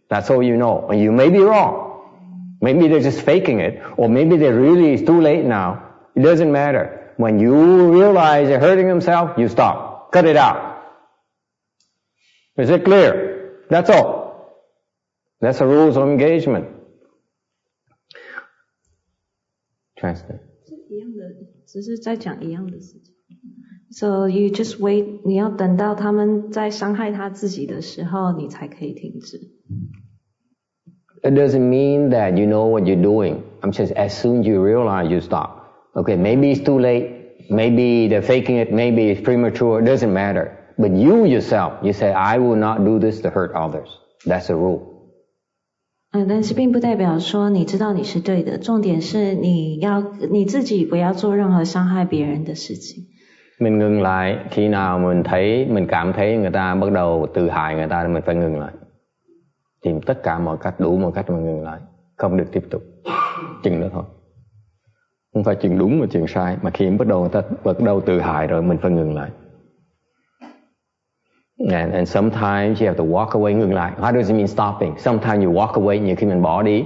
That's all you know. And you may be wrong. Maybe they're just faking it, or maybe it's too late now. It doesn't matter. When you realize they're hurting themselves, you stop. Cut it out. Is it clear? That's all. That's the rules of engagement. Translate. 一样的，只是在讲一样的事情。So you just wait. 你要等到他们在伤害他自己的时候，你才可以停止。It doesn't mean that you know what you're doing. I'm just as soon as you realize, you stop. Okay, maybe it's too late. Maybe they're faking it. Maybe it's premature. It doesn't matter. But you yourself, you say, I will not do this to hurt others. That's the rule. 但是并不代表說你知道你是對的，重點是你自己不要做任何傷害別人的事情。Mình ngừng lại khi nào mình cảm thấy người ta bắt đầu tự hại người ta, mình phải ngừng lại. Tìm tất cả mọi cách, đủ mọi cách mà ngừng lại, không được tiếp tục. Chừng đó thôi. Không phải chừng đúng mà chừng sai, mà khi người ta bắt đầu tự hại rồi, mình phải ngừng lại. And sometimes you have to walk away, ngừng lại. How does it mean stopping? Sometimes you walk away, nhiều khi mình bỏ đi.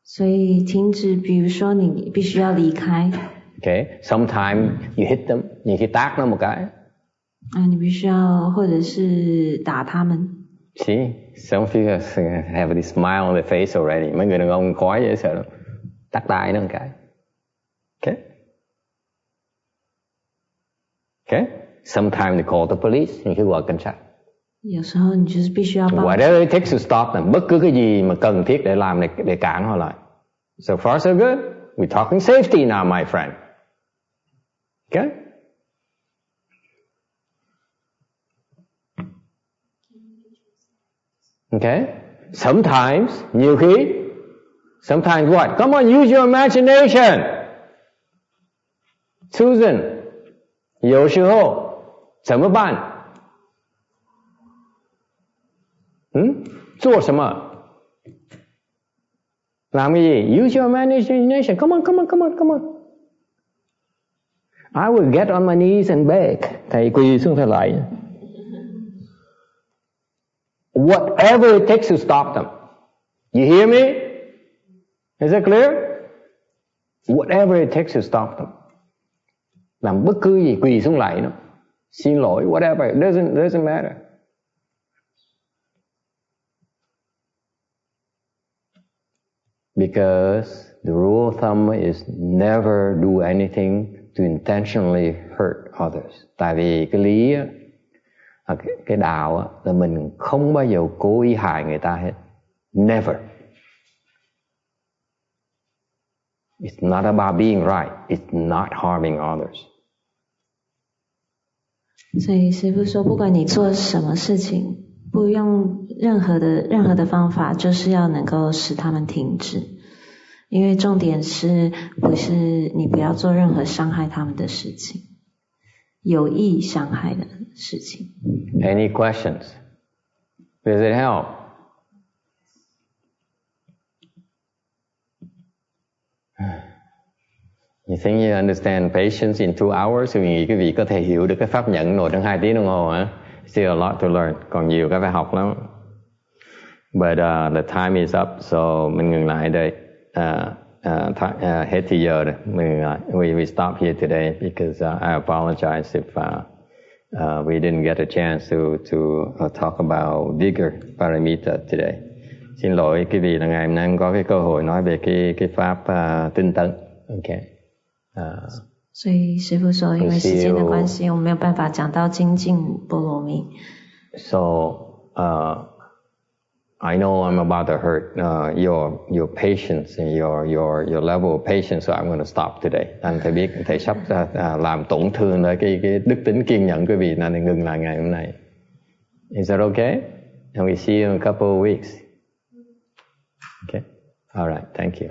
所以停止，比如說你必須要離開。Okay, sometimes you hit them, nhiều khi tát nó một cái. 你必須要，或者是打他們。See, some people have this smile on their face already. Mấy người đàn ông khói dễ sợ lắm. Tát tay nó một cái. Okay. Okay. Sometimes they call the police. Những khi gọi cảnh sát. 有時候你就是必須要幫。Whatever it takes to stop them. Bất cứ cái gì mà cần thiết để làm để cản họ lại. So far so good. We're talking safety now, my friend. Okay. Okay. Sometimes, nhiều khi. Sometimes what? Come on, use your imagination. Susan, 有时候怎么办？做什么？làm cái gì? Use your imagination. Come on. I will get on my knees and beg. Thầy quỳ xuống thầy lại. Whatever it takes to stop them. You hear me? Is that clear? Whatever it takes to stop them. Làm bất cứ gì, quỳ xuống lại nó. Xin lỗi, whatever. It doesn't matter. Because the rule of thumb is never do anything to intentionally hurt others. Tại vì cái lý á, cái đạo á, là mình không bao giờ cố ý hại người ta hết. Never. It's not about being right. It's not harming others. 所以师父说，不管你做什么事情，不用任何的方法，就是要能够使他们停止。因为重点是不是你不要做任何伤害他们的事情，有意伤害的事情。Any questions? Does it help? You think you understand patience in 2 hours? Tôi nghĩ quý vị có thể hiểu được cái pháp nhẫn nội trong 2 tiếng đồng hồ hả? Still a lot to learn. Còn nhiều cái phải học lắm. But the time is up, so mình ngừng lại đây. Hết thì giờ rồi. We stop here today because I apologize if we didn't get a chance to talk about bigger paramita today. Xin lỗi quý vị là ngày hôm nay không có cái cơ hội nói về cái pháp tinh tấn. Okay. 所以师父说，因为时间的关系，我们没有办法讲到精进波罗蜜。So I know I'm about to hurt your patience and your level of patience, so I'm going to stop today. Anh thầy biết thầy sắp làm tổn thương tới cái đức tính kiên nhẫn quý vị, nên ngừng lại ngày hôm nay. Is that okay? And we see you in a couple of weeks. Okay. All right. Thank you.